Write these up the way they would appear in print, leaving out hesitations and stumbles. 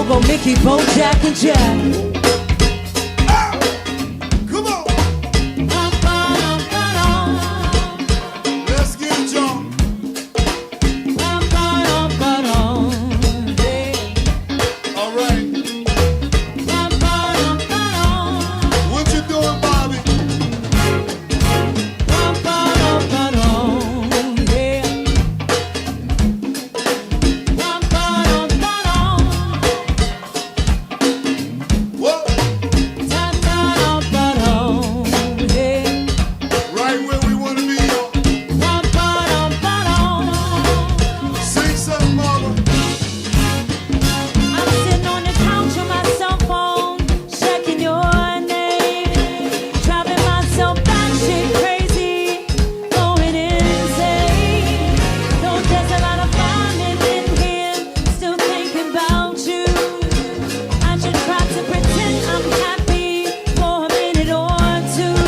Go-Go Mickey, Bo Jack and Jack. Come on. Let's get it, y'all. All right. What you doing, Bobby? What? Right where we want to be, y'all. Sing something, mama. I'm sitting on the couch on my cell phone, checking your name, driving myself batshit crazy, going insane. Though there's a lot of finding in here, still thinking about you. I should try to pretend I'm happy for a minute or two.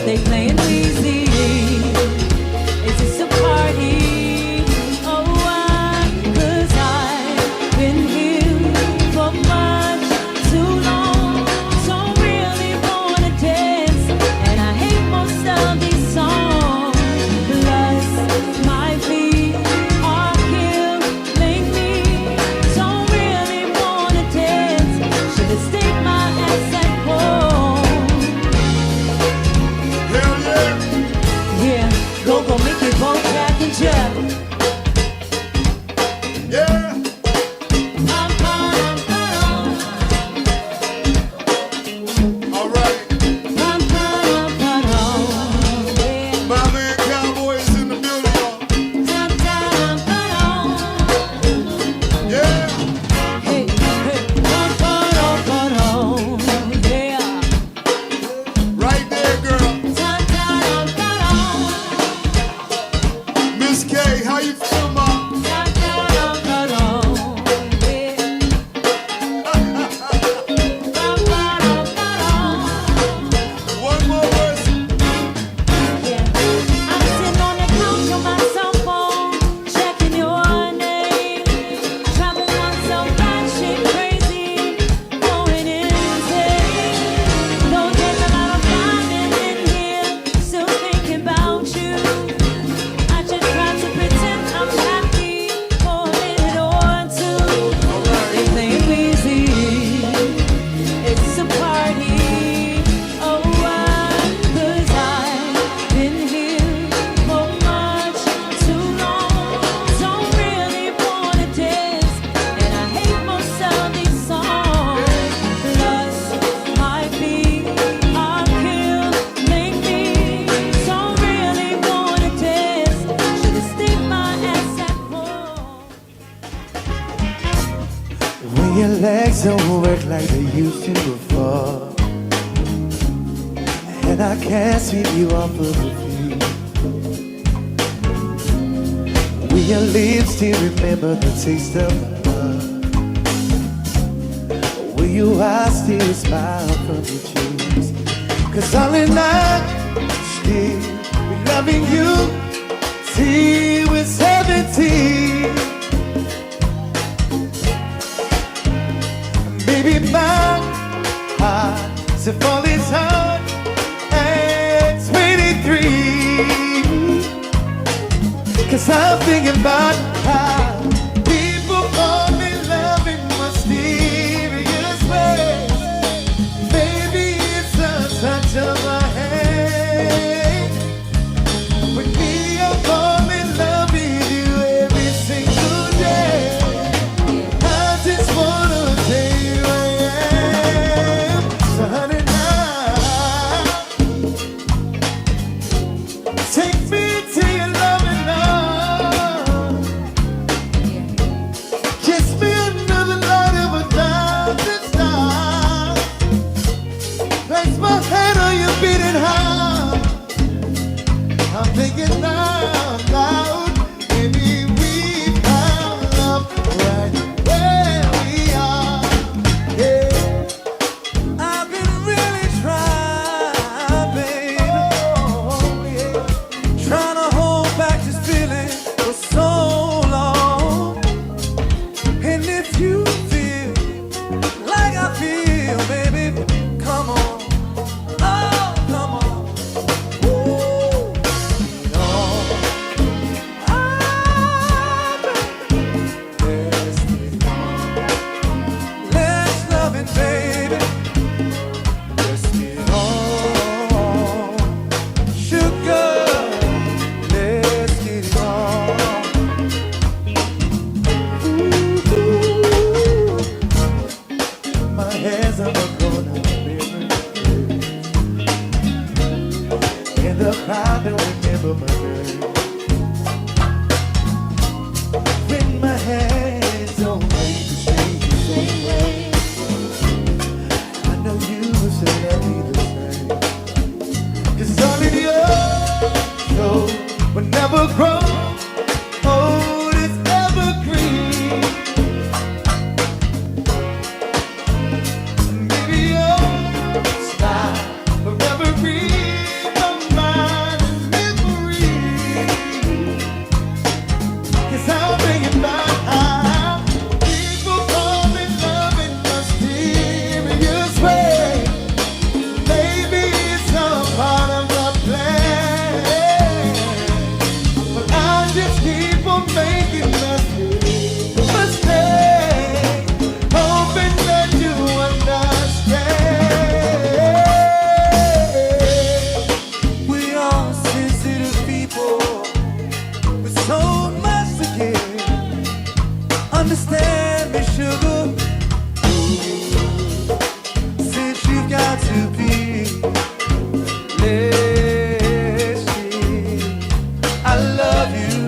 They playing easy. Is this a party? Oh, why? 'Cause I've been here for much too long. Don't really wanna dance, and I hate most of these songs. Plus, my feet are killing me. Don't really wanna dance. Should've stayed my ass at home. Hell yeah. Yeah, Go-Go Mickey, Bo Jack and Jack. Yeah. All right. My man Cowboy is in the building, y'all. Yeah. Right there, girl. Miss K, how you feel, Mom? One more verse. I'm sitting on the couch on my cell phone, checking your name, driving myself batshit crazy, going insane. Though there's a lot of finding in here, still thinking about you. I should try to pretend I'm happy for a minute or two. They playing easy. It's a party. Oh, why? 'Cause I've been here for much too long. Don't really wanna dance, and I hate most of these songs. Plus, my feet are killing me. Don't really wanna dance. Should've stayed my ass at home. When your legs don't work like they used to before, and I can't sweep you off of the feet. When your lips still remember the taste of my love, will your eyes still smile from your cheeks? 'Cause darling, I still be loving you till we're 17. Baby, my heart's a falling hard at 23. 'Cause I'm thinking about how people fall in love in mysterious ways. Maybe it's a touch of my hand. With me, I fall in love with you every single day. I just wanna tell you I am. So honey, now take me to your loving arms. same way. I know you will still love me the same. 'Cause darling, your soul will never grow old, it's evergreen. Maybe your smile forever read my mind and memory. 'Cause I'll bring it back. People fall in love in mysterious ways. Maybe it's all part of the plan, but I just keep on making mistakes, hoping that you understand. We are sensitive people with so much to give. Understand me, sugar. Since you've got to be, let's see. I love you.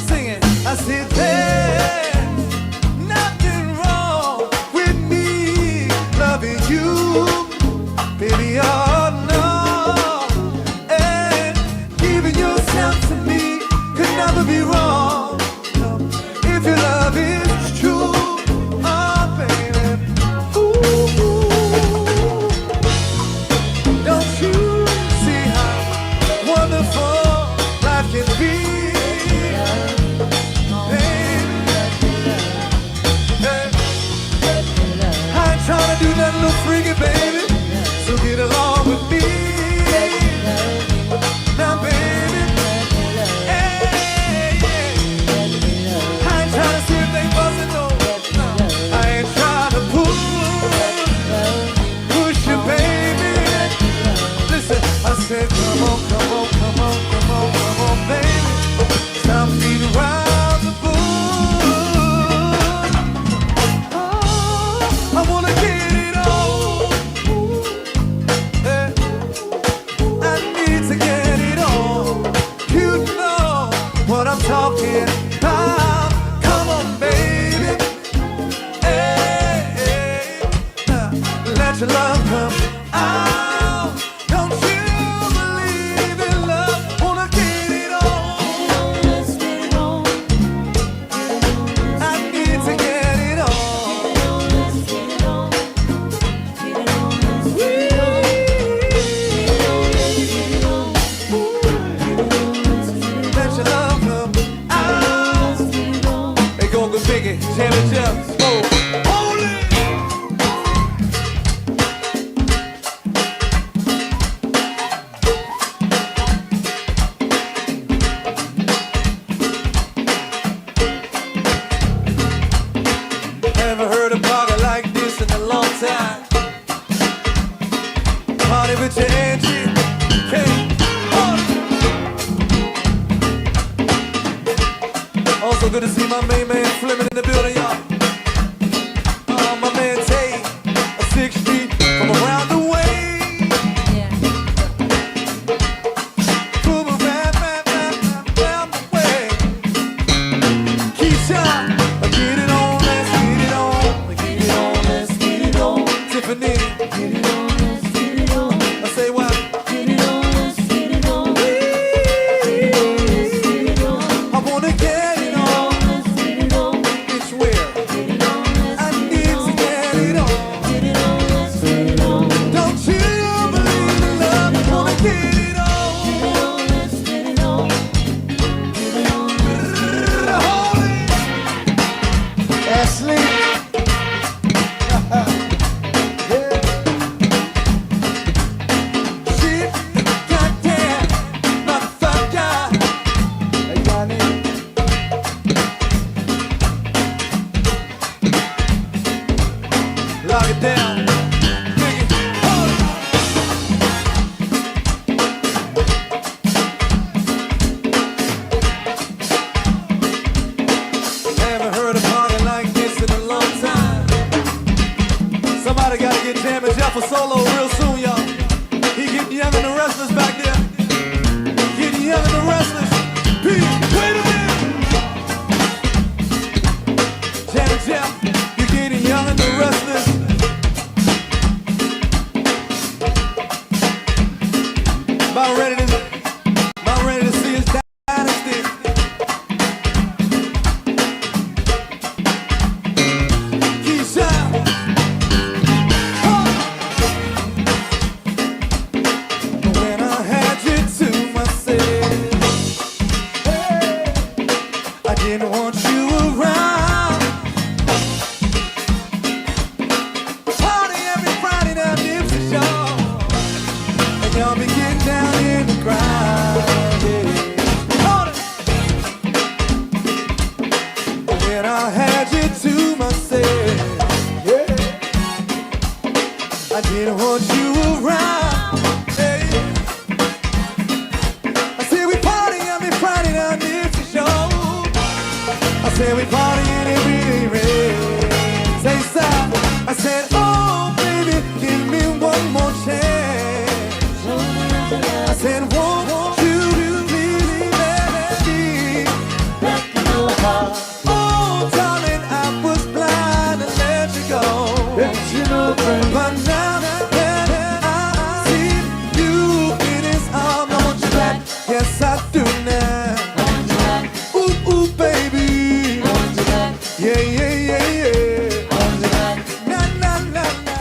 Sing it. I said there's nothing wrong with me loving you, baby. Oh no, and giving yourself to me could never be wrong. No. If your love is true, oh baby, ooh, don't you see how wonderful life can be, baby? Hey. I ain't trying to do nothing little freaky, baby, so get along with me. Now, baby, hey, yeah. I ain't trying to see if they buzzing, no. I ain't trying to push you, baby. Listen, I said, come on, come on, come on, come on, come on, baby. Stop beating around the bush. Oh, I wanna get it on. Hey, I need to get it on. You know what I'm talking about. Come on, baby. Hey, hey. Let your love come out. Don't you believe in love? Wanna get it on. Let's get it on. I need to get it on. Let's get it on. Get it on. Let's get it on. Let your love come out. Hey, go go biggie, jam it up. Oh, hold it. Haven't heard a party like this in a long time. Party with your Angie. Okay. Also good to see my main man Fleming in the building, y'all. My man Tay, a 6th Street from around the way. Yeah. From around the way. Keisha, get it on, let's get it on. Get it on, let's get it on. Tiffany, Get it on. Let's get it on. I say what? Get it on. Let's get it on. Get it on. Let's get it on. I wanna get it on. Let's get it on. It's where Get it on. Let's I get need it to on. get it on. Get it on. Let's get it on. Don't you believe in love? I wanna get it on. Get it on. Let's get it on. Get it on. Hold it. Ashley. Shit, goddamn, motherfucker. Hey, Johnny. Lock it down. Dig it. Hold it. Haven't heard a party like this in a long time. Somebody gotta get Jammin' Jeff a solo real soon, y'all. He getting young and the restless back there. Getting young and the restless. Pete, wait a minute. Jammin' Jeff, you getting I didn't want you around. Hey. I said we party every Friday night, it's a show. I said we party and it really rains. Say stop. I said, oh baby, give me one more chance. I said, won't you please let me back in your heart? Oh darling, I was blind and let you go. But now that I see you in his arms, I want you back. Yes, I do now. Ooh, ooh, baby. Yeah, yeah, yeah, yeah. Na, na, na, na.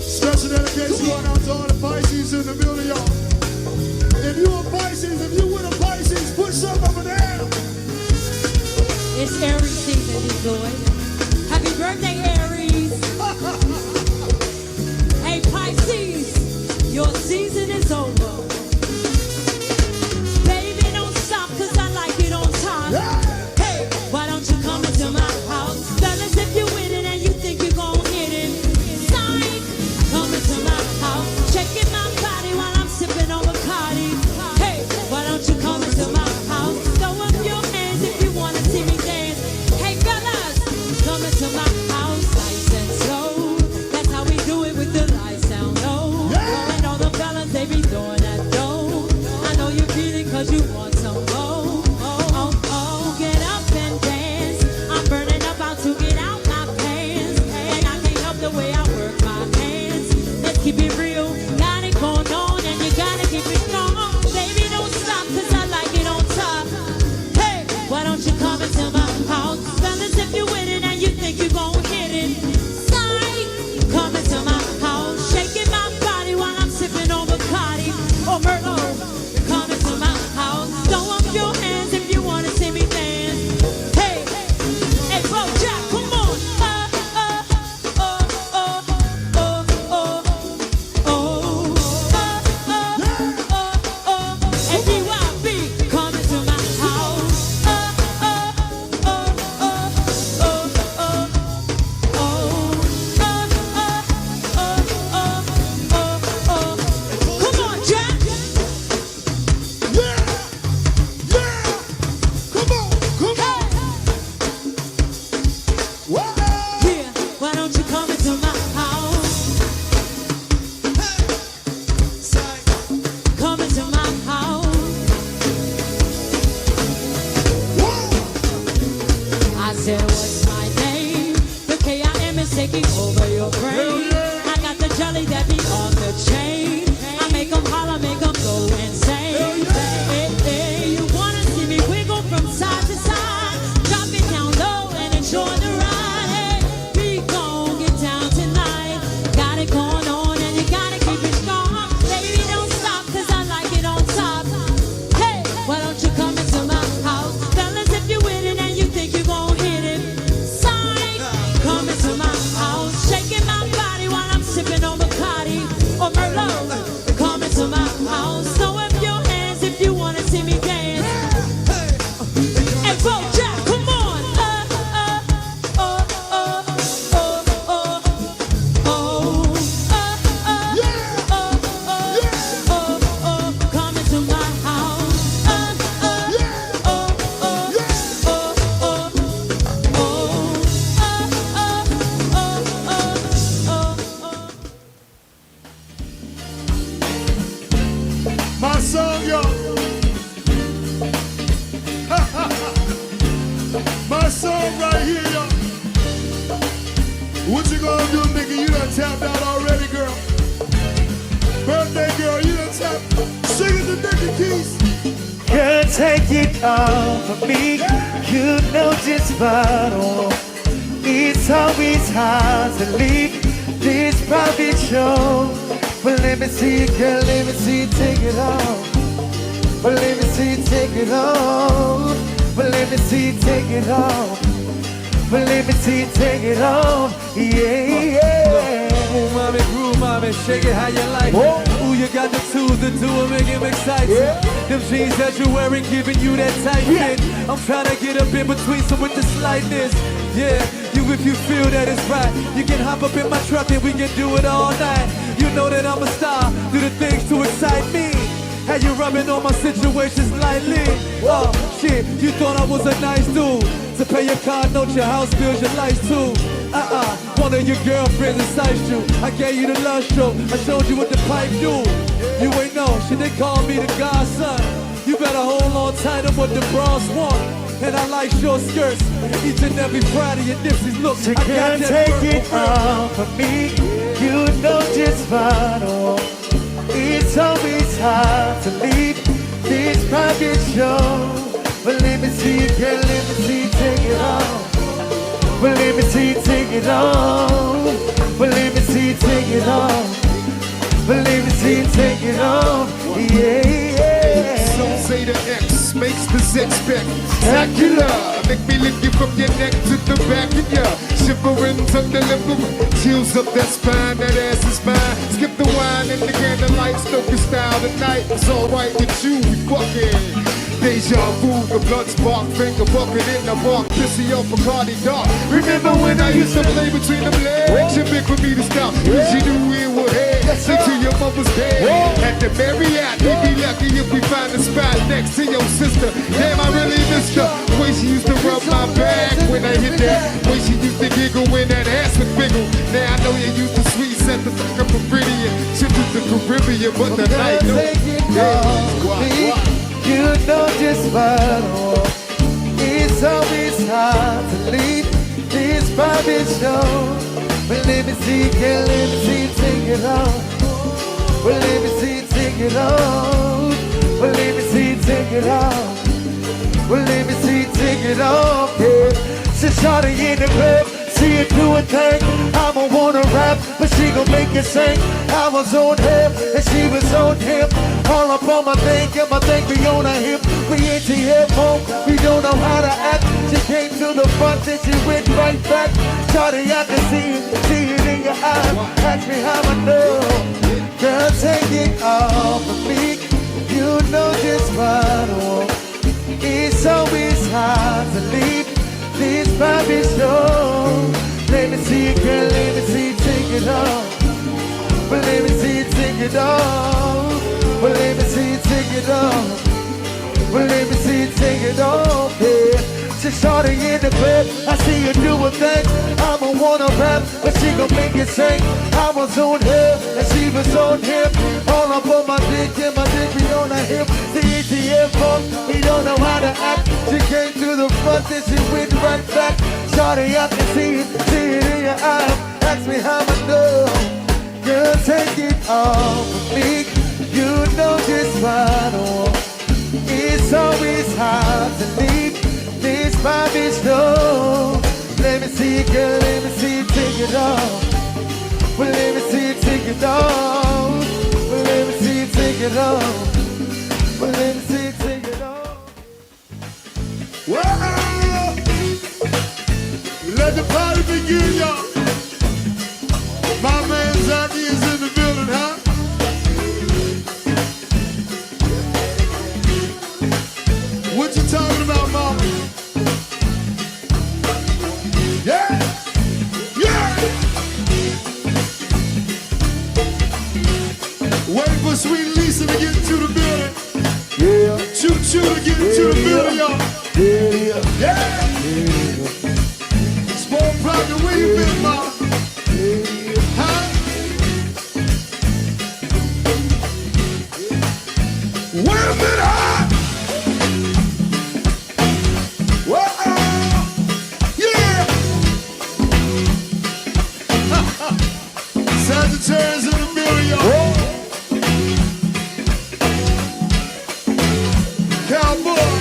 Special dedication going out to all the Pisces in the building, y'all. If you a Pisces, if you with a Pisces, put something over there. It's Aries season, Detroit. Happy birthday, Aries. Hey, Pisces, your season is over. Baby, don't stop, 'cause I like it on time. Hey, why don't you come into my house? Fellas, if you with it and you think you're gon' hit it, psych, come into my house. Checking my body while I'm sipping on Bacardi. Hey, why don't you come into my house? Throw up your hands if you wanna see me dance. Hey, fellas, come into my house, nice and slow. That's how we do it with the lights down low. And all the fellas, they be throwing that dough. I know you feel it 'cause you want some more. Oh, oh, get up and dance. I'm burning up, about to get out my pants. And I can't help the way I work my hands. Let's keep it real, got it going on, and you gotta keep it strong. Baby, don't stop, 'cause I like it on top. Hey, why don't you come into my house? Fellas, if you with it and you think you gon' hit it, psych, come into my house. Shaking my body while I'm sipping on Bacardi or Merlot. Come into my house. Throw up your hands if you wanna see me dance. Hey, hey, Bojack, come on. And DYB, come into my house. Come on, Jack. Yeah, yeah. Come on, come on. Wow. Yeah, why don't you come into my house? Come into my house. I said, what's my name? The KIM is taking over your brain. I got the jelly that be on the chain. I make them holler, make them go insane. Hey, hey, you wanna see me wiggle from side to side? Drop it down low and enjoy the ride. Hey, we gon' get down tonight. Got it going on and you gotta keep it strong. Baby, don't stop, 'cause I like it on top. Hey, why don't you come into my house? Fellas, if you with it and you think you gon' hit it, psych, come into my house. Shaking my body while I'm sipping on Bacardi or Merlot. Come into my house. Throw up your hands if you wanna see me dance. And Bojack, come on. Come into my house. My song, y'all. My song right here, y'all. What you gonna do, nigga? You done tapped out already, girl. Birthday girl, you done tapped. Sing it to Nicky Keys. Girl, take it off of me. You know just what I want. It's always hard to leave this private show. But let me see it, girl, let me see you take it off. But let me see you take it off. But let me see you take it off. But let me see you take it off. Yeah, yeah. Groove, mommy, shake it how you like it. Ooh, you got the tools to do it, make it exciting. Them jeans that you're wearing, giving you that tight fit. I'm trying to get up in between some with the slightness. Yeah, you if you feel that it's right. You can hop up in my truck and we can do it all night. You know that I'm a star, do the things to excite me. How you rubbing on my situations lightly? Oh shit, you thought I was a nice dude. To pay your car note, your house bills, your lights too. One of your girlfriends enticed you. I gave you the love stroke, I showed you what the pipe do. You ain't know, shit, they call me the godson. You better hold on tight to what the bras want. And I like short skirts, each and every Friday and Nipsey's look. You can't take it off of me. You know just fine. Oh, it's always hard to leave this private show. But let me see, girl, let me see, take it off. But let me see, take it off. But let me see, take it off. But let me see, take it off. Yeah, yeah. Some say the X makes the Z spectacular. Make me lift you from your neck to the back of ya. Shivering, tongue delivering, chills up that spine, that ass is fine. Skip the wine and the candlelight, stoke your style tonight. It's alright with you, we fucking. Deja vu, the blood spark, finger bucket in the mark, pissy off a Cardi dark. Remember when I used to play between them legs? You're big for me to stop, cause you knew it would head. Say to your mother's bed, at the Marriott, we'd be lucky if we find a spot next to your sister. Damn, I really missed her. The way she used to rub my back when I hit that. The way she used to giggle when that ass would wiggle. Now I know you used to sweet set the fuck up a Floridian. Ship with the Caribbean, but the night, no. Yeah, you know just fine. Oh, it's always hard to leave this private show. But let me see, girl, let me see, take it off. Well, let me see, take it off. Well, let me see, take it off. Well, let me see, take it off. Yeah, she's shawty in the club. See her do a thing, I'ma wanna rap, but she gon' make it sing. I was on him, and she was on him. All up on my thing, get my thing be on her hip. We ain't to hip home, we don't know how to act. She came to the front, then she went right back. Shawty, I can see it in your eyes. Ask me how I know. Girl, take it off of me. You know just fine. Oh, it's always hard to leave this private show. Let me see it, girl, let me see it, take it off. But let me see it, take it off. But let me see it, take it off. But let me see it, take it off, yeah. She's shawty in the club, I see her do a thing. I'ma wanna rap, but she gon' make it sing. I was on her, and she was on him. All up on my dick, and my dick be on her hip. The ATM phone, we don't know how to act. She came to the front, then she went right back. Shawty, I can see it in your eyes. Ask me how I know. Girl, take it off of me. You know just fine. Oh, it's always hard to leave this private show. Let me see it, girl, let me see it, take it off. Well, let me see it, take it off. Well, let me see it, take it off. Well, let me see it, take it off. Well, let the party begin, y'all. My man Zaki is in the building, huh? What you talking about, mama? Yeah! Yeah! Wait for Sweet Lisa to get into the building. Yeah, Choo-choo to get into the building, y'all. yeah, Yeah! Small Project, where you been, mama? Huh? Where a minute, huh? Whoa! Yeah! Sagittarius in the building, y'all. Cowboy!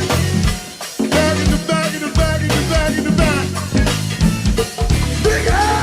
Back in the back, in the back, in the back, in the back. Big ass!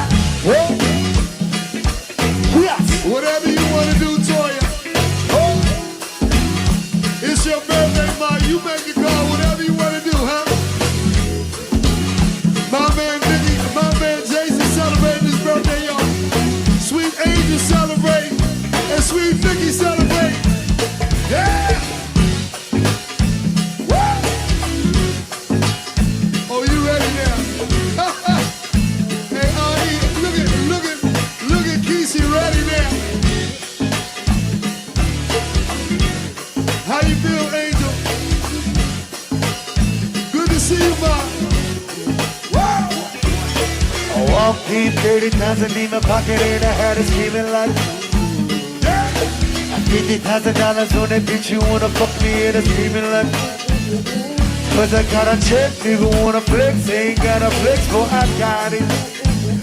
I walked in 30,000 in my pocket and I had her screaming like $50,000 on that bitch, you wanna fuck me and I'm screaming like cause I got a check, nigga wanna flex, ain't got a flex, but I got it.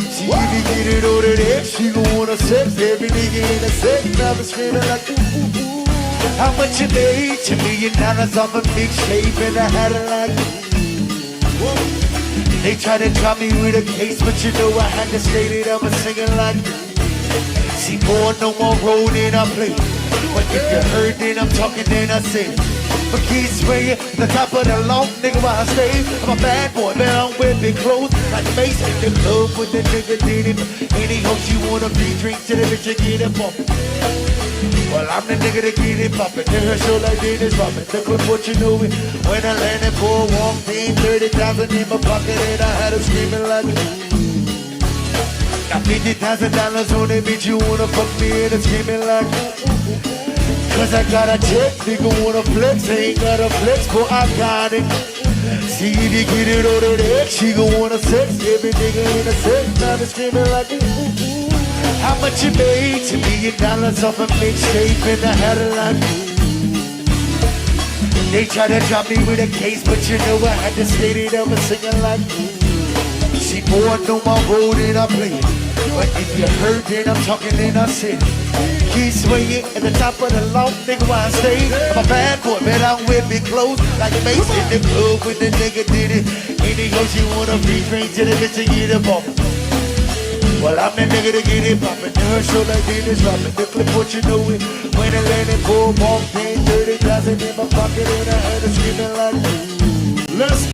She even get it over there, she gon' wanna sex, every nigga in a sex, now I'm screaming like how much you made? $2 million off a mixtape and I had it like they tried to drop me with a case, but you know I had to state it, I'ma singing like see, boy, no more road in I play. But if you heard, then I'm talking, then I say but keys swinging, the top of the long nigga while I stay. I'm a bad boy, man, I'm wearing big clothes like Mace in the club with the nigga did it. Any hopes you wanna be, drink to the bitch and get it poppin'. Well, I'm the nigga that get it poppin'. The her show like Dennis Rodman. The clip what you know it. When I landed for a walk, 30,000 in my pocket and I had her screaming like got $50,000 on that bitch, you wanna fuck me and I'm screaming like cause I got a check, nigga wanna flex, ain't got a flex, but I got it. See if you get it over there, she gon' wanna sex, every nigga in a sex, now I'm screaming like how much you made? $2 million off a mixtape and I had it like they tried to drop me with a case, but you know I had to state it, I'ma singing like see, boy, I know my road and I play it. But if you heard, then I'm talking, then I said keep swinging at the top of the long nigga while I stay. I'm a bad boy, man, I'm wearing big clothes like Mace in the club with the nigga did it. Any hoes you wanna be, drink to the bitch and get it poppin'. Well, I'm the nigga to get it poppin'. The her show like Dennis Rodman. The clip what you know it. When I landed for a walk, 30,000 in my pocket and I had her screaming like let's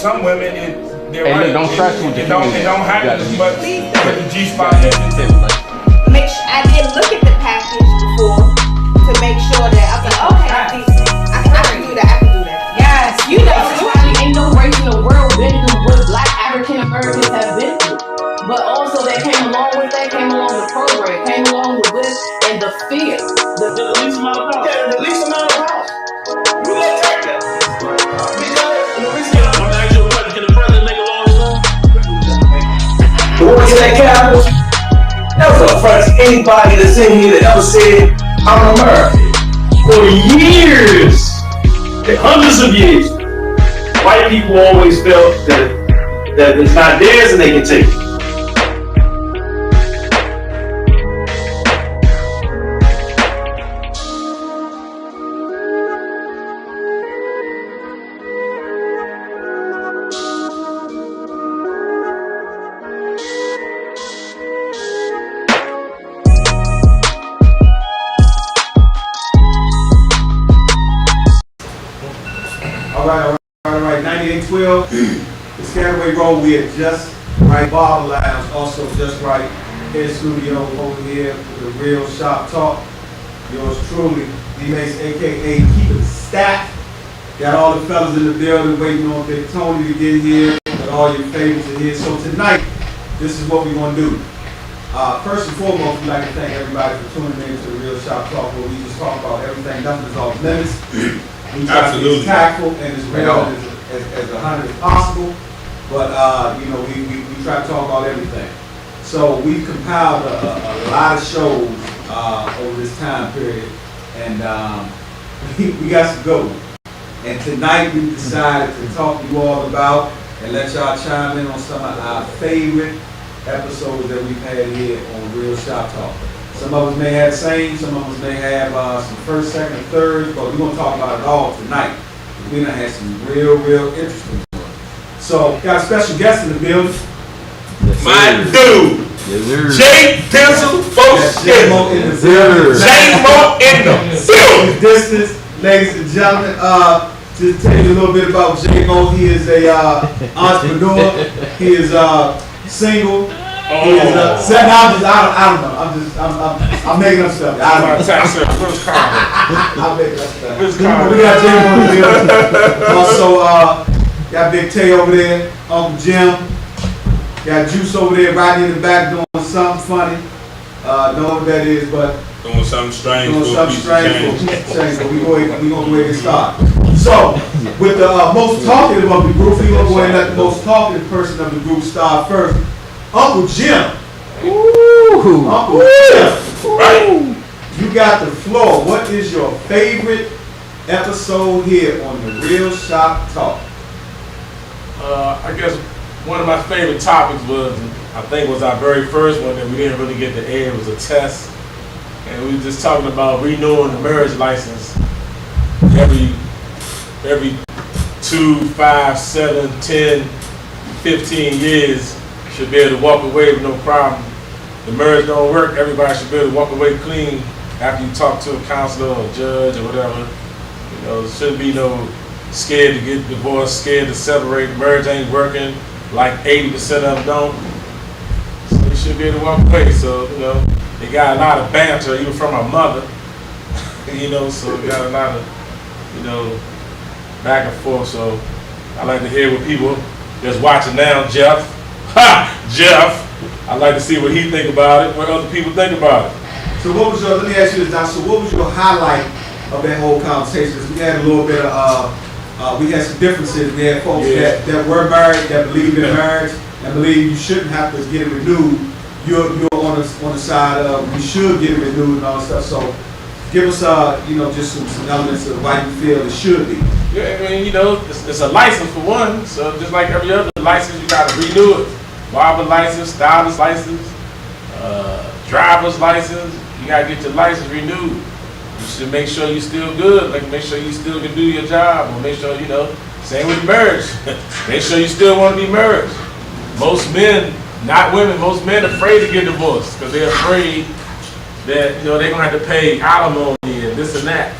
some women, they're right. Look, don't stress with it don't happen as much with the G-spot. Make sure I did look at the package before to make sure that I was like, okay, I can do that. Yes, you know, ain't no race in the world been through what Black African Americans have been through. But also that came along with the program, came along with this and the fear. The least amount of power. Yeah, the least amount of power. You gonna take that. What was that, Cowboys? That was a front to anybody that's in here that ever said, I'm American. For years, hundreds of years, white people always felt that it's not theirs and they can take it. All right, 9812, the Scanaway Road, we are just right, Barber Lounge, also just right, head studio over here with the Real Shop Talk. Yours truly, D-Mace, aka Keep It Stacked. Got all the fellas in the building waiting on Big Tony to get here, with all your favorites are here. So tonight, this is what we're gonna do. First and foremost, we'd like to thank everybody for tuning in to the Real Shop Talk, where we just talk about everything, nothing is off limits. We try to be as tactful and as real as 100 as possible, but you know, we try to talk about everything. So we've compiled a lot of shows over this time period, and we got some good ones. And tonight we decided to talk to you all about and let y'all chime in on some of our favorite episodes that we've had here on Real Shop Talk. Some of us may have the same, some of us may have some first, second, and third, but we're going to talk about it all tonight. We done had some real interesting ones. So, got a special guest in the building. My dude, J Pencil, folks, J-Mo in the building. J-Mo in the building. Distance, ladies and gentlemen. Just tell you a little bit about J-Mo. He is a entrepreneur. He is single. He is I don't know. I'm making up stuff. I'm making up stuff. We got J-Mo in the building. Also, got Big Tay over there, Uncle Jim. Got Juice over there right in the back doing something funny. Don't know what that is, but Doing something strange. doing something strange for a piece of change. So we gonna go ahead and start. So, with the most talkative of the group, we gonna go ahead and let the most talkative person of the group start first. Uncle Jim. Uncle Jim. Right. You got the floor. What is your favorite episode here on the Real Shop Talk? I guess one of my favorite topics was, I think was our very first one that we didn't really get to air. It was a test. And we were just talking about renewing the marriage license every 2, 5, 7, 10, 15 years. Should be able to walk away with no problem. The marriage don't work, everybody should be able to walk away clean after you talk to a counselor or a judge or whatever. You know, there shouldn't be no scared to get divorced, scared to separate. The marriage ain't working, like 80% of them don't. So you should be able to walk away. So, you know, they got a lot of banter, even from my mother. You know, so we got a lot of, you know, back and forth. So I like to hear what people that's watching now, Jeff. Jeff. I'd like to see what he think about it, what other people think about it. So what was let me ask you this now, so what was your highlight of that whole conversation? We had a little bit of, we had some differences. We had folks that were married, that believe in marriage, and believe you shouldn't have to get it renewed. You're on the side of we should get it renewed and all that stuff. So give us, you know, just some elements of why you feel it should be. Yeah, I mean, you know, it's a license for one, so just like every other license, you gotta renew it. Barber license, stylist license, driver's license, you gotta get your license renewed. You should make sure you're still good, like make sure you still can do your job, or make sure, you know, same with marriage. Make sure you still wanna be married. Most men, not women, most men are afraid to get divorced, because they're afraid that, you know, they're gonna have to pay alimony and this and that.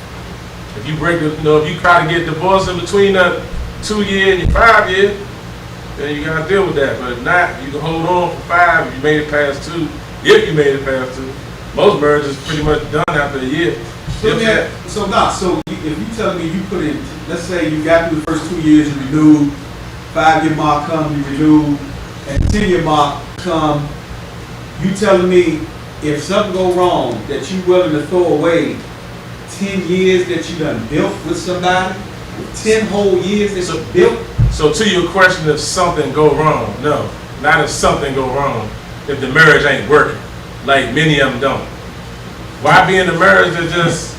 If you break, you know, if you try to get divorced in between the 2 year and 5 year, then you gotta deal with that. But if not, you can hold on for 5 if you made it past 2. If you made it past 2, most marriages pretty much done after a year. So if you telling me you put in, let's say you got through the first 2 years, you renewed, 5-year mark come, you renewed, and 10-year mark come, you telling me if something go wrong that you willing to throw away 10 years that you done built with somebody, 10 whole years that you built. So to your question, if something go wrong, no, not if something go wrong, if the marriage ain't working, like many of them don't. Why be in the marriage that just,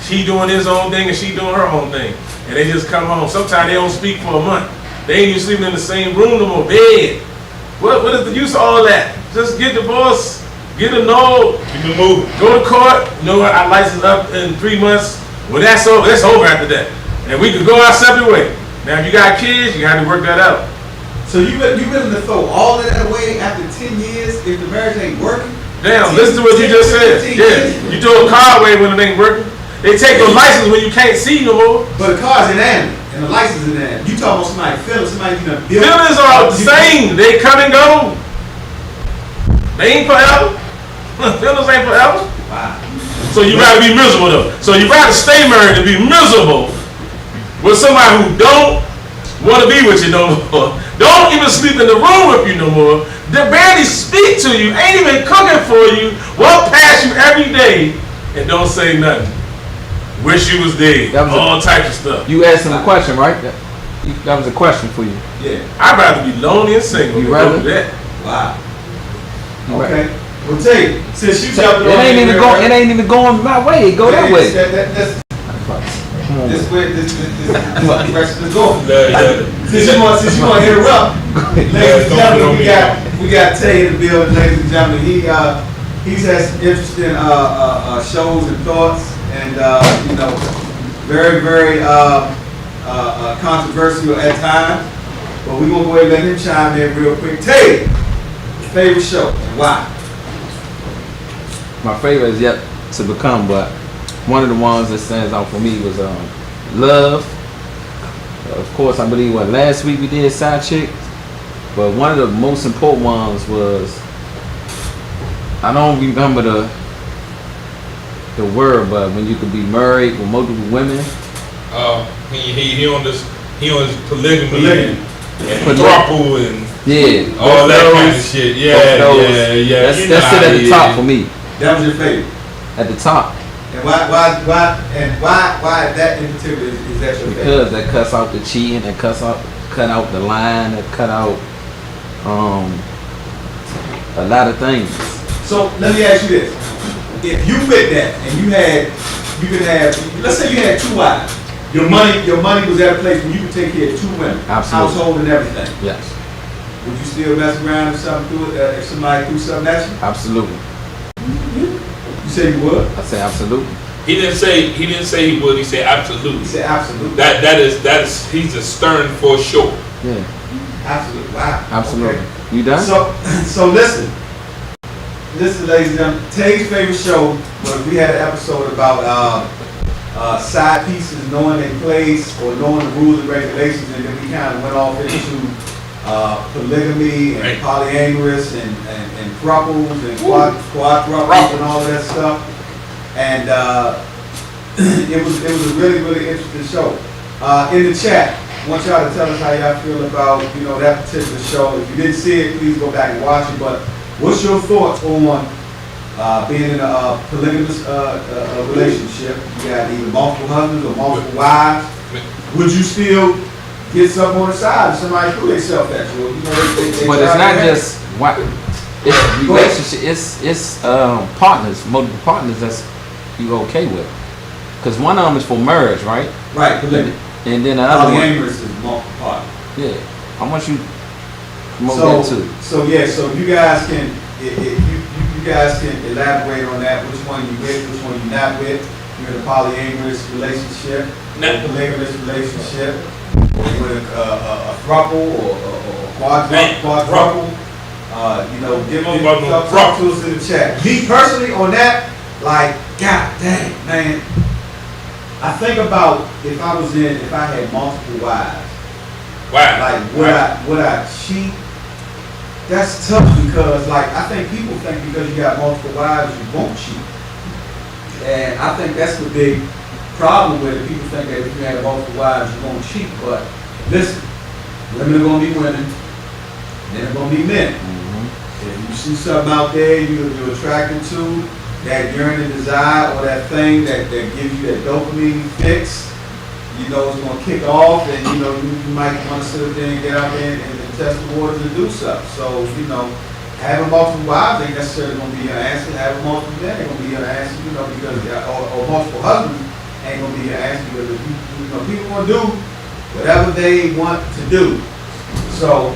she doing his own thing and she doing her own thing, and they just come home. Sometimes they don't speak for a month. They ain't even sleeping in the same room no more, bed. What is the use of all that? Just get divorced. Get a no, go to court. You know what? I license up in 3 months. When that's over after that, and we could go our separate way. Now, if you got kids, you got to work that out. So you willing to throw all of that away after 10 years if the marriage ain't working? Damn, listen to what you just said. Yeah, you throw a car away when it ain't working. They take your license when you can't see no more. But the car's inanimate and the license is inanimate. You talking about somebody feeling, somebody you done built. Feelings are the same. They come and go. They ain't forever. Feelings ain't forever. Wow. So you gotta be miserable though. So you gotta stay married to be miserable with somebody who don't want to be with you no more. Don't even sleep in the room with you no more. They barely speak to you. Ain't even cooking for you. Walk past you every day and don't say nothing. Wish you was dead. All types of stuff. You asked him a question, right? That was a question for you. Yeah. I'd rather be lonely and single. You rather? That. Wow. Okay. Well, Tay, since you jumped on it ain't even going my way. It go that way. This direction is going. Since you want to interrupt, ladies and gentlemen, we got Tay in the building. Ladies and gentlemen, he's had some interesting shows and thoughts, and you know, very controversial at times. But we're gonna go ahead and let him chime in real quick. Tay, your favorite show and why? My favorite is yet to become, but one of the ones that stands out for me was Love. Of course, I believe last week we did Side Chick, but one of the most important ones was, I don't remember the word, but when you could be married with multiple women. He on this polygamy and throuple and all that kind of shit. Yeah. That's it at the top for me. That was your favorite. At the top. And why that in particular is that your favorite? Because that cuts out the cheating, that cut out the lying, that cut out a lot of things. So let me ask you this: if you with that and you could have, let's say you had 2 wives, your money was at a place where you could take care of 2 women, Absolutely. household and everything. Yes. Would you still mess around if if somebody threw something at you? Absolutely. You say you would? I say absolutely. He didn't say he would. He said absolutely. He said absolutely. That is he's a stern for sure. Yeah. Absolutely. Wow. Absolutely. Okay. You done? So listen, ladies and gentlemen. Tay's favorite show was, we had an episode about side pieces knowing their place or knowing the rules and regulations, and then we kind of went off into polygamy and polyamorous and throuples and quad throuples and all of that stuff. And it was a really, really interesting show. In the chat, I want y'all to tell us how y'all feel about that particular show. If you didn't see it, please go back and watch it. But what's your thoughts on being in a polygamous relationship? You got either multiple husbands or multiple wives. Would you still get something on the side if somebody threw themselves at you? But it's not just it's relationship. It's partners, multiple partners that's you okay with. Because one of them is for marriage, right? Right. Polygamy. And then the other one. Polyamorous is multiple partners. Yeah. How much you promote that too? So you guys can you guys can elaborate on that. Which one you with? Which one you not with? You're in a polyamorous relationship, a polygamous relationship, or you're in a throuple or quadruple. Talk to us in the chat. Me personally on that, like, god dang, man. I think about if I had multiple wives. Wow. Like, would I cheat? That's tough because, like, I think people think because you got multiple wives, you won't cheat. And I think that's the big problem with it. People think that if you have multiple wives, you won't cheat. But listen, women are going to be women, men are going to be men. If you see something out there you're attracted to, that yearning desire or that thing that gives you that dopamine fix, it's going to kick off, and you might want to sit there and get out there and test the waters and do stuff. So having multiple wives ain't necessarily going to be your answer. Having multiple men ain't going to be your answer, because or multiple husbands ain't going to be your answer, because people want to do whatever they want to do. So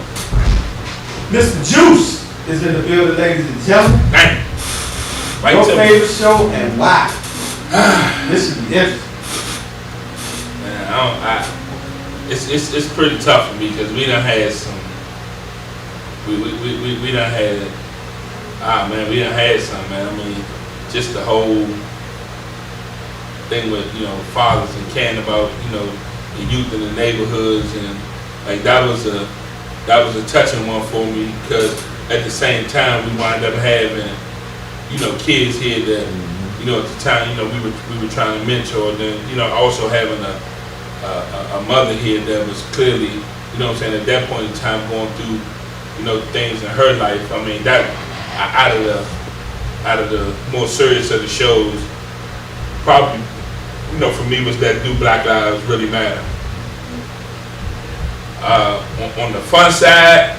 Mr. Juice is in the building, ladies and gentlemen. Your favorite show and why? This should be interesting. Man, it's pretty tough for me because we done had some. We done had. We done had some, man. I mean, just the whole thing with fathers and caring about the youth in the neighborhoods, and like that was a touching one for me because at the same time we wind up having kids here that at the time we were trying to mentor, and then also having a mother here that was clearly at that point in time going through things in her life. I mean, that out of the more serious of the shows, probably for me was that Do Black Lives Really Matter. On the fun side,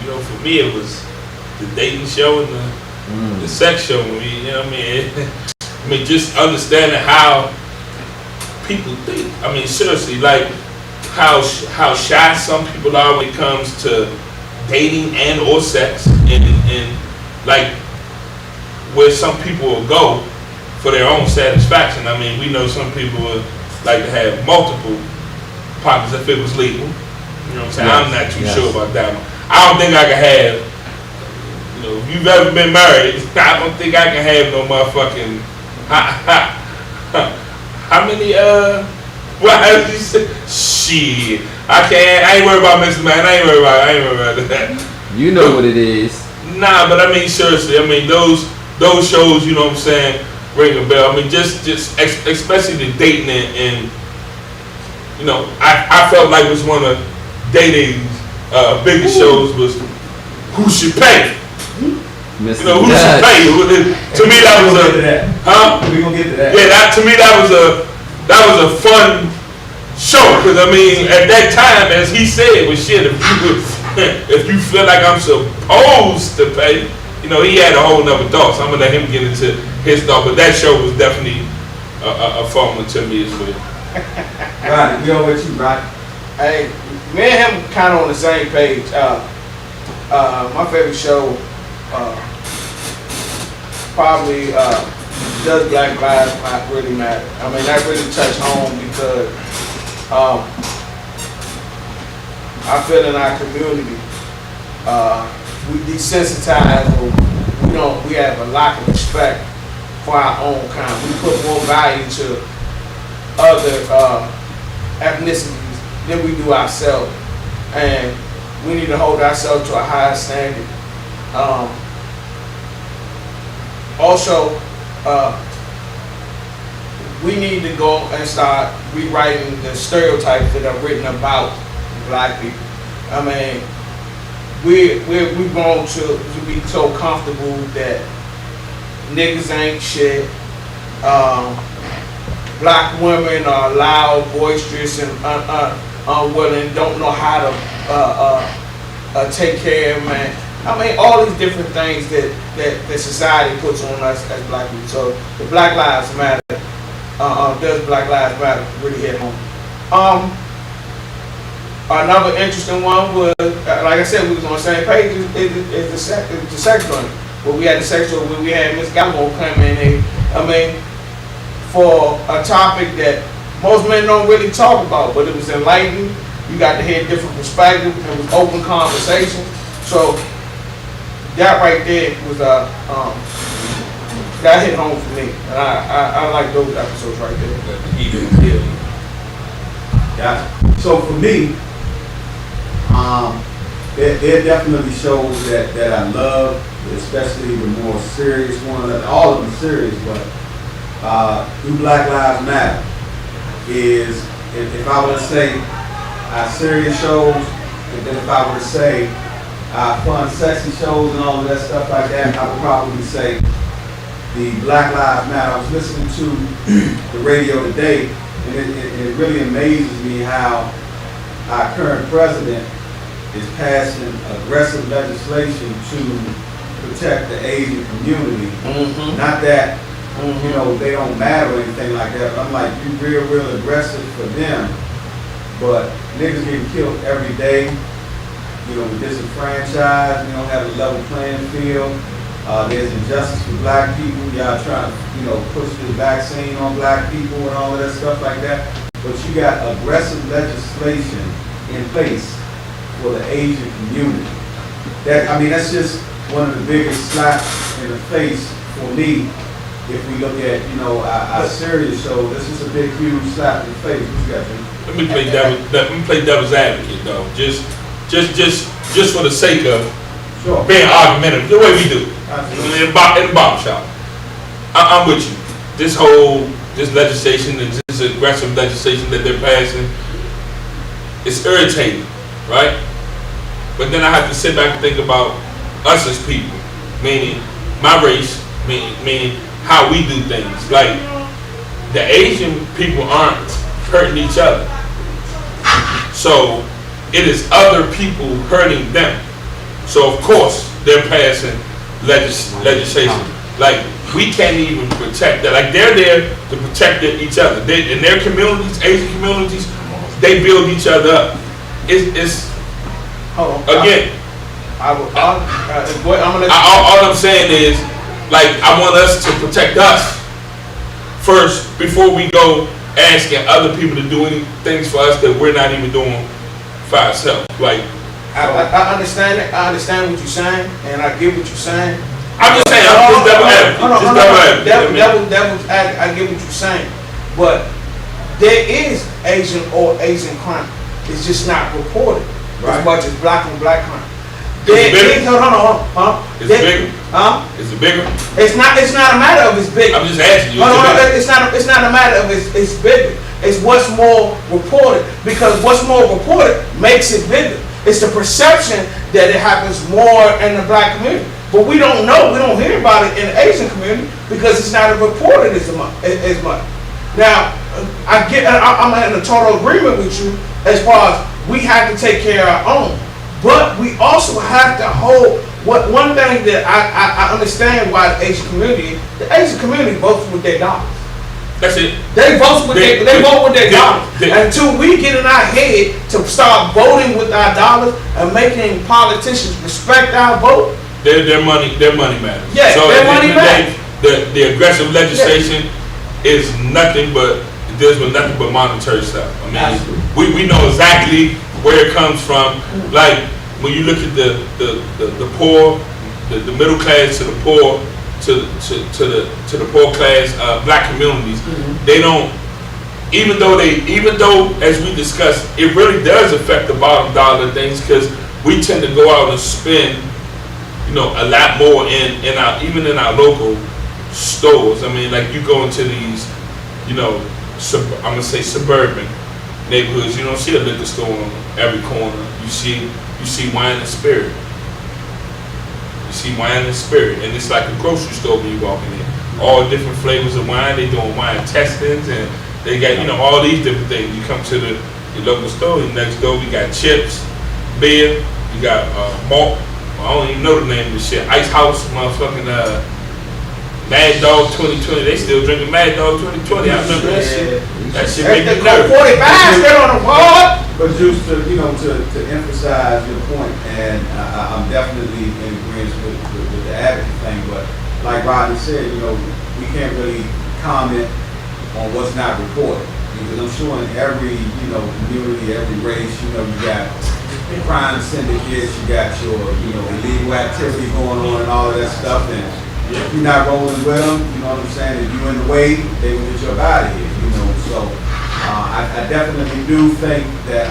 for me it was the dating show and the sex show. I mean, just understanding how people think. I mean, seriously, like how shy some people are when it comes to dating and or sex, and like where some people will go for their own satisfaction. I mean, we know some people like to have multiple partners if it was legal. You know what I'm saying? I'm not too sure about that one. I don't think I can have, you know, if you've ever been married, I don't think I can have no motherfucking, how many, what you say? Shit. I ain't worried about Mr. Man. I ain't worried about that. You know what it is. Nah, but I mean, seriously, I mean, those shows, you know what I'm saying, ring a bell. I mean, just especially the dating and you know, I felt like it was one of dating's biggest shows was Who Should Pay. Mr. You know, Who Should Pay. To me, that was We gonna get to that. Yeah, to me, that was a fun show, because I mean, at that time, as he said, was shit. If you feel like I'm supposed to pay, you know, he had a whole nother thought. So I'm gonna let him get into his thought. But that show was definitely a fun one to me as well. Right, we over with you, right? Hey, me and him kind of on the same page. My favorite show, probably Does Black Lives Really Matter? I mean, that really touched home because I feel in our community, we desensitize, or we have a lack of respect for our own kind. We put more value to other ethnicities than we do ourselves, and we need to hold ourselves to a higher standard. Also, we need to go and start rewriting the stereotypes that are written about black people. I mean, we've grown to be so comfortable that niggas ain't shit. Black women are loud, boisterous, and unwilling, don't know how to take care of man. I mean, all these different things that society puts on us as black people. So the Black Lives Matter, Does Black Lives Matter really hit home. Another interesting one was, like I said, we was on the same page, is the sex one. Where we had the sexual, where we had Miss Gallo come in. I mean, for a topic that most men don't really talk about, but it was enlightening. You got to hear different perspectives. It was open conversation. So that right there was that hit home for me. And I like those episodes right there. Yeah. So for me, there definitely shows that I love, especially the more serious ones. All of them serious, but Do Black Lives Matter is, if I were to say serious shows, and then if I were to say fun, sexy shows and all of that stuff like that, I would probably say the Black Lives Matter. I was listening to the radio today, and it really amazes me how our current president is passing aggressive legislation to protect the Asian community. Mm-hmm. Not that they don't matter or anything like that, but I'm like, you real aggressive for them, but niggas getting killed every day. We're disenfranchised, we don't have a level playing field. There's injustice for black people. Y'all trying to, push the vaccine on black people and all of that stuff like that. But you got aggressive legislation in place for the Asian community. That's just one of the biggest slaps in the face for me. If we look at, our serious show, this is a big, huge slap in the face. What you got, man? Let me play devil's advocate, though. Just for the sake of being argumentative, the way we do in the barbershop. I'm with you. This legislation, this aggressive legislation that they're passing, it's irritating, right? But then I have to sit back and think about us as people, meaning my race, meaning how we do things. Like, the Asian people aren't hurting each other. So it is other people hurting them. So of course they're passing legislation. Like, we can't even protect that. Like, they're there to protect each other. In their communities, Asian communities, they build each other up. It's again. All I'm saying is, like, I want us to protect us first before we go asking other people to do any things for us that we're not even doing for ourselves. Like, I understand it. I understand what you're saying, and I get what you're saying. I'm just saying, I'm just double advocate. I get what you're saying, but there is Asian or Asian crime. It's just not reported as much as black on black crime. Is it bigger? Hold on. Is it bigger? Is it bigger? It's not a matter of it's big. I'm just asking you. It's not a matter of it's bigger. It's what's more reported, because what's more reported makes it bigger. It's the perception that it happens more in the black community, but we don't know. We don't hear about it in the Asian community because it's not reported as much. Now, I'm in a total agreement with you as far as we have to take care of our own. But we also have to hold one thing that I understand why the Asian community votes with their dollars. That's it. They vote with their dollars. Until we get in our head to start voting with our dollars and making politicians respect our vote. Their money matters. Yeah, so their money matters. The aggressive legislation is nothing but, it deals with nothing but monetary stuff. I mean, we know exactly where it comes from. Like when you look at the poor, the middle class to the poor, to the poor class black communities, they don't, even though as we discussed, it really does affect the bottom dollar things, because we tend to go out and spend, you know, a lot more in our local stores. I mean, like you go into these, you know, I'm gonna say suburban neighborhoods, you don't see a liquor store on every corner. You see wine and spirit. You see wine and spirit, and it's like a grocery store when you walk in. All different flavors of wine. They doing wine testings, and they got, you know, all these different things. You come to the local store, and next door we got chips, beer, you got malt. I don't even know the name of the shit. Ice House, motherfucking Mad Dog 2020. They still drinking Mad Dog 2020. I remember that shit. That shit made me nervous. 45 still on the board. But just to emphasize your point, and I'm definitely in agreement with the advocate thing, but like Rodney said, you know, we can't really comment on what's not reported, because I'm sure in every, you know, community, every race, you know, you got crime syndicates, you got your, you know, illegal activity going on and all of that stuff, and if you're not rolling with them, you know what I'm saying, if you're in the way, they will get you up out of here, you know. So I definitely do think that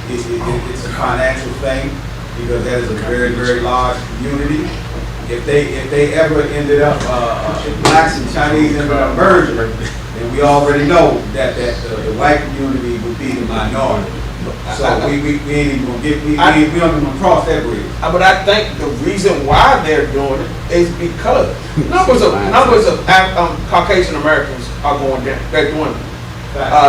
it's a financial thing, because that is a very, very large community. If they ever ended up, if blacks and Chinese ended up merging, then we already know that the white community would be the minority. So we ain't even gonna we don't even cross that bridge. But I think the reason why they're doing it is because numbers of Caucasian Americans are going down. They're doing it.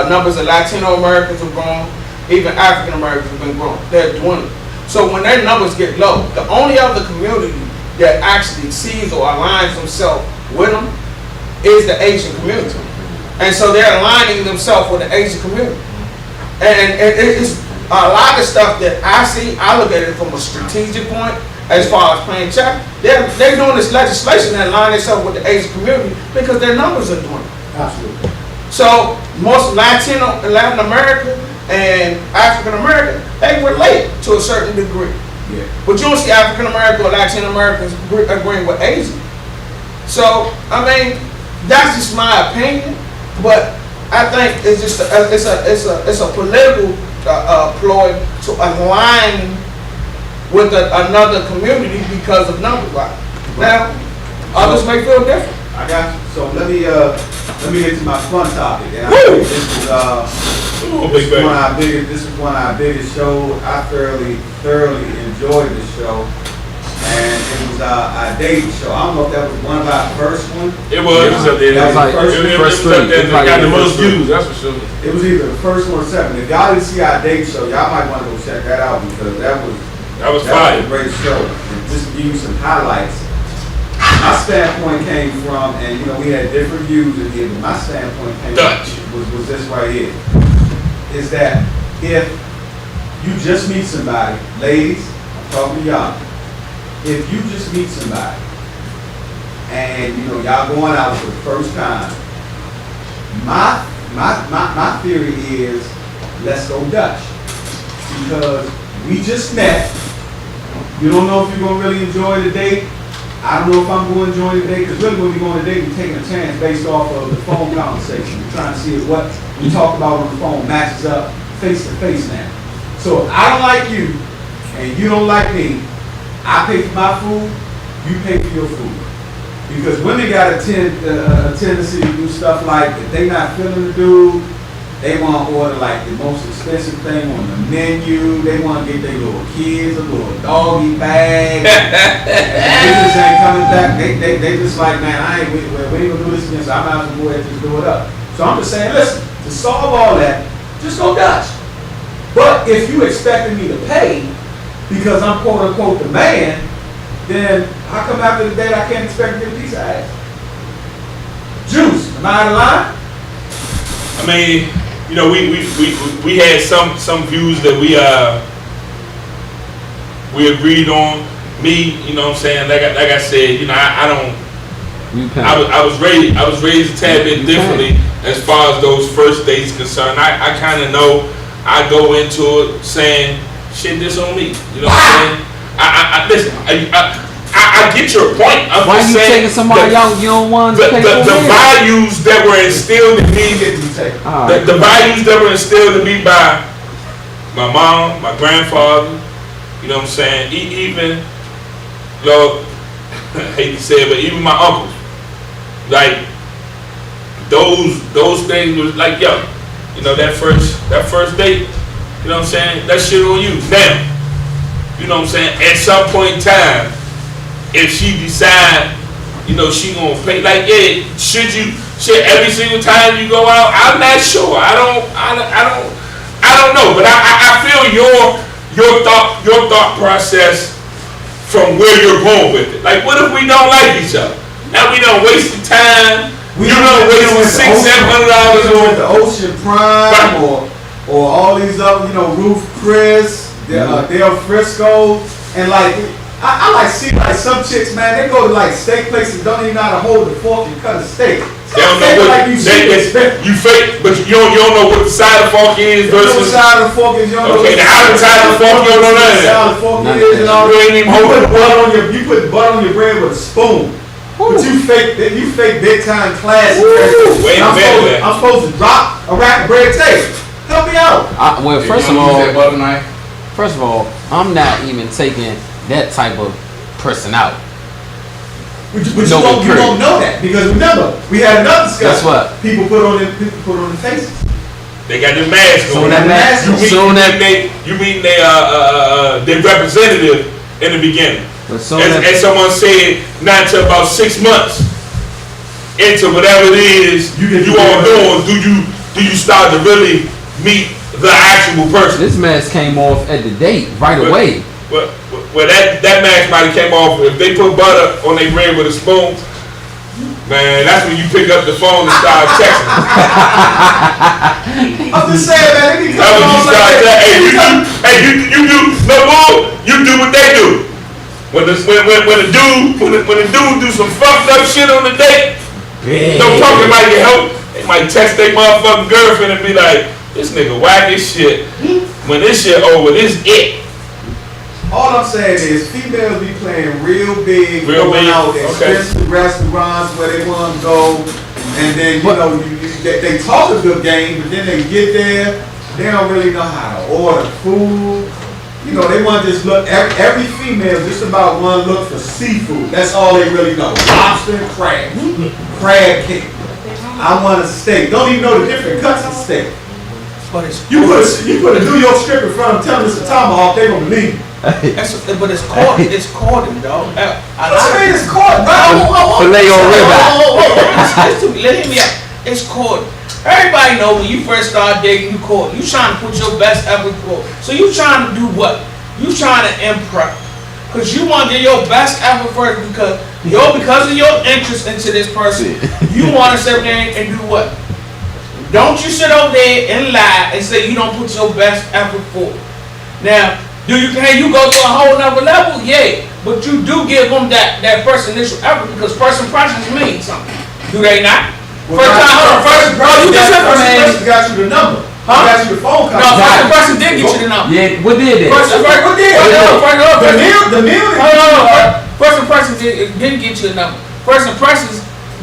Numbers of Latino Americans have grown. Even African Americans have been growing. They're doing it. So when their numbers get low, the only other community that actually sees or aligns themselves with them is the Asian community. And so they're aligning themselves with the Asian community. And it's a lot of stuff that I see, I look at it from a strategic point, as far as playing check. They're doing this legislation that align themselves with the Asian community because their numbers are doing it. Absolutely. So most Latin American and African American, they relate to a certain degree. Yeah. But you don't see African American or Latin Americans agreeing with Asian. So I mean, that's just my opinion. But I think it's just it's a political ploy to align with another community because of numbers. Now, others may feel different. I got you. So let me get to my fun topic. And I think this is one of our biggest shows. I thoroughly enjoyed the show. And it was our dating show. I don't know if that was one of our first ones. It was. It was like first three. It got the most views, that's for sure. It was either the first one or second. If y'all didn't see our dating show, y'all might want to go check that out, because that was fire. A great show. And just to give you some highlights, my standpoint came from, and you know, we had different views in here, but my standpoint was this right here. Is that if you just meet somebody, ladies, I'm talking to y'all, if you just meet somebody and you know y'all going out for the first time, my My theory is, let's go Dutch. Because we just met. You don't know if you're going to really enjoy the date. I don't know if I'm going to enjoy the date, because really when we go on a date, we're taking a chance based off of the phone conversation. We're trying to see if what we talk about on the phone matches up face to face now. So if I don't like you, and you don't like me, I pay for my food, you pay for your food. Because women got a tendency to do stuff like, if they not feeling the dude, they want to order like the most expensive thing on the menu. They want to get their little kids a little doggy bag. And the business ain't coming back. They just like, man, we ain't gonna do this again, so I might as well go ahead and just do it up. So I'm just saying, listen, to solve all that, just go Dutch. But if you expecting me to pay because I'm quote unquote the man, then how come after the date I can't expect to get a piece of ass? Juice, am I out of line? I mean, you know, we had some views that we agreed on. Me, you know what I'm saying? Like I said, you know, I was raised a tad bit differently as far as those first dates concerned. I kind of know I go into it saying, shit, this on me. You know what I'm saying? Listen, I get your point. I'm Why just you saying taking somebody out you don't want to pay for the values that were instilled in me, the values that were instilled in me by my mom, my grandfather, you know what I'm saying? Even, you know, I hate to say it, but even my uncles, like those things was like, yo, you know, that first date, you know what I'm saying? That shit on you. Now, you know what I'm saying? At some point in time, if she decide, you know, she gonna pay, like, yeah, should every single time you go out? I'm not sure. I don't know. But I feel your thought process from where you're going with it. Like, what if we don't like each other? Now we done wasted time. You done wasted $600-700 on the Ocean Prime or all these other, you know, Ruth Chris, Del Frisco, and like. I like see like some chicks, man. They go to like steak places, don't even know how to hold the fork and cut a steak. They don't know what you fake, but you don't know what the side of the fork is versus. The side of the fork is. You don't know okay, the outside of the fork, you don't know none of that. The side of the fork is, and all. You ain't even holding the butter. You put butter on your bread with a spoon. But you fake big time class. Wait a minute. I'm supposed to drop a rack of bread tape. Help me out. Well, first of all, I'm not even taking that type of person out. But you don't know that, because remember, we had another discussion. That's what people put on their faces. They got their mask on. You mean their representative in the beginning. As someone said, not until about 6 months into whatever it is you all doing, do you start to really meet the actual person. This mask came off at the date right away. Well, that mask might have came off. If they put butter on their bread with a spoon, man, that's when you pick up the phone and start texting. I'm just saying, man. You do what they do. When the dude do some fucked up shit on the date, don't talk about your help. They might text their motherfucking girlfriend and be like, this nigga whack this shit. When this shit over, this it. All I'm saying is females be playing real big, going out expensive restaurants where they want to go, and then they talk a good game, but then they get there, they don't really know how to order food. You know, they want to just look. Every female just about want to look for seafood. That's all they really know. Lobster and crab, crab cake. I want a steak. Don't even know the different cuts of steak. You put a New York strip in front of them, tell them it's a tomahawk, they gonna believe you. But it's corded. It's corded, dog. What you mean it's corded? Filet on ribeye. Let me out. It's corded. Everybody know when you first start dating, you court. You trying to put your best effort forward. So you trying to do what? You trying to impress. Because you want to get your best effort first because of your interest into this person, you want to sit there and do what? Don't you sit over there and lie and say you don't put your best effort forward. Now, can you go to a whole nother level? Yeah. But you do give them that first initial effort because first impressions mean something. Do they not? First time, hold on, first, bro, you just said First first. impression got you the number. Huh? Got you the phone call. No, first impression did get you the number. Yeah, what did that? First impression did. The meal. First impression didn't get you the number. First impressions,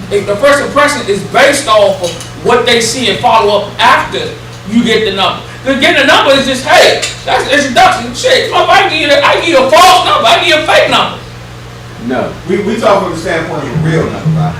the first impression is based off of what they see and follow up after you get the number. Because getting the number is just, hey, that's introduction. Shit, come on, I give you a false number. I give you a fake number. No. We talk from the standpoint of a real number, right?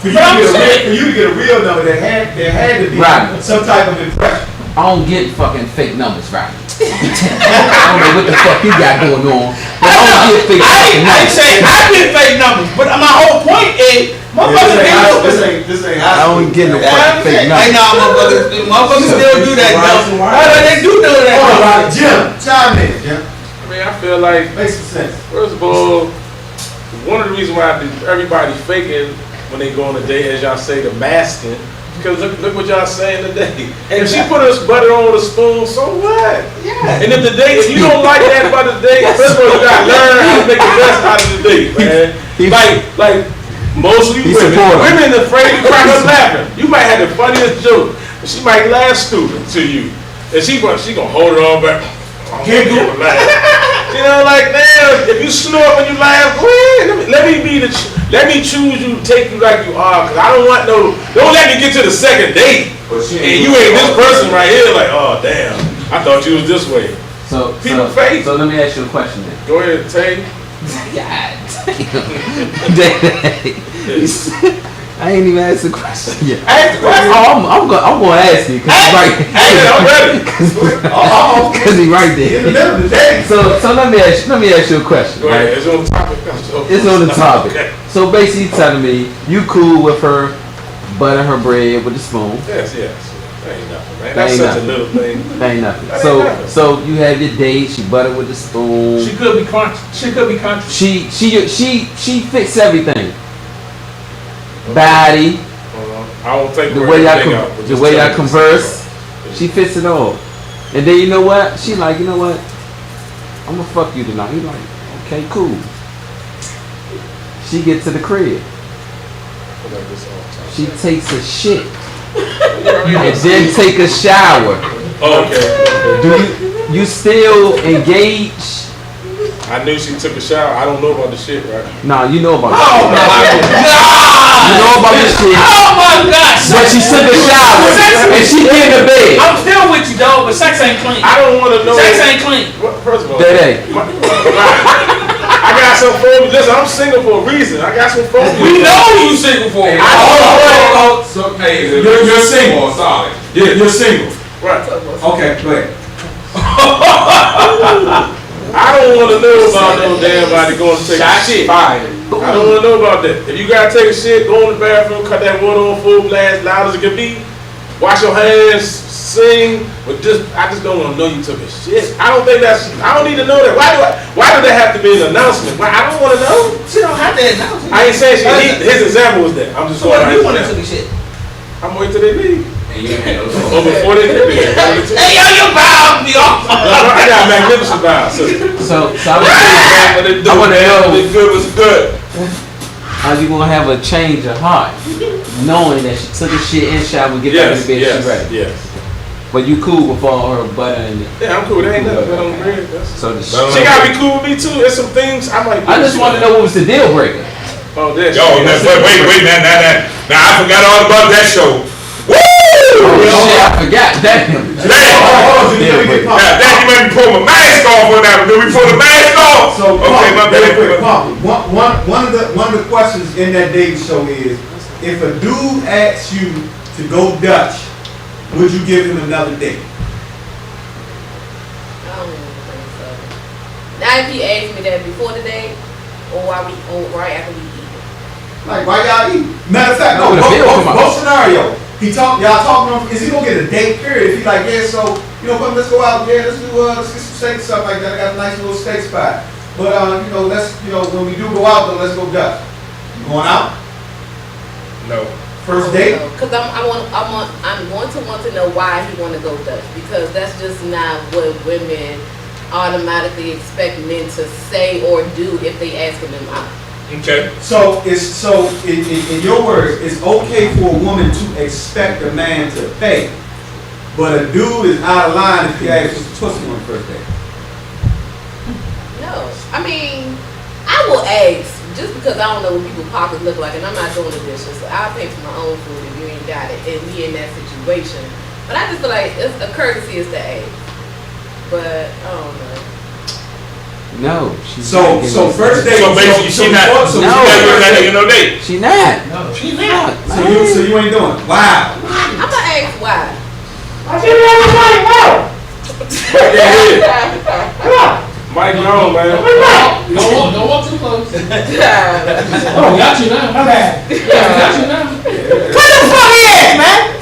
For you, But I'm to saying- get a real number, there had to be Right. some type of impression. I don't get fucking fake numbers, right? I don't know what the fuck you got going on, but I don't get fake I fucking ain't numbers. saying I get fake numbers, but my whole point is, motherfuckers This ain't I don't get no fucking fake Hey, numbers. nah, motherfuckers still do that, though. They do that. All right, Jim, chime in, Jim. I mean, I feel like, Make some sense. first of all, one of the reasons why everybody's faking when they go on a date, as y'all say, the masking. Because look what y'all saying today. If she put us butter on with a spoon, so what? Yeah. And if you don't like that about the date, first of all, you gotta learn how to make the best out of the date, man. Like mostly women afraid to crack up laughing. You might have the funniest joke, but she might laugh stupid to you, and she gonna hold it on back. Can't do it. You know, like, man, if you snort when you laugh, go ahead. Let me choose you, take you like you are, cause I don't want don't let me get to the second date and you ain't this person right here. Like, oh damn, I thought you was this way. So let me ask you a question then. Go ahead, Tay. I ain't even asked the question yet. Ask the question. Oh, I'm gonna ask you because he's right. I'm ready. Because he's right In the there. middle of the day. So let me ask you a question. Go ahead. Right? It's on the topic. It's on the topic. Okay. So basically, you're telling me you cool with her butter her bread with a spoon. Yes. That ain't nothing, man. That That's ain't such nothing. a little thing. That ain't nothing. That ain't nothing. So you have your date. She butter with the spoon. She could be crunchy. She could be crunchy. She fix everything. Body, I don't think the way y'all converse, she fits it all. And then you know what? She like, you know what? I'm gonna fuck you tonight. He like, okay, cool. She get to the crib. She takes a shit and then take a shower. Okay. Do you still engage? I knew she took a shower. I don't know about the shit, right? Nah, you know about Oh this my shit. God! You know about this shit. Oh my God! But she took a shower and she get in the bed. I'm still with you, dog, but sex ain't clean. I don't want to know. Sex ain't clean. First of all, That ain't. I got some phobia. Listen, I'm single for a reason. I got some phobia. We know you single for it. So, hey, you're single, sorry. You're single. Right. Okay, go ahead. I don't want to know about no damn body going to take a shit. Fire. I don't want to know about that. If you gotta take a shit, go in the bathroom, cut that water on full blast, loud as it can be. Wash your hands, sing, but I just don't want to know you took a shit. I don't need to know that. Why do that have to be an announcement? I don't want to know. She don't have to announce it. I ain't saying his example was that. I'm just So going what out do you his want to example. do shit? I'm waiting till they leave. And you ain't had no Or before they leave. Hey, yo, you bound me off. I got magnificent vibes. So I want to know, It's good was good. are you gonna have a change of heart, knowing that she took a shit and shower and get back in the bed? She ready. Yes. But you cool with all her butter and it. Yeah, I'm cool. There ain't nothing on the bread. So She gotta be cool with me too. There's some things I might. I just want to know what was the deal breaker. Oh, this. Yo, wait, now I forgot all about that show. Woo! Oh shit, I forgot. Damn. Now, you made me pull my mask off on that. Did we pull the mask off? So, okay, my bad. One of the questions in that dating show is, if a dude asks you to go Dutch, would you give him another date? I don't even think so. Now if he asked me that before the date, or right after we eat. Like, why y'all eat? Matter of fact, No, the bill come out. both scenario. Y'all talking, is he gonna get a date period? If he like, yeah, so, come, let's go out, yeah, let's get some steak and stuff like that. I got a nice little steak spot. But, when we do go out, then let's go Dutch. You going out? No. First date? Because I'm going to want to know why he want to go Dutch, because that's just not what women automatically expect men to say or do if they asking them out. Okay. So in your words, it's okay for a woman to expect a man to pay, but a dude is out of line if he asks for pussy on the first date. No, I mean, I will ask just because I don't know what people's pockets look like, and I'm not doing the dishes. So I'll pay for my own food if you ain't got it, and we in that situation. But I just feel like it's a courtesy is to ask. But I don't know. No, she's So first date. So basically, she not giving that nigga no date. She not. No, she not. So you ain't doing it. Wow. I'm gonna ask why. I give everybody more. Come on. Mike Long, man. Don't walk too close. Oh, got you now. My bad. Got you now. Put the fuck in, man.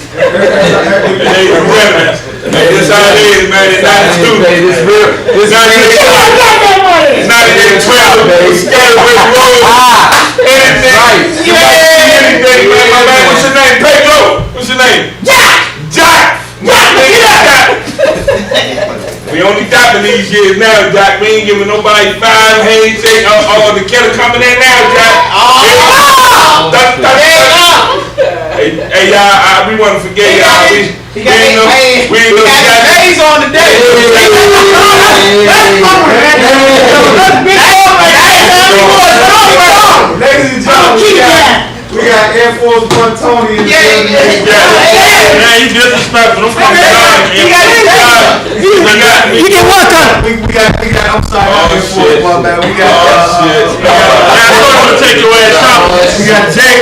Hey, this how it is, man. It's 92. This real. It's 98. It's 98. 12. It's Scalaway Road. Anything. You might see anything, man. My man, what's your name? Pedro. What's your name? Jack. Jack. We only dapping these years now, Jack. We ain't giving nobody 5 handshake. The killer coming in now, Jack. Hey, y'all, we want to forget y'all. We ain't no days on the day. Ladies and gentlemen, we got Air Force One Tony in the building. Man, you disrespectful. Don't come down, man. You get what done? We got, I'm sorry, Air Force One, man. We got, I'm gonna take your ass out.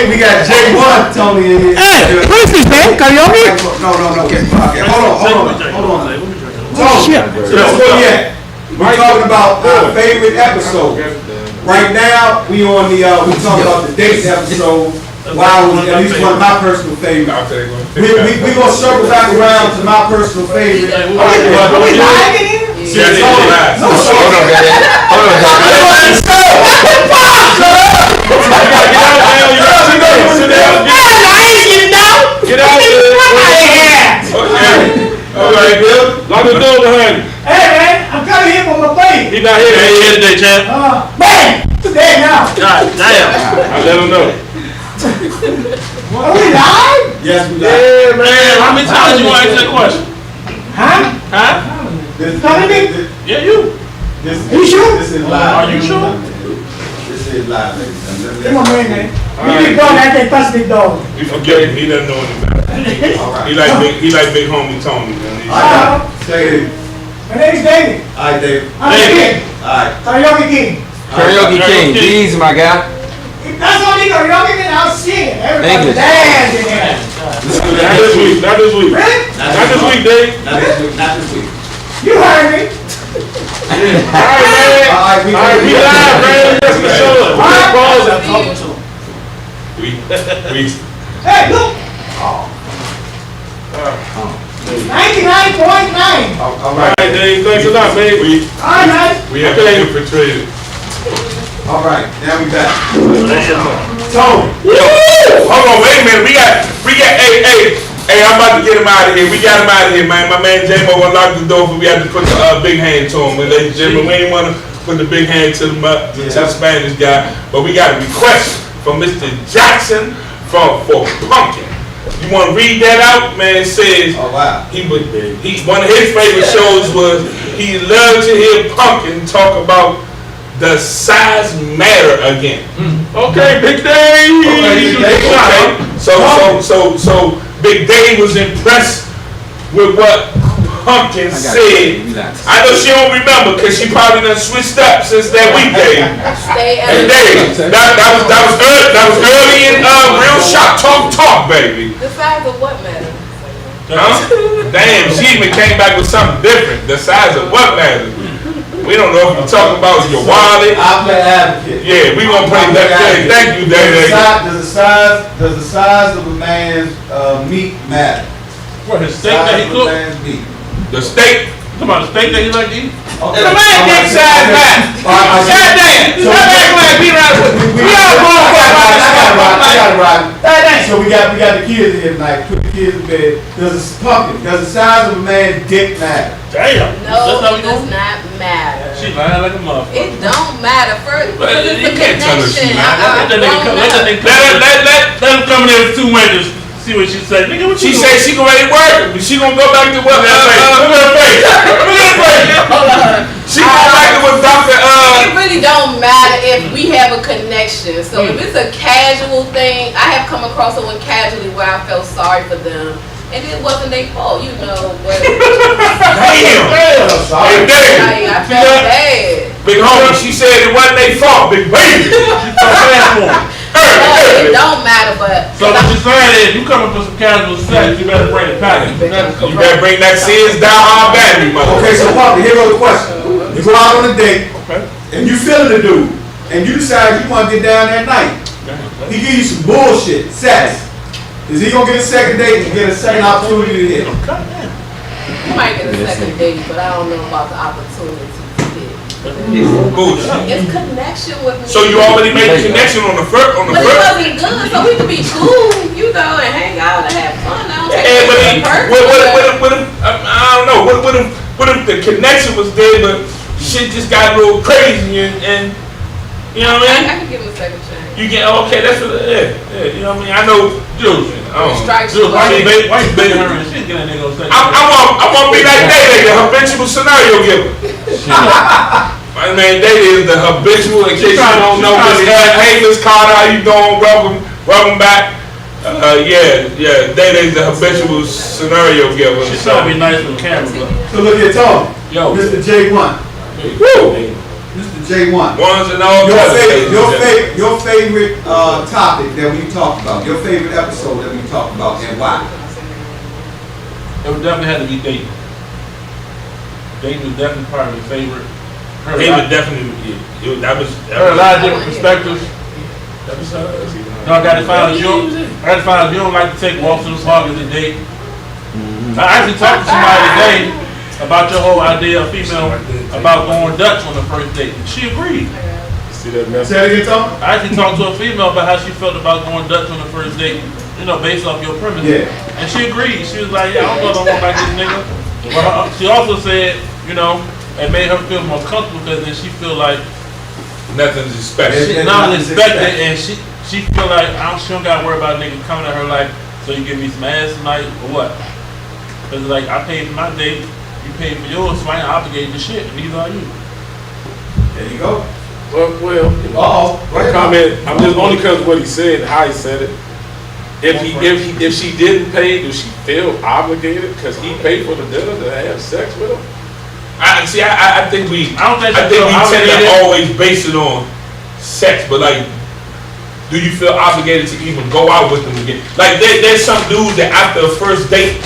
we got J1 Tony in here. Hey, what is this, man? Karaoke? No. Okay, hold on. Tony, that's where we at. We're talking about our favorite episode. Right now, we on the we talking about the dates episode. Wow, at least one of my personal favorites. We gonna circle back around to my personal favorite. Are we live again? Get out there. All right, Bill. Lock the door behind you. Hey, man, I'm coming here for my plane. He not here. He ain't here today, champ. Man, today now. God damn. I let him know. Are we live? Yes, we got. Yeah, man. How many times you want to answer that question? Huh? Yeah, you. You sure? This is live. Are you sure? This is live, ladies and gentlemen. Come on, man. You big dog, I can't touch big dog. We forget him. He doesn't know any better. He like big homie Tony, man. Say it. My name's David. All right, David. I'm the king. All right. Karaoke king. Karaoke King. Jeez, my guy. If that's only karaoke, then I'll sing. Everybody English. dance in here. Not this week. Not this week. Really? Not this week, Dave. Not this week. You heard me. All right, we live, man. That's the show. We. Hey, look. 99.9. All All right, Dave. Thanks a lot, man. All right. We have infiltrated. All right, now we back. Tony. Hold on, wait a minute. We got. Hey, I'm about to get him out of here. We got him out of here, man. My man J-Mo gonna lock the door, but we had to put the big hand to him. Ladies and gentlemen, we ain't wanna put the big hand to the Spanish guy, but we got a request from Mr. Jackson for Pumpkin. You want to read that out, man? It says, oh, wow. One of his favorite shows was he loved to hear Pumpkin talk about the size matter again. Okay, Big Dave. Okay. So Big Dave was impressed with what Pumpkin said. I know she don't remember because she probably done switched up since that weekday. And Dave, that was early in Real Shop Talk, baby. The size of what matters? Huh? Damn, she even came back with something different. The size of what matters. We don't know if you're talking about your wallet. I play advocate. Yeah, we gonna play that game. Thank you, Dave. Does the size of a man's meat matter? What, his steak that he cooked? The steak? Come on, the steak that he like to eat? Okay. The man dick size matter. Goddamn. Stop acting like Peter Rabbit. We all going for it. I got it right. So we got the kids in here tonight. Put the kids in bed. Does the size of a man's dick matter? Damn. No, it does not matter. She She lying like a motherfucker. It don't matter. First, because it's You a can't tell her she connection. lying. Let that nigga come. Let that nigga come. Let him come in there with 2 windows. See what she say. Nigga, what She you said she gonna ready to work, but she gonna go back to what? Look at her face. Look at her face. She go back to what Dr. It really don't matter if we have a connection. So if it's a casual thing, I have come across someone casually where I felt sorry for them. And it wasn't their fault, you know. But Damn. Hey, Dave. I felt bad. Big homie, she said it wasn't their fault, big baby. She felt bad for him. It don't matter, but So what you saying is, you coming for some casual sex, you better bring the package. You better bring that Sears down hard battery, mother. Okay, so Papa, here goes the question. You go out on a date, and you feeling the dude, and you decide you want to get down that night. He give you some bullshit, sex. Is he gonna get a second date and get a second opportunity to hit? you might get a second date, but I don't know about the opportunity to hit. Bullshit. It's connection with me. So you already made the connection on the first, But it wasn't good, so we could be cool, you know, and hang out and have fun. I don't take Yeah, but it perfect. what if, I don't know, what if the connection was there, but shit just got a little crazy and you know what I mean? I can give him a second chance. You get, okay, that's what, yeah, you know what I mean? I know, Jules, Why you begging her and shit? Get that nigga on sex. I want to be like Day, the habitual scenario giver. My man Day is the habitual, in case you don't know, hey, Miss Carter, how you doing? Welcome back. Yeah, Day is the habitual scenario giver. She's trying to be nice with the camera, but. So look here, Tony. Yo. Mr. J1. Woo! Mr. J1. Ones and all Your favorite topic that we talked about, your favorite episode that we talked about, and why? It would definitely have to be dating. Dating was definitely part of his favorite. They would definitely, that was Heard a lot of different perspectives. No, I got to find out you don't like to take walks in the park as a date. I actually talked to somebody today about your whole idea of female about going Dutch on the first date. And she agreed. See that message? Say it again, Tom. I actually talked to a female about how she felt about going Dutch on the first date. You know, based off your premise. Yeah. And she agreed. She was like, yeah, I don't know if I want like this nigga. But she also said, you know, it made her feel more comfortable because then she feel like nothing's expected. She's not expected, and she feel like she don't got to worry about niggas coming at her like, so you give me some ass tonight or what? Because like I paid for my date, you paid for yours, so I ain't obligated to shit. And these are you. There you go. Well, my comment. I'm just only because of what he said, how he said it. If she didn't pay, does she feel obligated because he paid for the dinner to have sex with her? I think we tend to obligated. always base it on sex, but like, do you feel obligated to even go out with them again? Like, there's some dudes that after a first date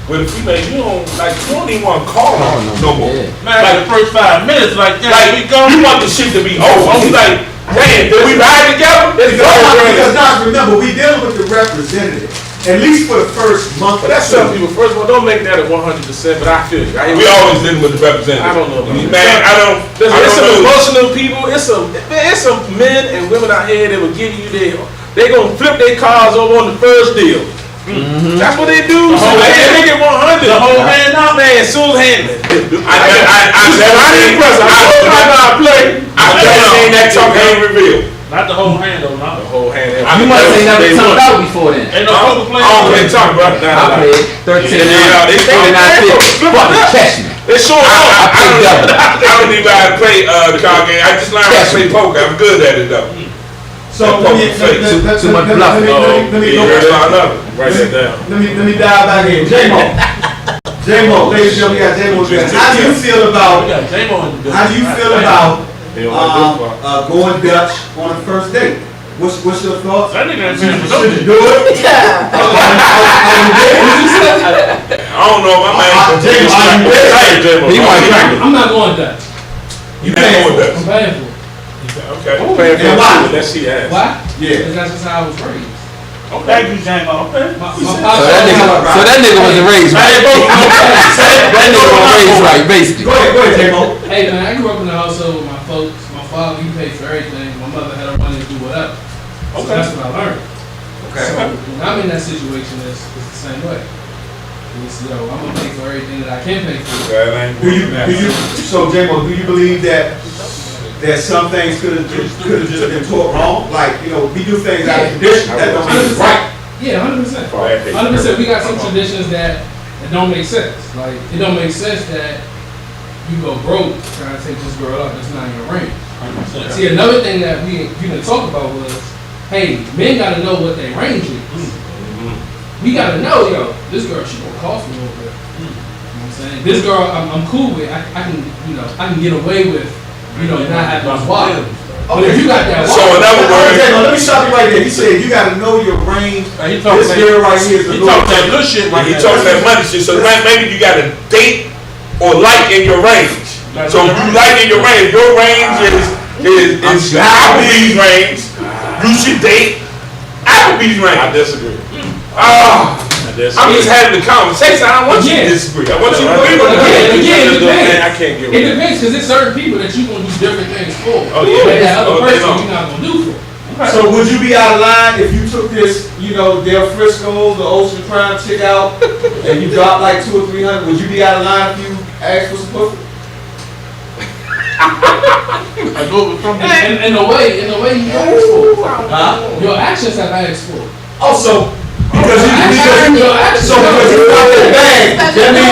with a female, you don't even want to call her no more. Man, like the first 5 minutes, like you want the shit to be over. You like, damn, did we ride together? Because now remember, we dealing with the representative. At least for the first month. But that's some people. First of all, don't make that at 100%. But I feel you. We always dealing with the representative. I don't know. Man, I don't. It's some emotional people. It's some men and women out here that will give you they gonna flip their cars over on the first deal. That's what they do. They get 100. The whole hand out, man. As soon as handling. I've never seen that talk ain't revealed. Not the whole hand though, not the whole hand. You must have never tongued out before then. Ain't no poker player. I don't play talk, bro. I played 13, 49, 50. Fucking catch me. They sure I don't even know how to play the card game. I just learned how to play poker. I'm good at it though. So let me dive back in. J-Mo, ladies and gentlemen, we got J-Mo. How do you feel about going Dutch on a first date? What's your thoughts? That nigga should you do it? I don't know, my man. I'm not going Dutch. You paying for I'm paying for it. Okay. I'm paying for why? That she asked. Why? Yeah. Because that's just how I was raised. Thank you, J-Mo. Okay. So that nigga wasn't raised right. That nigga wasn't raised right, basically. Go ahead, J-Mo. Hey man, I grew up in a household with my folks. My father, he paid for everything. My mother had her money to do whatever. So that's what I learned. Okay. So when I'm in that situation, it's the same way. It's, yo, I'm gonna pay for everything that I can pay for. So J-Mo, do you believe that some things could have just been taught wrong? Like, you know, we do things out of tradition that don't mean it's right. Yeah, 100%. 100%. We got some traditions that don't make sense. Like, it don't make sense that you go broke trying to take this girl up that's not in your range. See, another thing that you didn't talk about was, hey, men gotta know what their range is. We gotta know, yo, this girl, she gonna cost me a little bit. You know what I'm saying? This girl, I'm cool with. I can get away with, not having a wife. But if you got that wife, so in other words, let me stop you right there. He said you gotta know your range. This girl right here is He talking that good shit right He there. talking that money shit. So maybe you got to date or like in your range. So if you like in your range, your range is Applebee's range. You should date Applebee's range. I disagree. I'm just having the conversation. I don't want you to disagree. I want you to agree with me. Again, it depends. I can't get It depends because there's certain people that you gonna do different things for. Oh, yeah. But that other Oh, person they know. you're not gonna do for. So would you be out of line if you took this, Del Frisco, the Ocean Prime chick out, and you dropped like 200 or 300? Would you be out of line if you asked for some pussy? In the way you asked for. Your actions have asked for. Also, because you dropped that bag, that means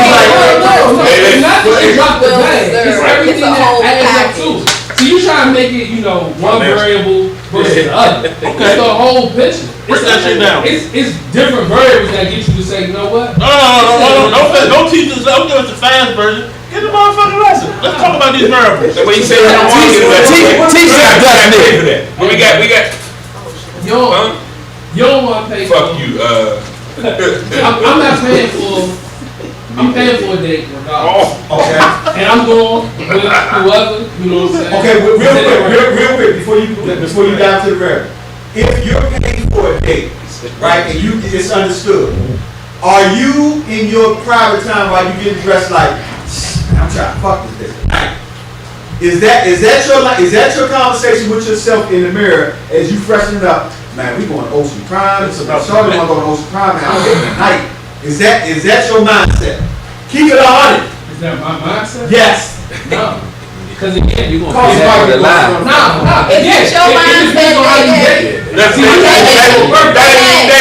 It's not that you dropped the bag. It's everything It's a whole that adds up package. to. So you trying to make it, one variable versus the other. It's the whole picture. Break that shit down. It's different variables that get you to say, you know what? Don't teach us. Don't give us the fast version. Get the motherfucking lesson. Let's talk about these variables. But you say you don't want to get that. Teach that for that. But we got. You don't want to pay for. Fuck you. I'm not paying for. I'm paying for a date regardless. Okay. And I'm going with whoever, you know what I'm saying? Okay, real quick, before you dive to the variable. If you're paying for a date, right, and it's understood, are you in your private time while you getting dressed like, I'm trying to fuck this bitch? Is that your conversation with yourself in the mirror as you freshen it up? Man, we going to Ocean Prime. So Charlie want to go to Ocean Prime, man. I'm getting tonight. Is that your mindset? Keep it 100. Is that my mindset? Yes. No. Because again, you're going to Cause pay that for the life. No. Is that your mindset, That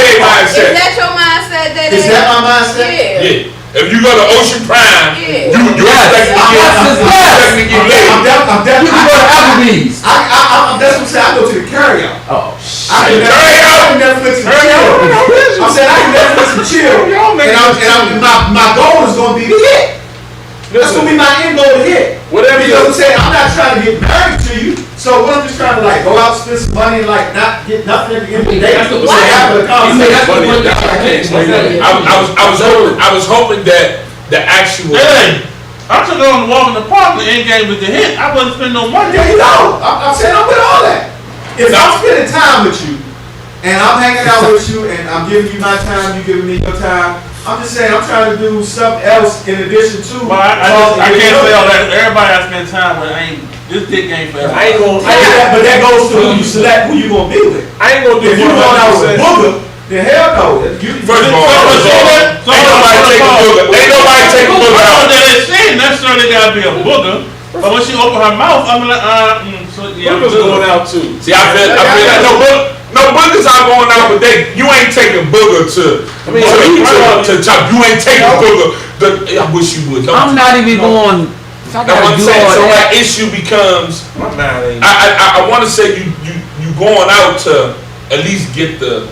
ain't mindset. Is that your mindset, Dede? Is that my mindset? Yeah. If you go to Ocean Prime, Yeah. you expect to get laid. I'm definitely. You can go to Applebee's. That's what I'm saying. I go to the carryout. Oh, I can Netflix and chill. I'm saying I can Netflix and chill. And my goal is going to be to hit. That's going to be my end goal to hit. Whatever you Because I'm saying I'm not trying to get married to you. So what I'm just trying to go out, spend some money, and not get nothing at the end of the day. That's the So have a conversation. I was hoping that the actual. Hey, I took her on the walk in the park and end game with the hit. I wasn't spending no money. Yeah, you know. I'm saying I'm with all that. If I'm spending time with you, and I'm hanging out with you, and I'm giving you my time, you giving me your time, I'm just saying I'm trying to do something else in addition to. But I can't say all that. Everybody I spend time with, this dick ain't forever. I ain't gonna. But that goes to who you select, who you gonna be with. I ain't gonna do. If you going out with Booger, then hell no. First of all, ain't nobody take a booger. Ain't nobody take a booger out. She ain't necessarily gotta be a booger, but when she open her mouth, I'm like, Boogers going out too. See, I feel like no boogers are going out, but you ain't taking booger to chop. You ain't taking booger. I wish you would. I'm not even going. That's what I'm saying. So that issue becomes. I want to say you going out to at least get the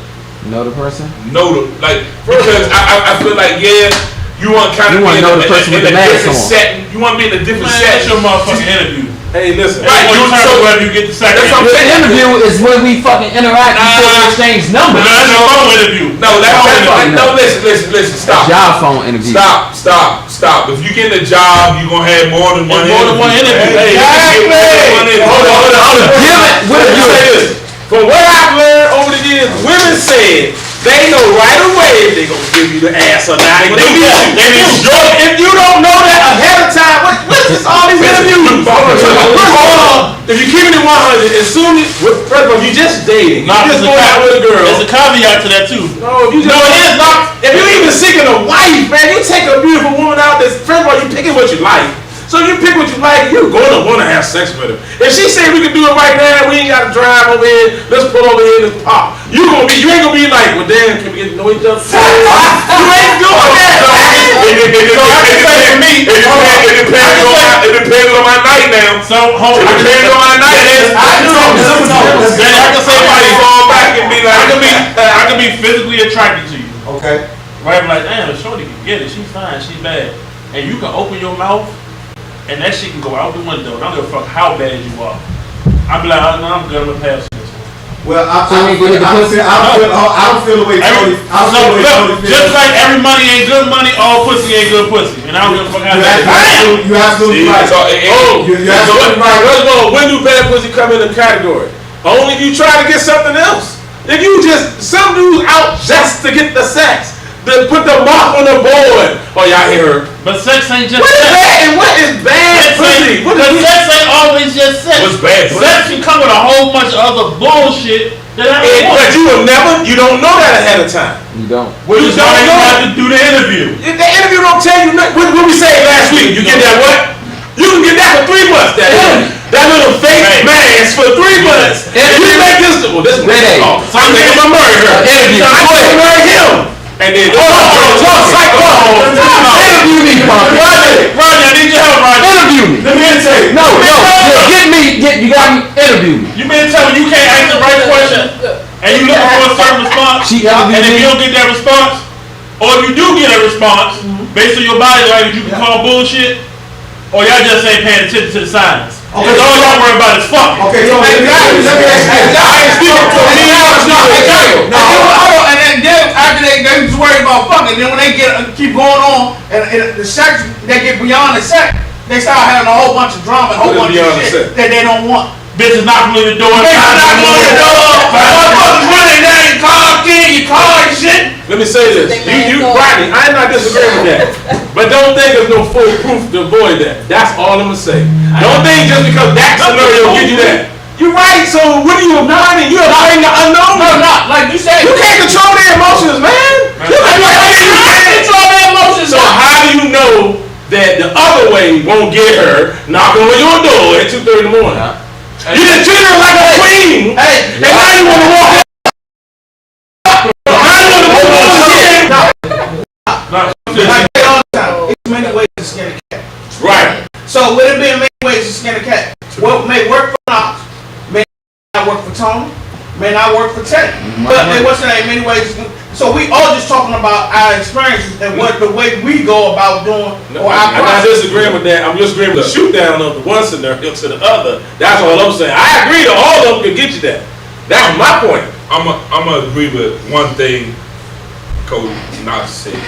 know the person. Because I feel like you want kind of know the person with the mask on. setting. You want to be in a different setting. That's your motherfucking interview. Hey, listen. Right, so whether you get the second. That's what I'm The saying. interview is when we fucking interact before we exchange numbers. No, that's your phone interview. No, listen. Stop. Job phone interview. Stop. If you get a job, you gonna have more than one interview. Exactly. Hold on. What if you say this? From what I've learned over the years, women said they know right away if they gonna give you the ass or not. If you don't know that ahead of time, what is all these interviews? If you're keeping it 100, as soon as first of all, you just dating, you just going out with a girl. There's a caveat to that too. No, if you just it is not. if you even seeking a wife, man, you take a beautiful woman out. First of all, you picking what you like. So you pick what you like, you're going to want to have sex with her. If she say we can do it right now, we ain't got to drive over here, let's pull over here and pop. You ain't gonna be like, well damn, can we get to know each other? You ain't doing that. It depends on my night now. So hold on. It depends on my night. I can say somebody fall back and be like, I can be physically attracted to you. Okay. Right? I'm like, damn, shorty can get it. She's fine. She's bad. And you can open your mouth. And that shit can go out the window. And I don't give a fuck how bad you are. I'll be like, oh, no, I'm good. I'm gonna pass this one. Well, I don't feel the way Tony. Just like every money ain't good money, all pussy ain't good pussy. And I don't give a fuck how that is. You absolutely right. You're absolutely right. First of all, when do bad pussy come in the category? Only if you try to get something else. If you some dudes out just to get the sex. To put the mark on the board. Oh, y'all hear her. But sex ain't just what sex. Is that? And what is bad pussy? Sex ain't always just sex. What's bad pussy? Sex can come with a whole bunch of other bullshit that I don't want. But you don't know that ahead of time. You don't. Which is why you have to do the interview. The interview don't tell you nothing. What we say last week? You get that what? You can get that for 3 months. That little fake mask for 3 months. You make this. Well, this one. I'm thinking I'm gonna marry her. I'm gonna marry him. And then interview me, Poppy. Roger, I need your help, Roger. Interview me. Let me interview. No, you got me interview me. You mean to tell me you can't ask the right question and you looking for a certain response, and if you don't get that response, or if you do get a response based on your body language, you can call bullshit, or y'all just ain't paying attention to the signs. Okay, all y'all worry about is fucking. Okay, so and then after they just worry about fucking, then when they keep going on and the sex, they get beyond the sex, they start having a whole bunch of drama, a whole bunch of shit that they don't want. Bitches knocking on the door. Motherfuckers running down your car, getting your car and shit. Let me say this. Rodney, I'm not disagreeing with that. But don't think there's no full proof to avoid that. That's all I'm gonna say. Don't think just because that scenario gives you that. You're right, so what are you applying? You're applying the unknown. No, like you said. You can't control their emotions, man. You can't control their emotions. So how do you know that the other way won't get her knocking on your door at 2:30 in the morning? You just treat her like a queen, and now you want to walk in. It's many ways to skin a cat. Right. So with it being many ways to skin a cat, what may work for Knox may not work for Tony, may not work for Teddy. But what's the name? Many ways. So we all just talking about our experiences and what the way we go about doing. I'm not disagreeing with that. I'm just agreeing with the shoot down of the one scenario to the other. That's all I'm saying. I agree that all of them can get you that. That's my point. I'm gonna agree with one thing Coach Knox said.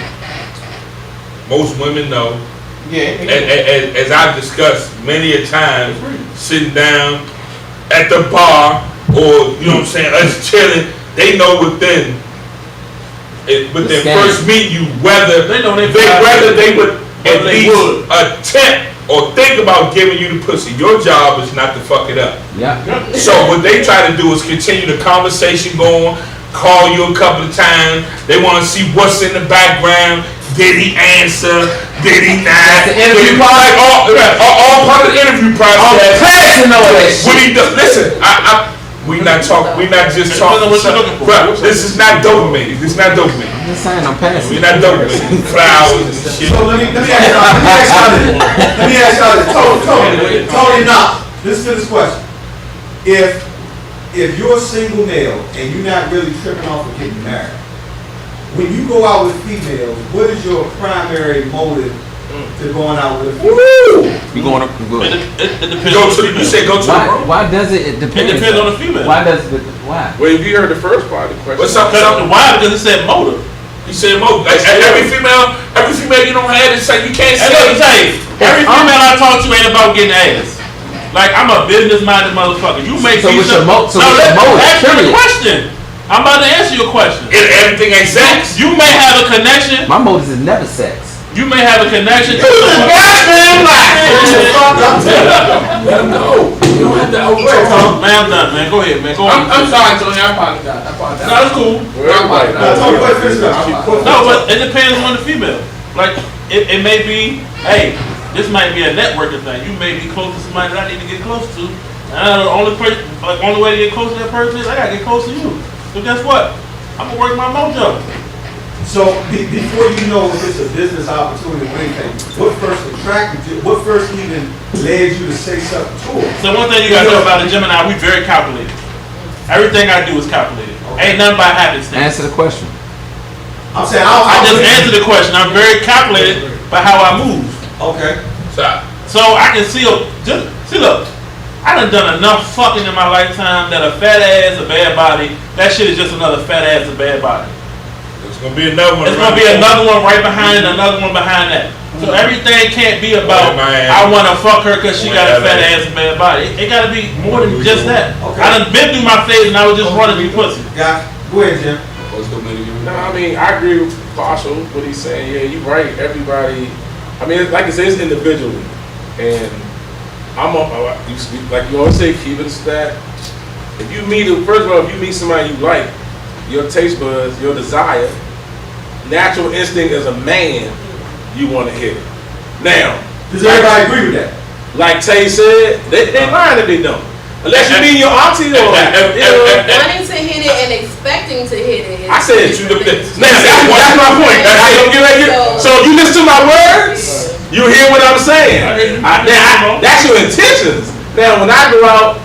Most women know. Yeah. As I've discussed many a time, sitting down at the bar or you know what I'm saying, us chilling, they know within first meet you whether they would at least attempt or think about giving you the pussy. Your job is not to fuck it up. Yeah. So what they try to do is continue the conversation going, call you a couple of times. They want to see what's in the background. Did he answer? Did he not? The interview process. All part of the interview process. All passing all that shit. What he does? Listen, we not talking. We not just talking. Bro, this is not dopamine. This is not dopamine. I'm just saying, I'm passing. We not dopamine. Flowers and shit. So let me ask y'all this. Tony Knox. Listen to this question. If you're a single male and you're not really tripping off of getting married, when you go out with females, what is your primary motive to going out with a female? You going up? It depends. You say go to the room. Why does it? It depends. It depends on the female. Why does it? Why? Well, if you heard the first part of the question. What's up? Why? Because it said motive. You said motive. Every female you don't have it. You can't say. Let me tell you, every female I talk to ain't about getting ass. Like I'm a business-minded motherfucker. You make so me what's your motive? Ask me a question. I'm about to answer your question. Everything ain't sex. You may have a connection. My motive is never sex. You may have a connection. Let him know. You don't have to outrage. Man, I'm done, man. Go ahead, man. Go I'm on. sorry, Tony. I apologize. No, that's cool. No, No, but it depends on the female. Like, it may be, hey, this might be a networking thing. You may be close to somebody that I need to get close to. And the only way to get close to that person is I gotta get close to you. So guess what? I'm gonna work my mojo. So before you know if it's a business opportunity or anything, what first attracted you? What first even led you to say something to her? So one thing you gotta know about a Gemini, we very calculated. Everything I do is calculated. Ain't nothing by happenstance. Answer the question. I'm saying I just answered the question. I'm very calculated by how I move. Okay. So I can see look, I done enough fucking in my lifetime that a fat ass, a bad body, that shit is just another fat ass, a bad body. It's gonna be another one. It's gonna be another one right behind it, another one behind that. So everything can't be about I wanna fuck her cause she got a fat ass and bad body. It gotta be more than just that. I done been through my phase and I was just running through pussy. Yeah, go ahead, Jim. No, I mean, I agree with Partial, what he's saying. Yeah, you're right. Everybody, I mean, like I said, it's individually. And like you always say, keep it a stat. If you meet, first of all, if you meet somebody you like, your taste buds, your desire, natural instinct as a man, you want to hit it. Now, does everybody agree with that? Like Tay said, they lying if they don't. Unless you mean your auntie or wanting to hit it and expecting to hit it. I said you. Now that's my point. So if you listen to my words, you hear what I'm saying. That's your intentions. Now when I go out,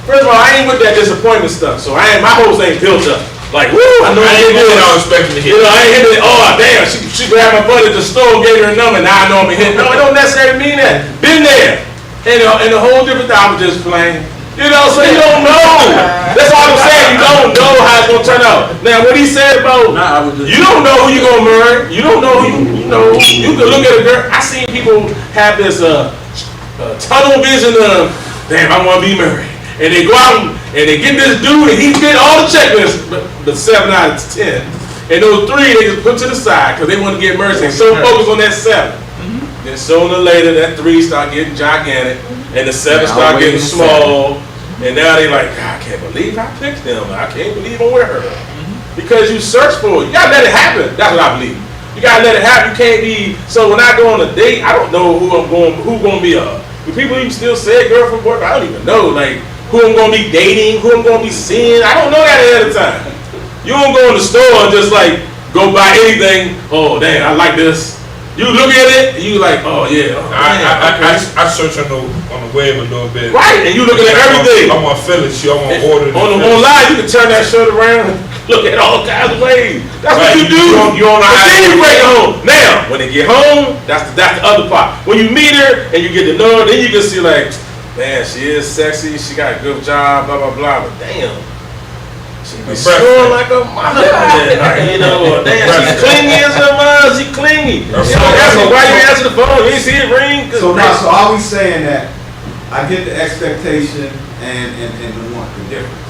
first of all, I ain't with that disappointment stuff. So my whole thing's built up. Like, woo, I know I ain't good. I was expecting to hit. I ain't hitting it. Oh damn, she grabbed my butt at the store, gave her a number. Now I know I'm hitting. No, it don't necessarily mean that. Been there, and a whole different thing. I was just playing. You know, so you don't know. That's all I'm saying. You don't know how it's gonna turn out. Now, what he said about you don't know who you gonna marry. You don't know who you know. You can look at a girl. I seen people have this tunnel vision of, damn, I want to be married, and they go out and they get this dude, and he fit all the checklists, but 7 out of 10, and those 3 they just put to the side because they want to get married. They so focused on that 7. Then sooner or later, that 3 start getting gigantic, and the 7 start getting small. And now they like, God, I can't believe I picked them. I can't believe I'm with her. Because you search for it. You gotta let it happen. That's what I believe. You gotta let it happen. You can't be. So when I go on a date, I don't know who gonna be do people even still say girlfriend, boyfriend? I don't even know. Like who I'm gonna be dating, who I'm gonna be seeing. I don't know that ahead of time. You don't go in the store and just like go buy anything. Oh damn, I like this. You look at it, you like, oh yeah. I search on the web a little bit. Right, and you looking at everything. I want Philly shit. I want order. Online, you can turn that shirt around and look at all kinds of ways. That's right. What you do. You don't know how to bring it home. Now, when they get home, that's the other part. When you meet her and you get to know her, then you can see like, man, she is sexy. She got a good job. Blah blah blah. But damn. She be snoring like a mother, you know. Damn, she's clingy as a mother. She clingy. Why you answer the phone? You ain't see it ring? So now, so are we saying that I get the expectation and the difference?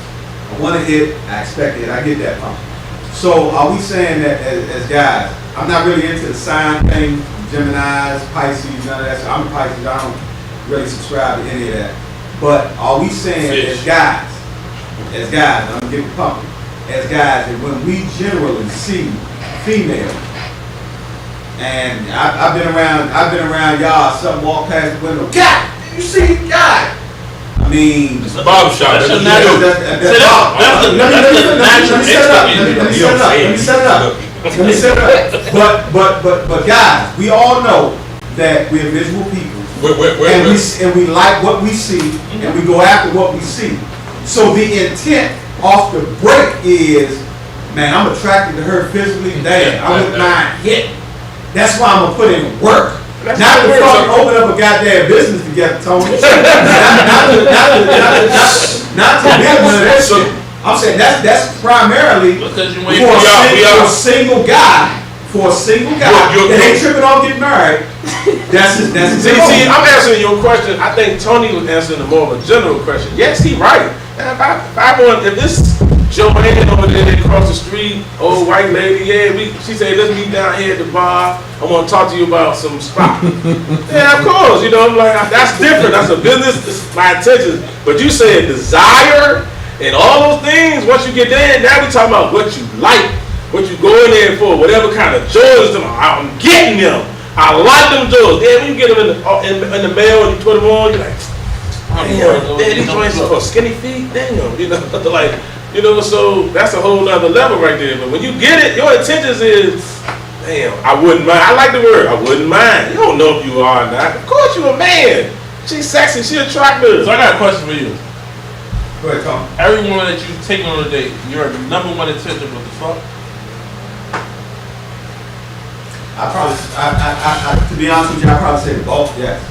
I want to hit, I expect it, I get that pump. So are we saying that as guys, I'm not really into the sign thing, Geminis, Pisces, none of that. So I'm a Pisces. I don't really subscribe to any of that. But are we saying as guys, I'm gonna get pumping, as guys, that when we generally see females, and I've been around y'all, something walk past the window, God, you see God. I mean, it's a barbershop. That's the natural. Let me set it up. But guys, we all know that we're visual people, and we like what we see, and we go after what we see. So the intent off the break is, man, I'm attracted to her physically. Damn, I wouldn't mind hit. That's why I'm gonna put in work. Not to fucking open up a goddamn business together, Tony. not to build one of that shit. I'm saying that's primarily for a single guy. For a single guy that ain't tripping off getting married. That's his. See, I'm answering your question. I think Tony was answering the more of a general question. Yes, he right. If this Joanne over there across the street, old white lady, she said, let's meet down here at the bar. I want to talk to you about some spot. Yeah, of course, you know, I'm like, that's different. That's a business, it's my intentions. But you said desire and all those things, once you get there, now we talking about what you like, what you go in there for, whatever kind of joys I'm getting them. I like them joys. Yeah, when you get them in the mail and you put them on, you're like, damn, these joints are for skinny feet, damn, you know, like, you know, so that's a whole nother level right there. But when you get it, your intentions is, damn, I wouldn't mind. I like the word, I wouldn't mind. You don't know if you are or not. Of course you're a man. She's sexy, she's attractive. So I got a question for you. Go ahead, Tom. Every woman that you've taken on a date, your number one intention was to fuck? To be honest with you, I probably say both, yes.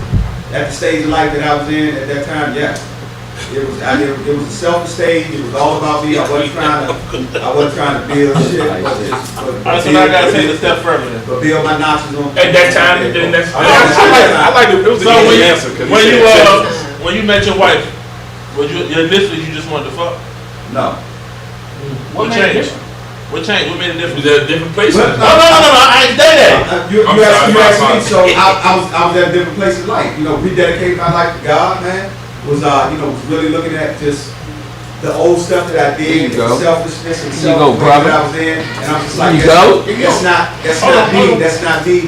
At the stage of life that I was in at that time, yes. It was a selfish stage. It was all about me. I wasn't trying to build shit. So now I gotta take it a step further then. But build my notches on. At that time, then that's. I like it. It was so an when easy you, answer. When you met your wife, initially you just wanted to fuck? No. What changed? What changed? What made a difference? Was there a different place? No, I ain't say that. You asked me, so I was at a different place in life. You know, rededicating my life to God, man. Was was really looking at just the old stuff that I did, and selfishness and self that I was in, and I'm just like, that's not me.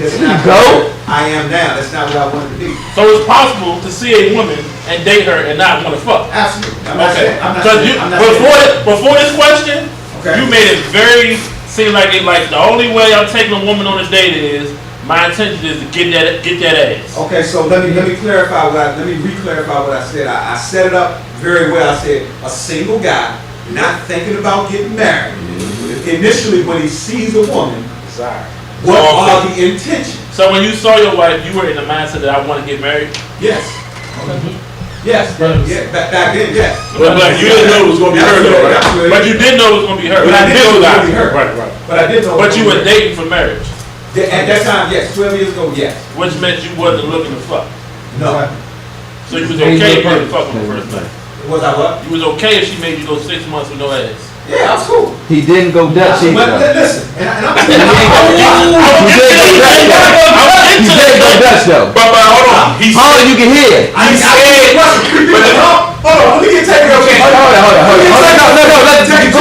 I am now. That's not what I wanted to be. So it's possible to see a woman and date her and not want to fuck. Absolutely. Before this question, you made it very seem like the only way I'm taking a woman on a date is my intention is to get that ass. Okay, so let me clarify re-clarify what I said. I set it up very well. I said a single guy not thinking about getting married. Initially, when he sees a woman, what are the intentions? So when you saw your wife, you were in the mindset that I want to get married. Yes. Yes, back then, yes. But you didn't know it was going to be her, though, right? But you did know it was going to be her. But I did know it was going to be her. Right. But I did know. But you were dating for marriage. At that time, yes. 12 years ago, yes. Which meant you wasn't looking to fuck. No. So you was okay if you didn't fuck on the first night. Was I what? You was okay if she made you go 6 months with no ass. Yeah, that's cool. He didn't go Dutch either. But listen, and I'm He did go Dutch though. But hold on. Hold on, you can hear. Hold on, let me get taken up. Hold on. No, let's take it.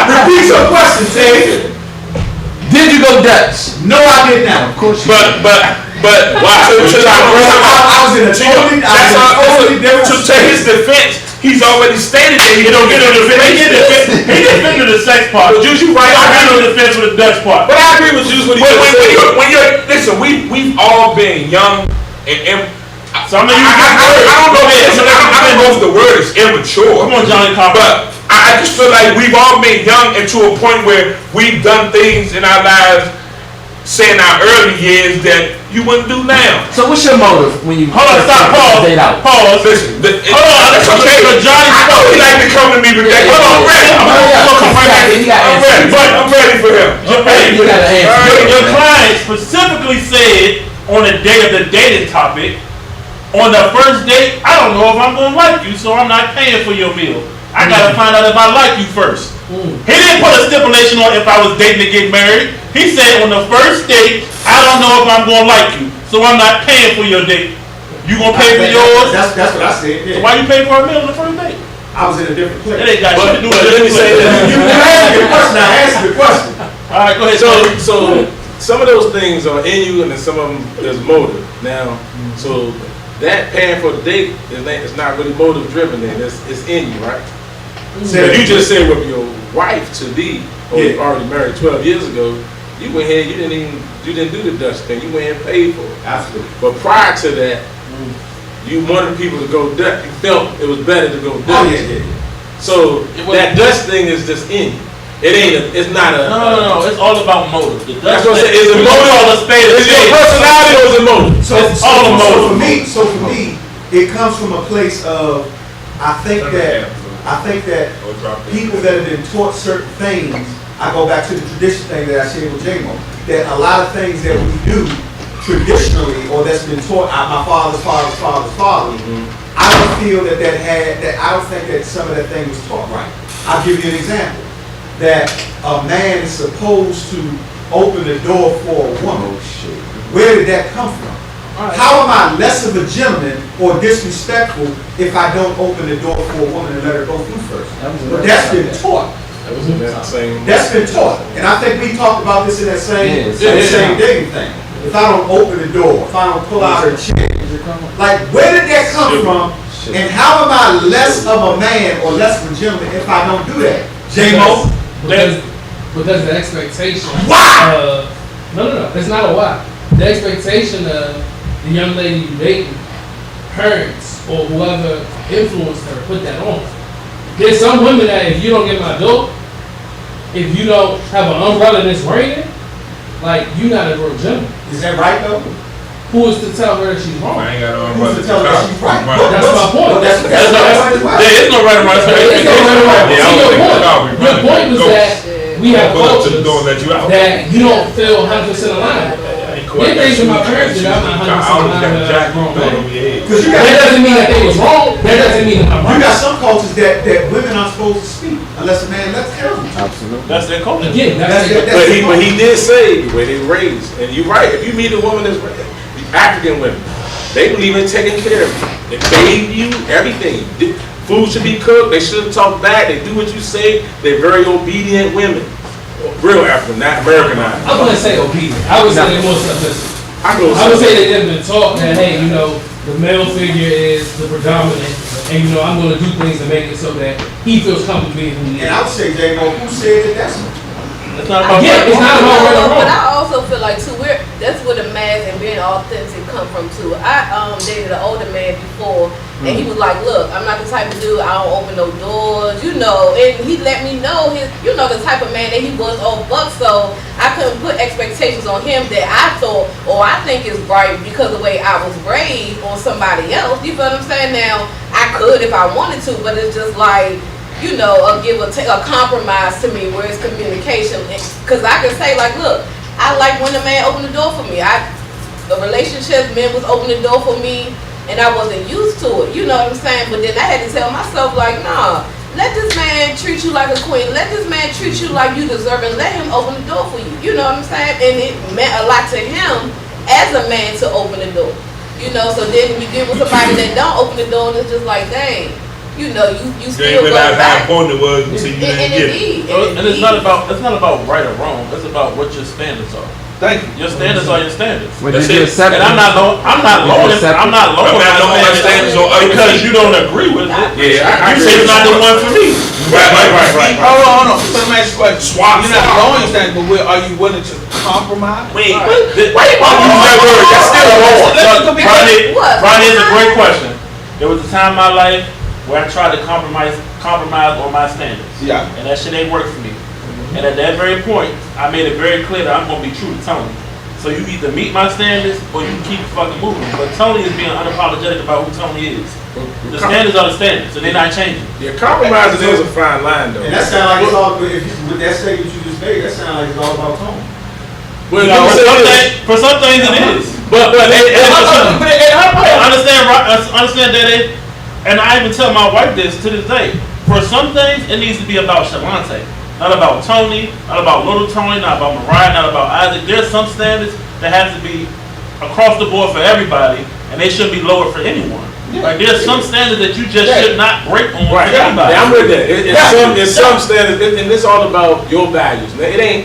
Repeat your question, Tay. Did you go Dutch? No, I did not. Of course you did. But why? I was in a totally different. To his defense, he's already stated that he don't get no defense. He defended the sex part. But Juice, you right? I got no defense with the Dutch part. But I agree with Juice when you're listen. We've all been young and so I mean, I don't know if the word is immature. Come on, Johnny Carver. But I just feel like we've all been young and to a point where we've done things in our lives, say in our early years, that you wouldn't do now. So what's your motive when you hold on, stop, pause. Listen, hold on, that's okay. Johnny, I know he like to come to me with that. Hold on, I'm ready. I'm ready for him. Your client specifically said on the day of the dating topic, on the first date, I don't know if I'm going to like you, so I'm not paying for your meal. I got to find out if I like you first. He didn't put a stipulation on if I was dating to get married. He said on the first date, I don't know if I'm going to like you, so I'm not paying for your date. You going to pay for yours? That's what I said. Yeah. So why you pay for a meal on the first date? I was in a different place. That ain't got shit to do with let me say that. You asked me a question. I answered the question. All right, go ahead. So some of those things are in you, and then some of them there's motive. Now, so that paying for the date is not really motive driven. Then it's in you, right? So you just said with your wife to be, or you already married 12 years ago, you went ahead, you didn't do the Dutch thing. You went ahead and paid for it. Absolutely. But prior to that, you wanted people to go Dutch. You felt it was better to go Dutch. Oh yeah. So that Dutch thing is just in you. It ain't. It's not a. No. It's all about motive. The Dutch that's what I'm saying. Is it motive? Is your personality or is it motive? It's all the motive. So for me, it comes from a place of I think that people that have been taught certain things. I go back to the tradition thing that I shared with J-Mo. That a lot of things that we do traditionally, or that's been taught my father's father. I don't feel that I don't think that some of that thing was taught right. I'll give you an example. That a man is supposed to open the door for a woman. Where did that come from? How am I less of a gentleman or disrespectful if I don't open the door for a woman and let her go through first? But that's been taught. That's been taught. And I think we talked about this in that same dating thing. If I don't open the door, if I don't pull out her chair, like where did that come from? And how am I less of a man or less of a gentleman if I don't do that? J-Mo? Because the expectation. Why? No. It's not a why. The expectation of the young lady you dating, parents or whoever influenced her, put that on. There's some women that if you don't get my door, if you don't have an umbrella that's raining, like you not a real gentleman. Is that right though? Who is to tell her that she's wrong? I ain't got no Who's to tell her that she's right? That's my point. That's There is no right or wrong. Your point was that we have cultures that you don't feel 100% aligned. There things with my parents that I'm not 100% aligned with. That doesn't mean that they was wrong. That doesn't mean that I'm You right. got some cultures that women aren't supposed to speak unless a man lets them. Absolutely. That's their culture. Again, But he did say the way they raised, and you're right. If you meet a woman that's African women, they believe in taking care of you. They bathe you, everything. Food should be cooked. They shouldn't talk back. They do what you say. They're very obedient women. Real African, not Americanized. I wouldn't say obedient. I would say they're more submissive. I would say they have been taught that, hey, you know, the male figure is the predominant, and you know, I'm going to do things to make it so that he feels comfortable being who he is. And I would say, J-Mo, who said that that's It's not about it's not about right or wrong. But I also feel like too, that's where the mask and being authentic come from too. I dated an older man before, and he was like, "Look, I'm not the type of dude. I don't open no doors, you know." And he let me know the type of man that he was old buck. So I couldn't put expectations on him that I thought or I think is right because of the way I was raised on somebody else. You feel what I'm saying? Now I could if I wanted to, but it's just like, you know, a compromise to me where it's communication. Because I can say, like, look, I like when a man opened the door for me. The relationship, men was opening the door for me, and I wasn't used to it. You know what I'm saying? But then I had to tell myself, like, nah, let this man treat you like a queen. Let this man treat you like you deserve it. Let him open the door for you. You know what I'm saying? And it meant a lot to him as a man to open the door. You know, so then you get with somebody that don't open the door, and it's just like, dang. You know, you still go back. how important it was until you didn't get it. And it's not about right or wrong. It's about what your standards are. Thank you. Your standards are your standards. But That's did you it. accept And it? I'm not lowering my standards on other because you don't agree with it. Yeah, I You say it's not the one for me. Right. Hold on. So let me ask you a question. You're not lowering your standards, but are you willing to compromise? Wait, why you want to use that word? That's still wrong. Ronnie, is a great question. There was a time in my life where I tried to compromise on my standards. Yeah. And that shit ain't work for me. And at that very point, I made it very clear that I'm gonna be true to Tony. So you either meet my standards or you keep fucking moving. But Tony is being unapologetic about who Tony is. The standards are the standards, so they're not changing. Yeah, compromising is a fine line though. And that sounds like it's all, with that statement you just made, that sounds like it's all about tone. Well, for some things it is. But understand that and I even tell my wife this to this day. For some things, it needs to be about Shalante. Not about Tony, not about Little Tony, not about Mariah, not about Isaac. There's some standards that have to be across the board for everybody, and they shouldn't be lowered for anyone. Like there's some standards that you just should not break on for anybody. Yeah, I'm with that. It's some standards, and it's all about your values. Now, it ain't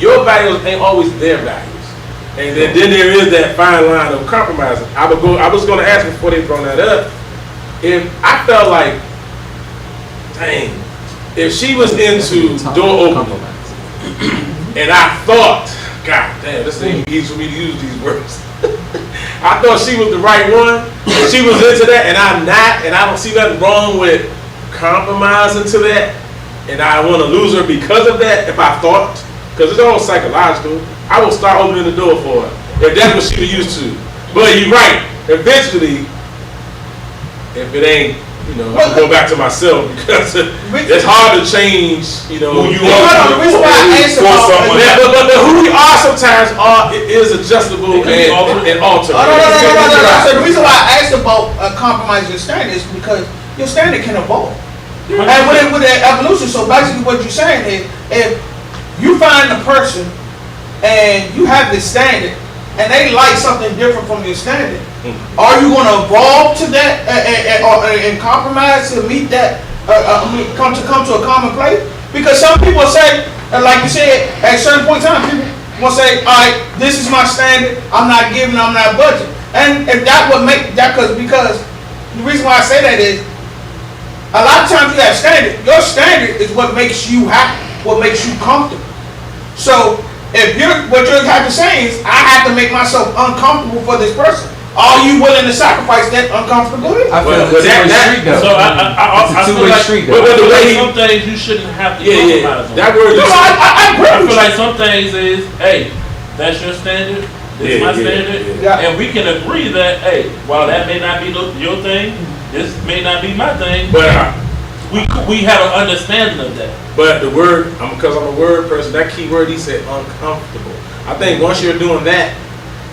your values ain't always their values, and then there is that fine line of compromising. I was going to ask before they brought that up. If I felt like, dang, if she was into door opening, and I thought, God damn, this ain't easy for me to use these words. I thought she was the right one, and she was into that, and I'm not, and I don't see nothing wrong with compromising to that, and I want to lose her because of that, if I thought, because it's all psychological, I will start opening the door for her, if that's what she was used to. But you're right, eventually, if it ain't, you know, I go back to myself because it's hard to change, you know, who you are. The reason why I asked about but who we are sometimes is adjustable and altered. No. The reason why I asked about compromise your standards because your standard can evolve. And with that evolution, so basically what you're saying is, if you find a person and you have this standard, and they like something different from your standard, are you going to evolve to that and compromise to meet that? Come to a common place? Because some people say, like you said, at a certain point in time, people will say, all right, this is my standard. I'm not giving. I'm not budging. And if that would make that because the reason why I say that is, a lot of times you have standard. Your standard is what makes you happy, what makes you comfortable. So if what you're kind of saying is, I have to make myself uncomfortable for this person. Are you willing to sacrifice that uncomfortability? I feel it's a two-way street though. So It's a two-way street though. But the way some things you shouldn't have to compromise on. That word. I feel like some things is, hey, that's your standard. This is my standard, and we can agree that, hey, while that may not be your thing, this may not be my thing, but we have an understanding of that. But the word, because I'm a word person, that key word he said, uncomfortable. I think once you're doing that,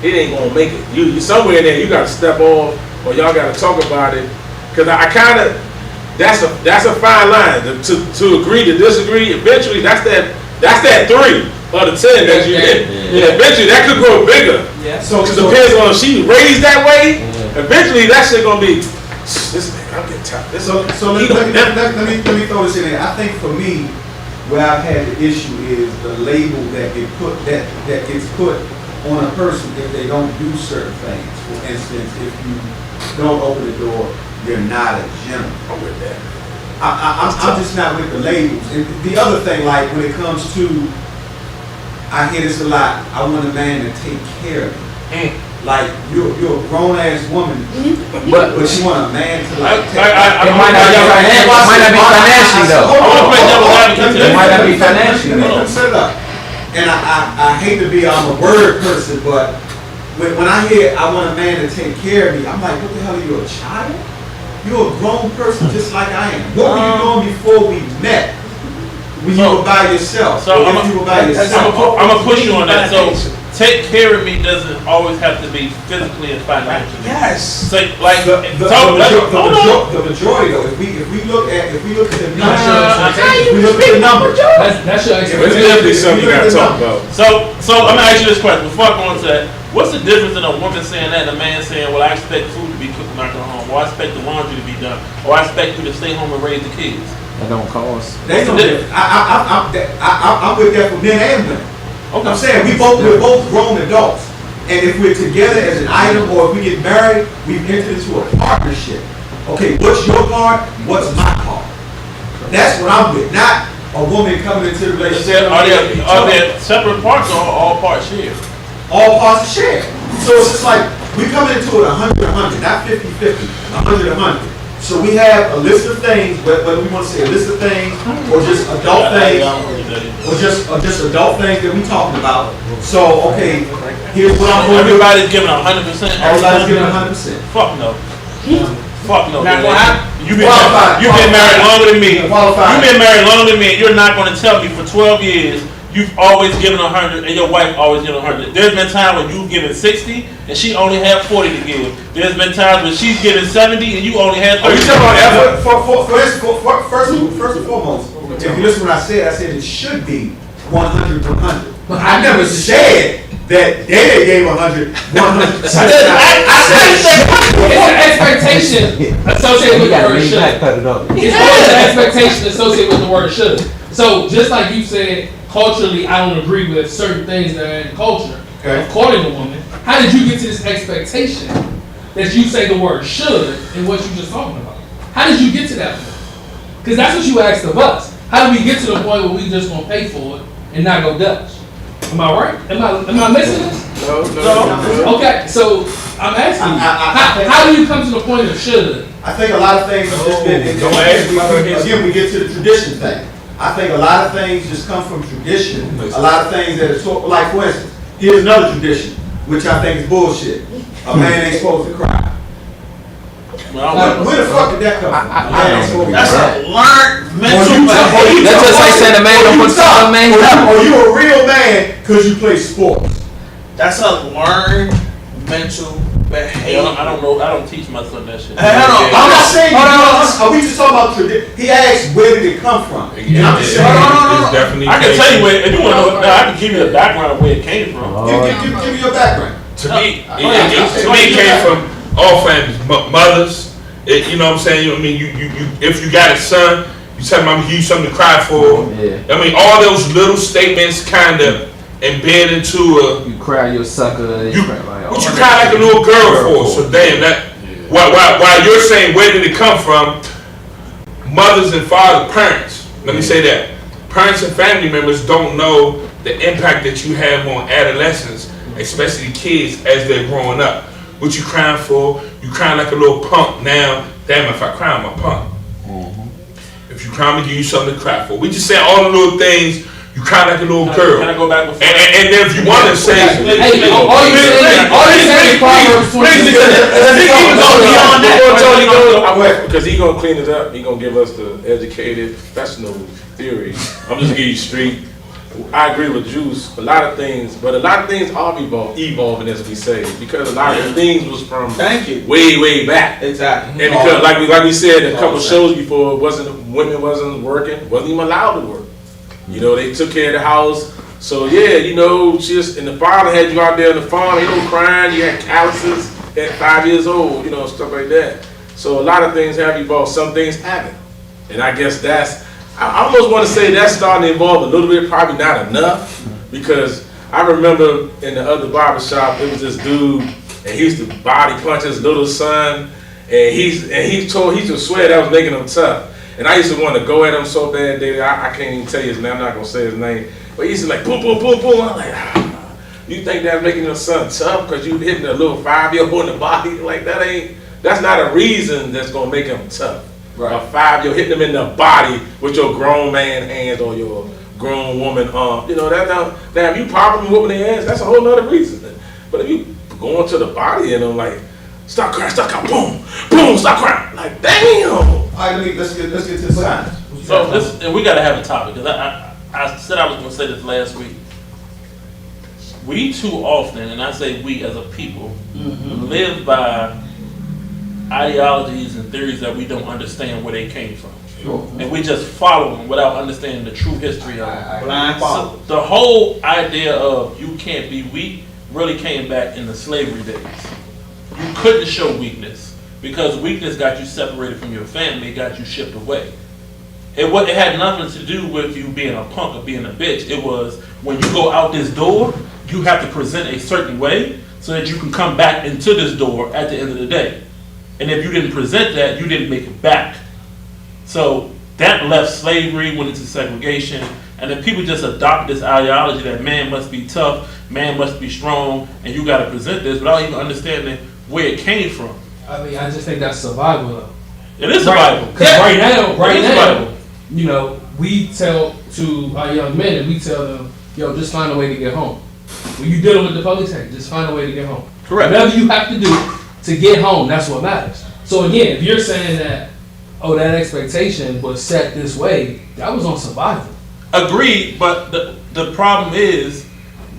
it ain't gonna make it. You somewhere in there, you gotta step off, or y'all gotta talk about it. Cause I kind of, that's a fine line to agree to disagree. Eventually, that's that 3 out of 10 that you hit. Yeah. Eventually, that could grow bigger. Yeah. So it depends on if she raised that way. Eventually, that shit gonna be. This man, I'm getting tired. So let me throw this in there. I think for me, where I've had the issue is the label that gets put on a person if they don't do certain things. For instance, if you don't open the door, you're not a gentleman. I'm with that. I'm just not with the labels. And the other thing, like when it comes to, I hear this a lot. I want a man to take care of me. Like you're a grown ass woman, but you want a man to like. It might not be financially though. It might not be financially though. Set it up. And I hate to be, I'm a word person, but when I hear I want a man to take care of me, I'm like, what the hell are you, a child? You're a grown person just like I am. What were you doing before we met? When you were by yourself. So I'm gonna push you on that. So take care of me doesn't always have to be physically and financially. Yes. So like the majority though, if we look at the numbers, That's your It's expectation. definitely something you gotta talk about. So I'm gonna ask you this question before I go on to that. What's the difference in a woman saying that and a man saying, well, I expect food to be cooked when I come home, or I expect the laundry to be done, or I expect you to stay home and raise the kids? That don't cost. I'm with that for men and women. Okay. I'm saying we're both grown adults, and if we're together as an item, or if we get married, we've entered into a partnership. Okay, what's your part? What's my part? That's what I'm with. Not a woman coming into the relationship. Are there separate parts or all parts shared? All parts are shared. So it's just like we coming into it 100-100, not 50-50, 100-100. So we have a list of things, whether we want to say a list of things or just adult things, or just adult things that we talking about. So okay, here's what I'm going to do. Everybody's giving 100%. Everybody's giving 100%. Fuck no. Fuck no. Not gonna happen. You've been married longer than me. Qualified. You've been married longer than me, and you're not going to tell me for 12 years you've always given 100 and your wife always given 100. There's been times when you've given 60 and she only had 40 to give. There's been times when she's given 70 and you only had 30. Are you talking about effort? First and foremost, if you listen to what I said it should be 100-100. But I never said that Dad gave 100. It's an expectation associated with the word should. It's always an expectation associated with the word should. So just like you said, culturally, I don't agree with certain things that are in culture of courting a woman. How did you get to this expectation that you say the word should in what you just talking about? How did you get to that point? Because that's what you asked of us. How did we get to the point where we just gonna pay for it and not go Dutch? Am I right? Am I missing this? No. Okay, so I'm asking you, how do you come to the point of should? I think a lot of things have just been, again, we get to the tradition thing. I think a lot of things just come from tradition. A lot of things that are so, like for instance, here's another tradition, which I think is bullshit. A man ain't supposed to cry. Where the fuck did that come from? That's a learned mental behavior. That's just like saying a man don't put some man down. Or you a real man because you play sports. That's a learned mental behave. I don't know. I don't teach my son that shit. I'm not saying are we just talking about tradition? He asked where did it come from? And I'm just saying, I can tell you where. If you want to know, I can give you the background of where it came from. Give me your background. To me, it came from all families, mothers. You know what I'm saying? I mean, you if you got a son, you tell him I'm gonna give you something to cry for. Yeah. I mean, all those little statements kind of embed into a. You cry, you're a sucker. You cry like a little girl for. So damn that. While you're saying where did it come from? Mothers and fathers, parents. Let me say that parents and family members don't know the impact that you have on adolescents, especially kids as they're growing up. What you crying for? You crying like a little punk now. Damn, if I cry, I'm a punk. If you cry, I'm gonna give you something to cry for. We just say all the little things. You cry like a little girl. Can I go back before? And then if you want to say, because he gonna clean it up. He gonna give us the educated, professional theory. I'm just gonna give you street. I agree with Juice. A lot of things are evolving as we say, because a lot of things was from way back. Exactly. And because like we said a couple shows before, women wasn't working, wasn't even allowed to work. You know, they took care of the house. So yeah, you know, and the father had you out there on the farm, you know, crying, you had calluses at 5 years old, you know, stuff like that. So a lot of things have evolved, some things haven't. And I guess I almost want to say that's starting to evolve a little bit, probably not enough, because I remember in the other barbershop, there was this dude, and he used to body punch his little son, and he used to swear that was making him tough. And I used to want to go at him so bad, David, I can't even tell you his name, I'm not going to say his name, but he used to like, boom, boom, boom, boom. I'm like, you think that's making your son tough because you hitting a little 5-year-old in the body? Like, that's not a reason that's going to make him tough. Right. A 5-year-old hitting him in the body with your grown man hands or your grown woman arm. You know, damn, you popping whooping their ass, that's a whole nother reason. But if you going to the body and I'm like, stop crying, boom, boom, stop crying. Like, damn. All right, let's get to the science. So and we gotta have a topic, because I said I was gonna say this last week. We too often, and I say we as a people, live by ideologies and theories that we don't understand where they came from. Sure. And we just follow them without understanding the true history of them. Blind follow. So the whole idea of you can't be weak really came back in the slavery days. You couldn't show weakness because weakness got you separated from your family, it got you shipped away. It had nothing to do with you being a punk or being a bitch. It was when you go out this door, you have to present a certain way so that you can come back into this door at the end of the day. And if you didn't present that, you didn't make it back. So that left slavery, went into segregation, and then people just adopted this ideology that man must be tough, man must be strong, and you gotta present this without even understanding where it came from. I mean, I just think that's survival though. It is survival. Because right now, you know, we tell to our young men and we tell them, yo, just find a way to get home. When you're dealing with the police, hey, just find a way to get home. Correct. Whatever you have to do to get home, that's what matters. So again, if you're saying that, oh, that expectation was set this way, that was on survival. Agreed, but the problem is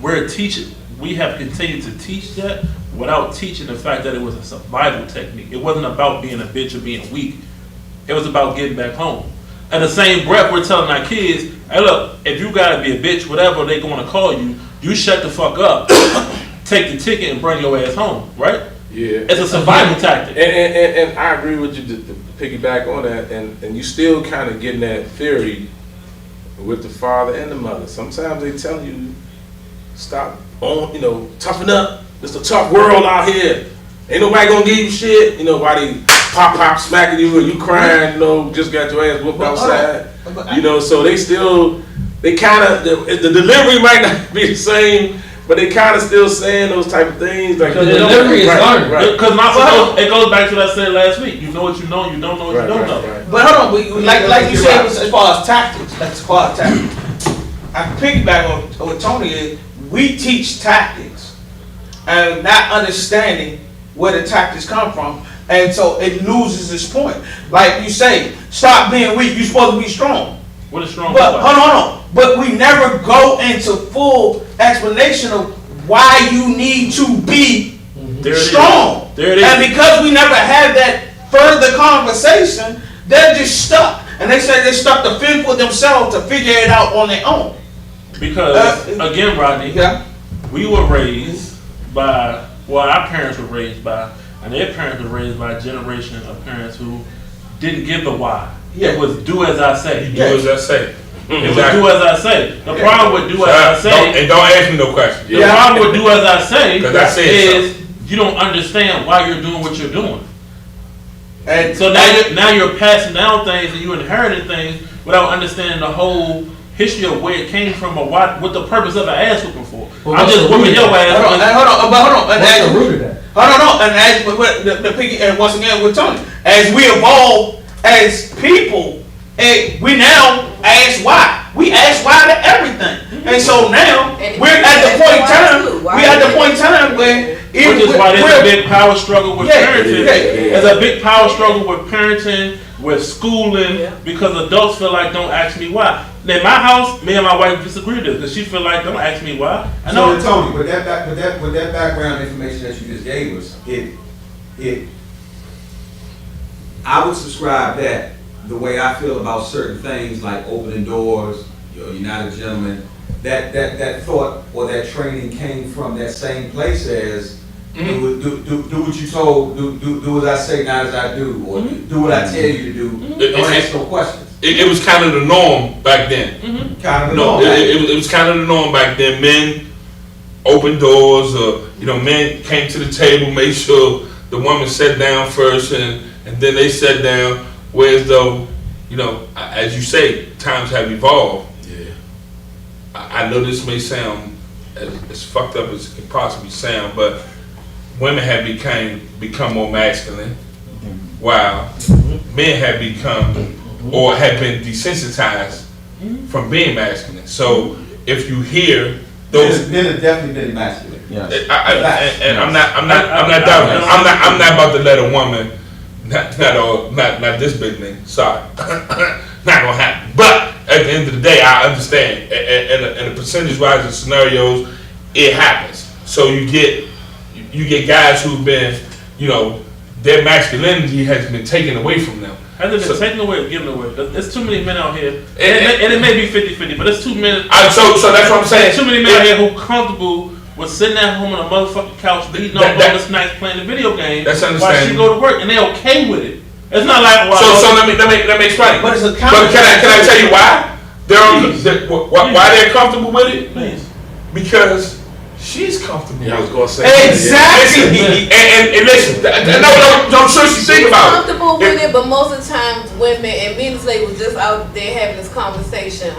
we have continued to teach that without teaching the fact that it was a survival technique. It wasn't about being a bitch or being weak. It was about getting back home. In the same breath, we're telling our kids, hey look, if you gotta be a bitch, whatever they're gonna call you, you shut the fuck up, take the ticket and bring your ass home, right? Yeah. It's a survival tactic. And I agree with you to piggyback on that, and you still kind of getting that theory with the father and the mother. Sometimes they tell you, stop, toughen up. It's a tough world out here. Ain't nobody gonna give you shit. Nobody pop smacking you or you crying, just got your ass whooped outside. So they kind of, the delivery might not be the same, but they kind of still saying those type of things. Like the delivery is learned. Because it goes back to what I said last week. You know what you know, you don't know what you don't know. Right. But hold on, like you said, as far as tactics, I piggyback on what Tony is. We teach tactics and not understanding where the tactics come from, and so it loses its point. Like you say, stop being weak. You're supposed to be strong. What is strong? But hold on. But we never go into full explanation of why you need to be There it is. strong. There it is. And because we never had that further conversation, they're just stuck. And they say they're stuck to fend for themselves to figure it out on their own. Because, again, Rodney, we were raised by, well, our parents were raised by, and their parents were raised by a generation of parents who didn't give the why. It was do as I say. Do as I say. It was do as I say. The problem with do as I say. And don't ask me no questions. The problem with do as I say is you don't understand why you're doing what you're doing. And so now you're passing down things and you inherited things without understanding the whole history of where it came from or what the purpose of an ass whooping for. I'm just whooping your ass. Hold on. What's the root of that? Hold on. And once again with Tony, as we evolve as people, and we now ask why. We ask why to everything. And so now we're at the point in time. We at the point in time where which is why there's a big power struggle with parenting. There's a big power struggle with parenting, with schooling, because adults feel like don't ask me why. In my house, me and my wife disagree with this because she feel like don't ask me why. I know. So Tony, with that background information that you just gave us, I would subscribe that the way I feel about certain things like opening doors, you're not a gentleman. That thought or that training came from that same place as do what you told, do as I say, not as I do, or do what I tell you to do. Don't ask no questions. It was kind of the norm back then. Kind of the norm. It was kind of the norm back then. Men opened doors, or men came to the table, made sure the woman sat down first, and then they sat down. Whereas though, as you say, times have evolved. Yeah. I know this may sound as fucked up as it can possibly sound, but women have become more masculine, while men have become or have been desensitized from being masculine. So if you hear those, men have definitely been masculine. Yes. And I'm not doubting it. I'm not about to let a woman. Not this big thing. Sorry, not gonna happen. But at the end of the day, I understand. And the percentage-wise of scenarios, it happens. So you get guys who've been, their masculinity has been taken away from them. Has it been taken away or given away? There's too many men out here, and it may be 50-50, but there's too many. So that's what I'm saying. Too many men out here who comfortable with sitting at home on a motherfucking couch, eating all the snacks, playing the video game. That's understandable. While she go to work, and they okay with it. It's not like so let me explain. But it's a can I tell you why? Why they're comfortable with it? Please. Because she's comfortable. Yeah, I was gonna say exactly. And listen, no, I'm sure she think about it. Comfortable with it, but most of the times women, and me and Slade was just out there having this conversation.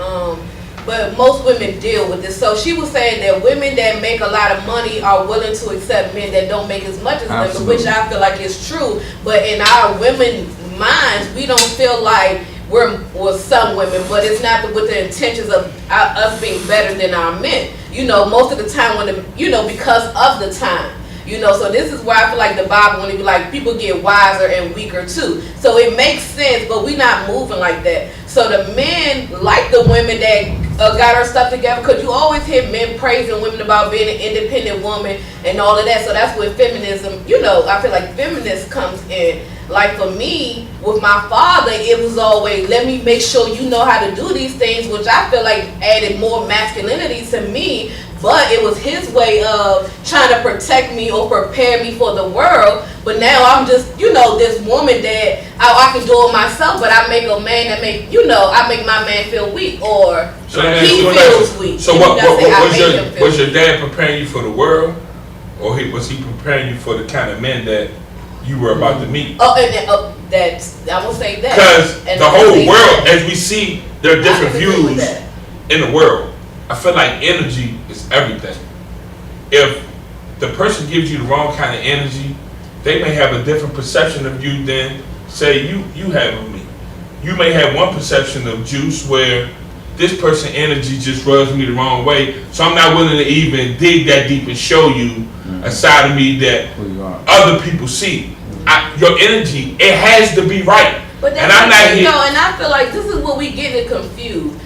But most women deal with this. So she was saying that women that make a lot of money are willing to accept men that don't make as much as women, which I feel like is true. But in our women's minds, we don't feel like we're some women, but it's not with the intentions of us being better than our men. Most of the time when because of the time. So this is why I feel like the Bible, when it be like people get wiser and weaker too. So it makes sense, but we're not moving like that. So the men like the women that got our stuff together, because you always hear men praising women about being an independent woman and all of that. So that's where feminism, I feel like feminism comes in. Like for me, with my father, it was always, let me make sure you know how to do these things, which I feel like added more masculinity to me. But it was his way of trying to protect me or prepare me for the world. But now I'm just, this woman that I can do it myself, but I make a man that I make my man feel weak, or he feels weak. So was your dad preparing you for the world, or was he preparing you for the kind of men that you were about to meet? That's, I will say that. Because the whole world, as we see, there are different views in the world. I feel like energy is everything. If the person gives you the wrong kind of energy, they may have a different perception of you than, say, you have of me. You may have one perception of Juice where this person's energy just rubs me the wrong way, so I'm not willing to even dig that deep and show you a side of me that other people see. Your energy, it has to be right. But and I'm not here. And I feel like this is what we get confused.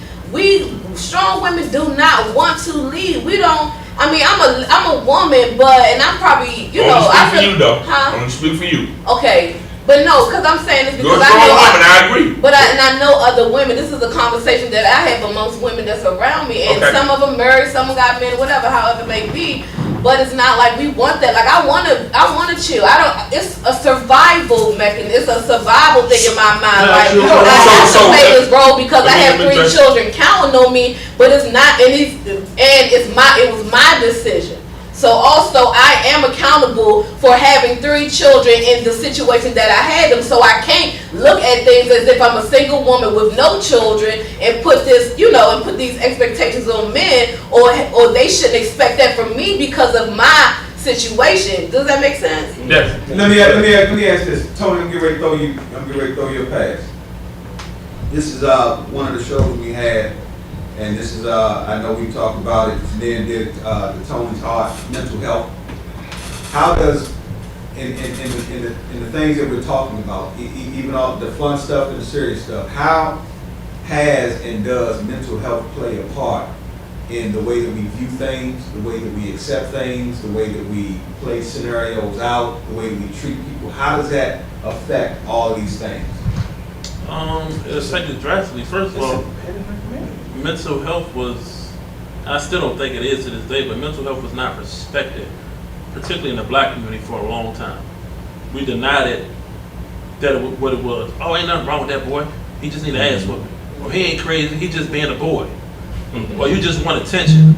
Strong women do not want to lead. We don't. I mean, I'm a woman, but and I'm probably I speak for you though. Huh? I'm gonna speak for you. Okay, but no, because I'm saying this because You're a strong woman. I agree. But I know other women. This is a conversation that I have amongst women that's around me, and some of them married, some got men, whatever, however it may be. But it's not like we want that. Like I wanna chill. It's a survival mechanism. It's a survival thing in my mind. Like I have to play this role because I have 3 children counting on me. But it's not, it was my decision. So also I am accountable for having 3 children in the situation that I had them. So I can't look at things as if I'm a single woman with no children and put this, and put these expectations on men, or they shouldn't expect that from me because of my situation. Does that make sense? Yes. Let me ask this, Tony. I'm getting ready to throw you a pass. This is one of the shows we had. And this is, I know we talked about it, then did the Tony's Heart, mental health. How does, in the things that we're talking about, even all the fun stuff and the serious stuff, how has and does mental health play a part in the way that we view things, the way that we accept things, the way that we play scenarios out, the way we treat people? How does that affect all of these things? It affected drastically. First of all, mental health was, I still don't think it is to this day, but mental health was not respected, particularly in the black community, for a long time. We denied it, what it was. Oh, ain't nothing wrong with that boy. He just need an ass whooping. Or he ain't crazy, he just being a boy. Or you just want attention.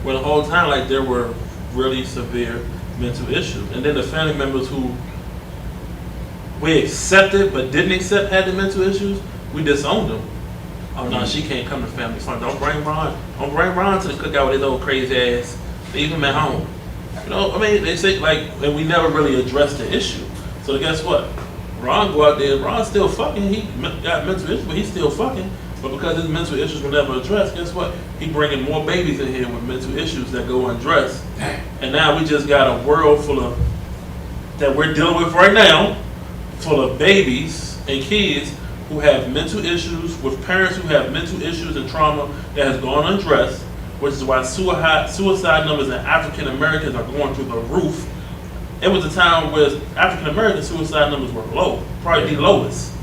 Well, the whole time, like, there were really severe mental issues. And then the family members who we accepted but didn't accept had the mental issues, we disowned them. Oh no, she can't come to family fun. Don't bring Ron to the cookout with his old crazy ass. Leave him at home. They say and we never really addressed the issue. So guess what? Ron go out there, Ron's still fucking, he got mental issues, but he's still fucking. But because his mental issues were never addressed, guess what? He bringing more babies in here with mental issues that go undressed. And now we just got a world full of, that we're dealing with right now, full of babies and kids who have mental issues, with parents who have mental issues and trauma that has gone undressed, which is why suicide numbers in African Americans are going through the roof. It was a time where African American suicide numbers were low, probably the lowest.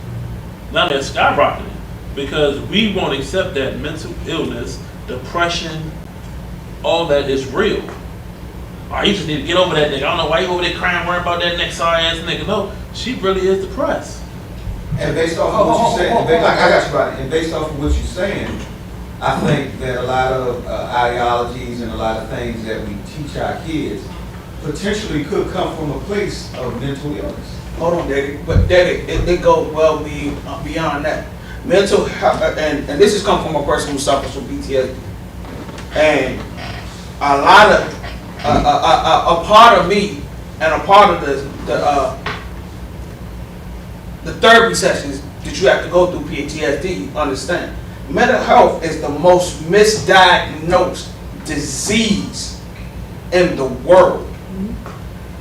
Now they're skyrocketing because we won't accept that mental illness, depression, all that is real. Oh, you just need to get over that nigga. I don't know why you over there crying, worrying about that next sorry ass nigga. No, she really is depressed. And based off of what you're saying, I got you right. And based off of what you're saying, I think that a lot of ideologies and a lot of things that we teach our kids potentially could come from a place of mental illness. Hold on, Daddy. But Daddy, it goes well beyond that. Mental health, and this has come from a person who suffers from PTSD. And a lot of, a part of me and a part of the therapy sessions that you have to go through PTSD, understand. Mental health is the most misdiagnosed disease in the world.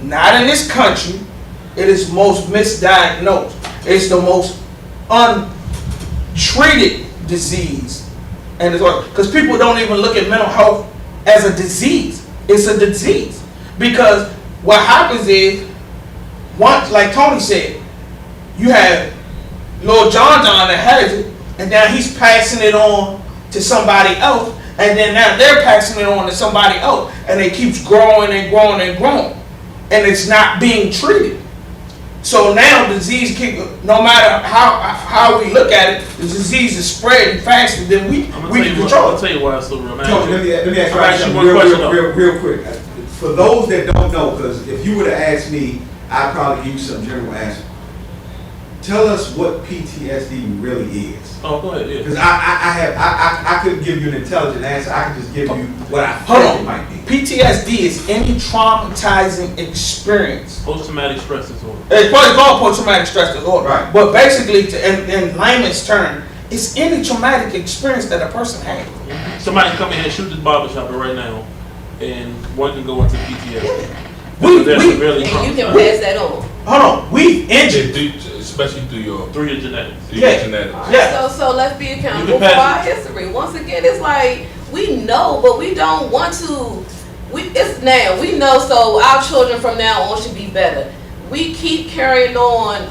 Not in this country, it is most misdiagnosed. It's the most untreated disease. And it's because people don't even look at mental health as a disease. It's a disease. Because what happens is, once, like Tony said, you have Lord John that has it, and now he's passing it on to somebody else, and then now they're passing it on to somebody else, and it keeps growing and growing and growing, and it's not being treated. So now the disease no matter how we look at it, the disease is spreading faster than we can control. I'll tell you why it's so romantic. Tony, let me ask you real quick. For those that don't know, because if you would have asked me, I'd probably give you some general answer. Tell us what PTSD really is. Oh, go ahead. Yeah. Because I couldn't give you an intelligent answer. I could just give you what I think it might be. PTSD is any traumatizing experience. Post-traumatic stress disorder. It's probably called post-traumatic stress disorder. Right. But basically, in layman's term, it's any traumatic experience that a person has. Somebody can come in here and shoot this barbershop right now, and one can go into PTSD. And you can pass that on. Hold on, we injured. Especially through your genetics. Yeah. So let's be accountable for our history. Once again, it's like we know, but we don't want to it's now. We know, so our children from now on should be better. We keep carrying on.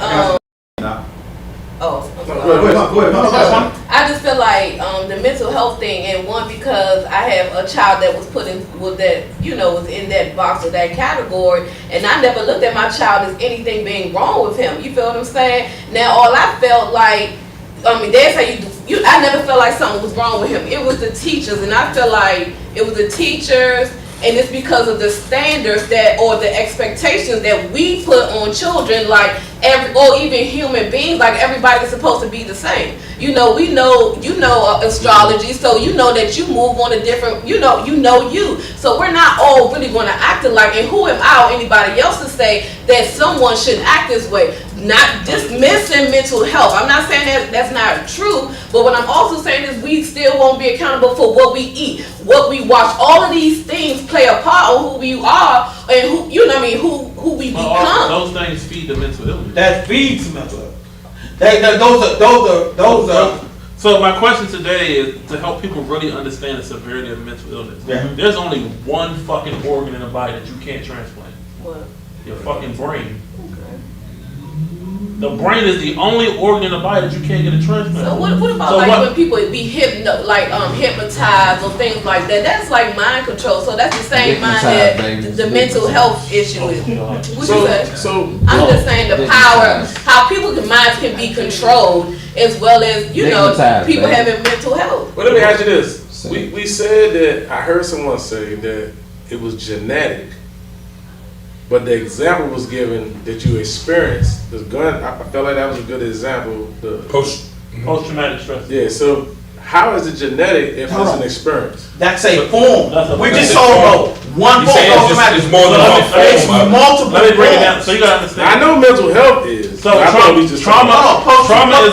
I just feel like the mental health thing, and one, because I have a child that was put in with that, was in that box or that category, and I never looked at my child as anything being wrong with him. You feel what I'm saying? Now, all I felt like, they say I never felt like something was wrong with him. It was the teachers, and I feel like it was the teachers. And it's because of the standards or the expectations that we put on children, or even human beings, like everybody's supposed to be the same. We know, astrology, so you know that you move on a different, you. So we're not all really going to act alike. And who am I or anybody else to say that someone should act this way? Not dismissing mental health. I'm not saying that that's not true, but what I'm also saying is we still won't be accountable for what we eat, what we watch. All of these things play a part on who we are and who we become. Those things feed the mental illness. That feeds mental health. Those are. So my question today is to help people really understand the severity of mental illness. Yeah. There's only one fucking organ in the body that you can't transplant. What? Your fucking brain. The brain is the only organ in the body that you can't get a transplant. So what about when people be hypnotized or things like that? That's like mind control. So that's the same mind that the mental health issue is. What you say? I'm just saying the power, how people's minds can be controlled, as well as people having mental health. Well, let me ask you this: we said that I heard someone say that it was genetic. But the example was given that you experienced the gun. I felt like that was a good example. The post-traumatic stress. Yeah. So how is it genetic if it's an experience? That's a form. We just talking about one form. It's more than one form. It's multiple. Let me break it down. So you gotta understand. I know mental health is. So trauma is a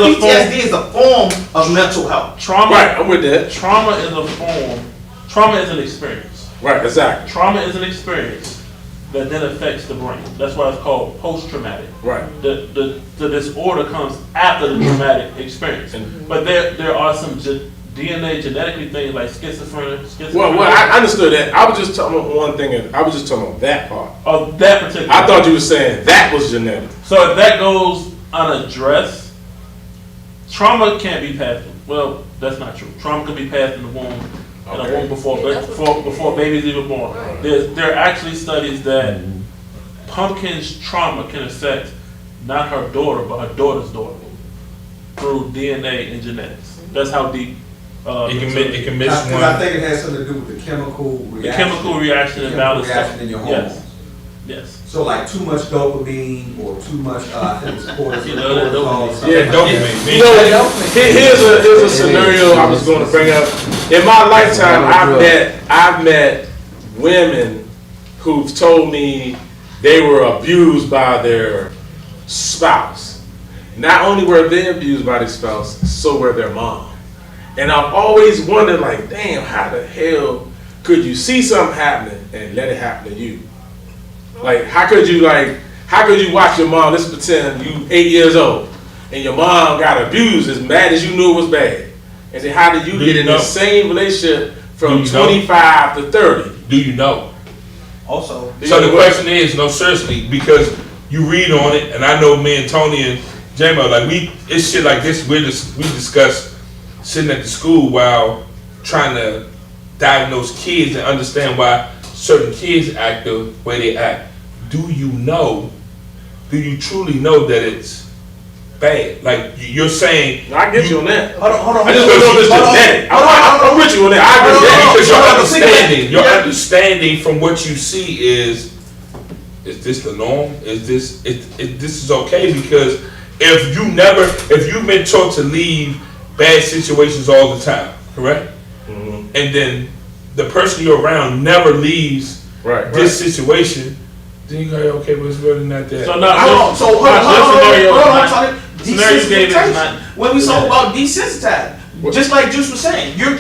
PTSD is a form of mental health. Trauma. Right. I'm with that. Trauma is a form. Trauma is an experience. Right. Exactly. Trauma is an experience that then affects the brain. That's why it's called post-traumatic. Right. The disorder comes after the traumatic experience. But there are some DNA genetically things like schizophrenia. Well, I understood that. I was just talking about one thing, and I was just talking about that part. Of that particular. I thought you were saying that was genetic. So if that goes unaddressed, trauma can't be passed. Well, that's not true. Trauma can be passed in the womb. In a womb before baby's even born. There are actually studies that Pumpkin's trauma can affect not her daughter, but her daughter's daughter through DNA and genetics. That's how deep it can miss one. I think it has something to do with the chemical reaction. The chemical reaction and balance in your hormones. Yes. So like too much dopamine or too much, I think it's cortisol. Dopamine. Here's a scenario I was going to bring up. In my lifetime, I've met women who've told me they were abused by their spouse. Not only were they abused by their spouse, so were their mom. And I've always wondered, like, damn, how the hell could you see something happening and let it happen to you? Like, how could you watch your mom, let's pretend you 8 years old, and your mom got abused as bad as you knew it was bad. And then how did you get in the same relationship from 25 to 30? Do you know? Also. So the question is, no, seriously, because you read on it, and I know me and Tony and J-Mo, like it's shit like this we discuss sitting at the school while trying to diagnose kids and understand why certain kids act the way they act. Do you truly know that it's bad? Like you're saying. I get you on that. Hold on. I just don't know if it's genetic. I'm with you on that. I agree with that. Your understanding from what you see is this the norm? Is this is okay? Because if you've been taught to leave bad situations all the time, correct? Mm-hmm. And then the person you're around never leaves this situation, then you go, okay, but it's really not that. So hold on. Desensitization. When we talk about desensitized, just like Juice was saying, do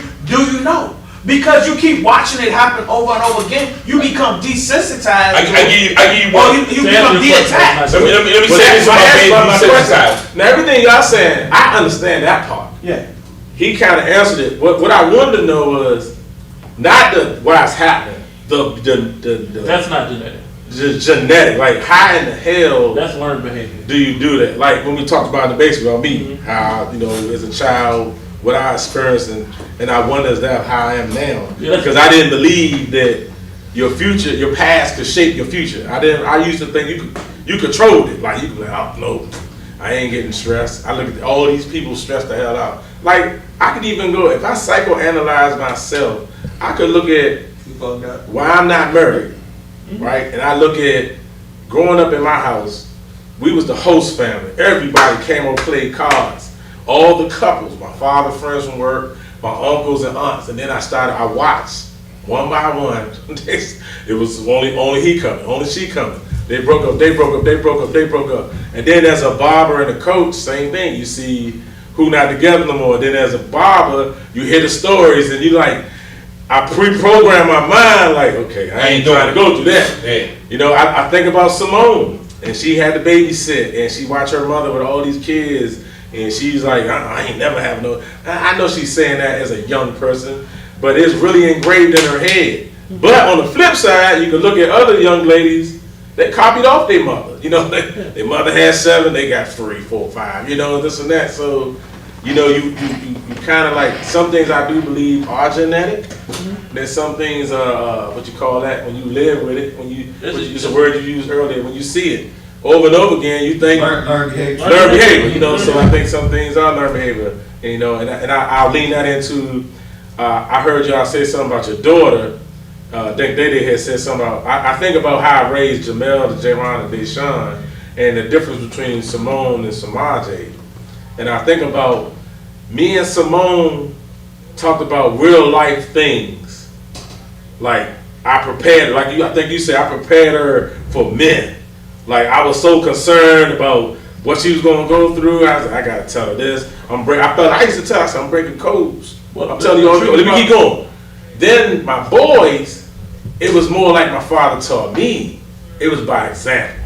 you know? Because you keep watching it happen over and over again, you become desensitized. I give you one. You become de-attached. Let me say this about being desensitized. Now everything y'all saying, I understand that part. Yeah. He kind of answered it. What I wanted to know was not what's happening, That's not genetic. Genetic, like how in the hell That's learned behavior. do you do that? Like when we talked about in the baseball meeting, how as a child, what I experienced, and I wonder is that how I am now because I didn't believe that your future, your past could shape your future. I used to think you controlled it. Like you could be like, oh no, I ain't getting stressed. I look at all these people stressed the hell out. Like I could even go if I psychoanalyze myself, I could look at why I'm not married. Right, and I look at growing up in my house, we was the host family. Everybody came over, played cards. All the couples, my father, friends from work, my uncles and aunts, and then I watched one by one. It was only he coming, only she coming. They broke up, and then as a barber and a coach, same thing. You see who not together no more. Then as a barber, you hear the stories, and you like. I pre-program my mind like, okay, I ain't trying to go through that. Yeah. I think about Simone, and she had to babysit, and she watched her mother with all these kids, and she's like, I ain't never have no. I know she's saying that as a young person, but it's really engraved in her head. But on the flip side, you can look at other young ladies that copied off their mother. Their mother had 7, they got 3, 4, 5. This and that. So. You kind of like some things I do believe are genetic. There's some things what you call that when you live with it. It's a word you used earlier. When you see it over and over again, you think learn behavior. So I think some things are learned behavior. And I'll lean that into. I heard y'all say something about your daughter. I think they had said something about. I think about how I raised Jamel, Jaron, and Deshaun, and the difference between Simone and Samaje. And I think about me and Simone talked about real life things. Like I prepared, I think you said I prepared her for men. Like I was so concerned about what she was gonna go through. I was like, I gotta tell her this. I used to tell her, I said, I'm breaking codes. I'm telling you, let me keep going. Then my boys, it was more like my father taught me. It was by example.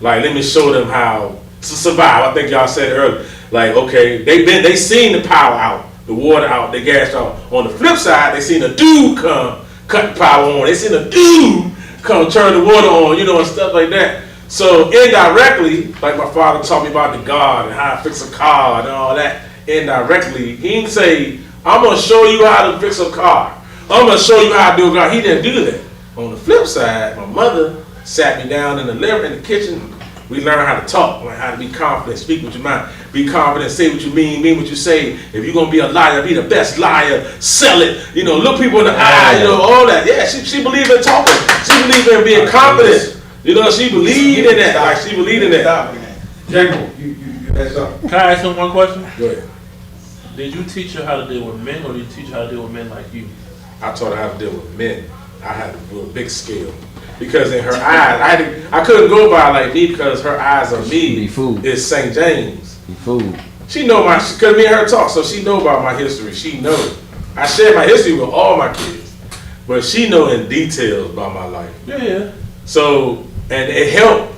Like let me show them how to survive. I think y'all said it earlier. Like, okay, they seen the power out, the water out, they gassed out. On the flip side, they seen a dude come, cut the power on. They seen a dude come turn the water on, and stuff like that. So indirectly, like my father taught me about the God and how to fix a car and all that. Indirectly, he didn't say, I'm gonna show you how to fix a car. I'm gonna show you how to do a car. He didn't do that. On the flip side, my mother sat me down in the kitchen. We learn how to talk, learn how to be confident, speak with your mind, be confident, say what you mean what you say. If you're gonna be a liar, be the best liar, sell it, look people in the eye, all that. Yeah, she believed in talking. She believed in being confident. She believed in that. Like she believed in that. Django, you had something. Can I ask him one question? Go ahead. Did you teach her how to deal with men, or did you teach her how to deal with men like you? I taught her how to deal with men. I had to do a big scale. Because in her eyes, I couldn't go by like me because her eyes on me is St. James. She know because me and her talk, so she know about my history. She know. I share my history with all my kids, but she know in details about my life. Yeah. So, and it helped.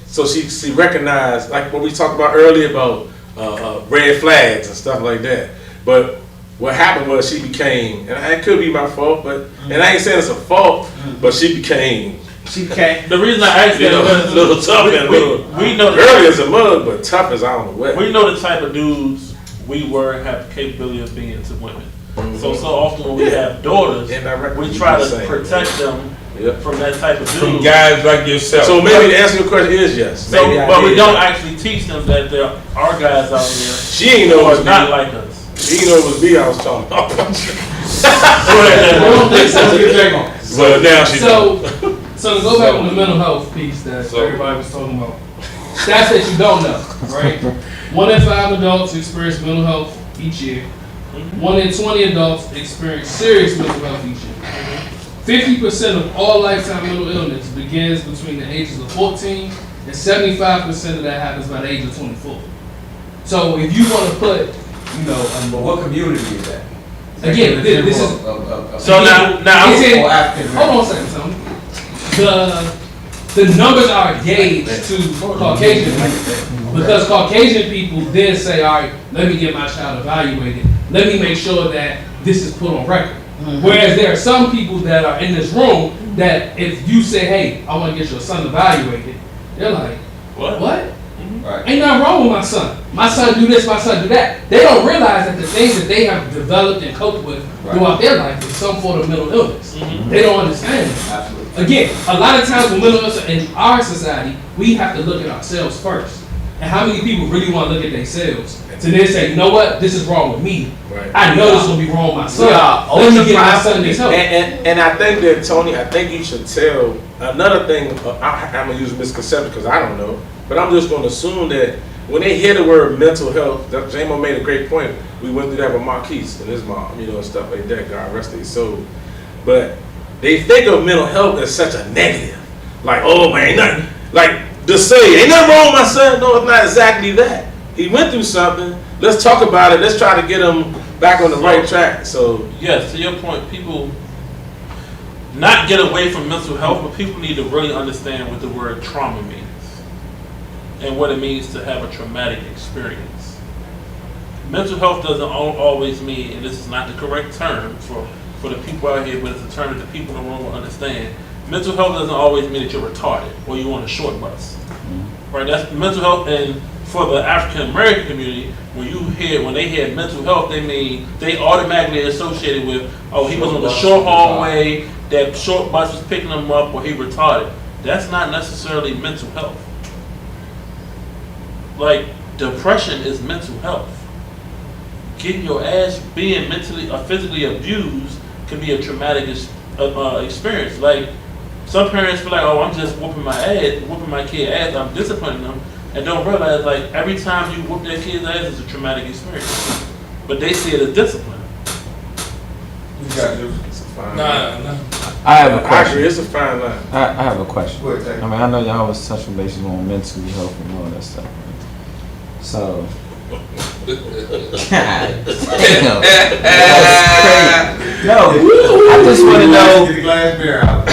So she recognized, like what we talked about earlier about red flags and stuff like that. But what happened was she became, and it could be my fault, and I ain't saying it's a fault, but she became. The reason I asked that is a little tough we know early as a mug, but tough as I don't know what. We know the type of dudes we have the capability of being to women. So often when we have daughters, we try to protect them from that type of dude. From guys like yourself. So maybe the answer to your question is yes. But we don't actually teach them that there are guys out there. She ain't know it was not like us. She didn't know it was me I was talking about. Well, now she So to go back on the mental health piece that everybody was talking about, stats that you don't know, right? 1 in 5 adults experience mental health each year. 1 in 20 adults experience serious mental health each year. 50% of all lifetime mental illness begins between the ages of 14, and 75% of that happens by the age of 24. So if you want to put, but what community is that? Again, this is so now hold on a second, Tony. The numbers are gauged to Caucasian people because Caucasian people then say, all right, let me get my child evaluated. Let me make sure that this is put on record. Whereas there are some people that are in this room that if you say, hey, I want to get your son evaluated, they're like, what? Right. Ain't nothing wrong with my son. My son do this, my son do that. They don't realize that the things that they have developed and coped with throughout their life is some form of mental illness. They don't understand it. Absolutely. Again, a lot of times with mental illness in our society, we have to look at ourselves first. And how many people really want to look at themselves to then say, you know what, this is wrong with me. Right. I know this is going to be wrong with my son. Yeah, Let me get my son this help. and I think that, Tony, I think you should tell, another thing, I'm going to use misconception because I don't know, but I'm just going to assume that when they hear the word mental health, J-Mo made a great point. We went through that with Marquise and his mom, and stuff like that, God rest their soul. But they think of mental health as such a negative. Like, oh man, ain't nothing. Like, to say, ain't nothing wrong with my son. No, it's not exactly that. He went through something. Let's talk about it. Let's try to get him back on the right track. So, yes, to your point, people not get away from mental health, but people need to really understand what the word trauma means and what it means to have a traumatic experience. Mental health doesn't always mean, and this is not the correct term for the people out here, but it's a term that the people in the room will understand. Mental health doesn't always mean that you're retarded or you on a short bus. Right? That's mental health. And for the African American community, when they hear mental health, they automatically associated with, oh, he was on the short hallway, that short bus was picking him up, or he retarded. That's not necessarily mental health. Like, depression is mental health. Getting your ass being mentally or physically abused can be a traumatic experience. Like, some parents feel like, oh, I'm just whooping my kid's ass, I'm disciplining them, and don't realize, like, every time you whoop their kid's ass is a traumatic experience. But they see it as discipline. Nah. I have a I question. agree, it's a fine line. I have a question. Go ahead, Tay. I mean, I know y'all was touching bases on mental health and all that stuff. Right? So, God damn, that's crazy. No, I just want to know. Get the glass beer out.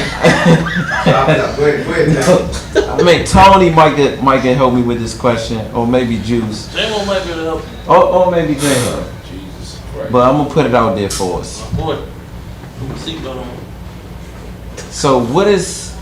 Go ahead, I mean, Tony might get help me with this question, or maybe Juice, J-Mo might be able to help you. or maybe J-Ho. Jesus Christ. But I'm gonna put it out there for us. Boy, put my seatbelt on. So, what is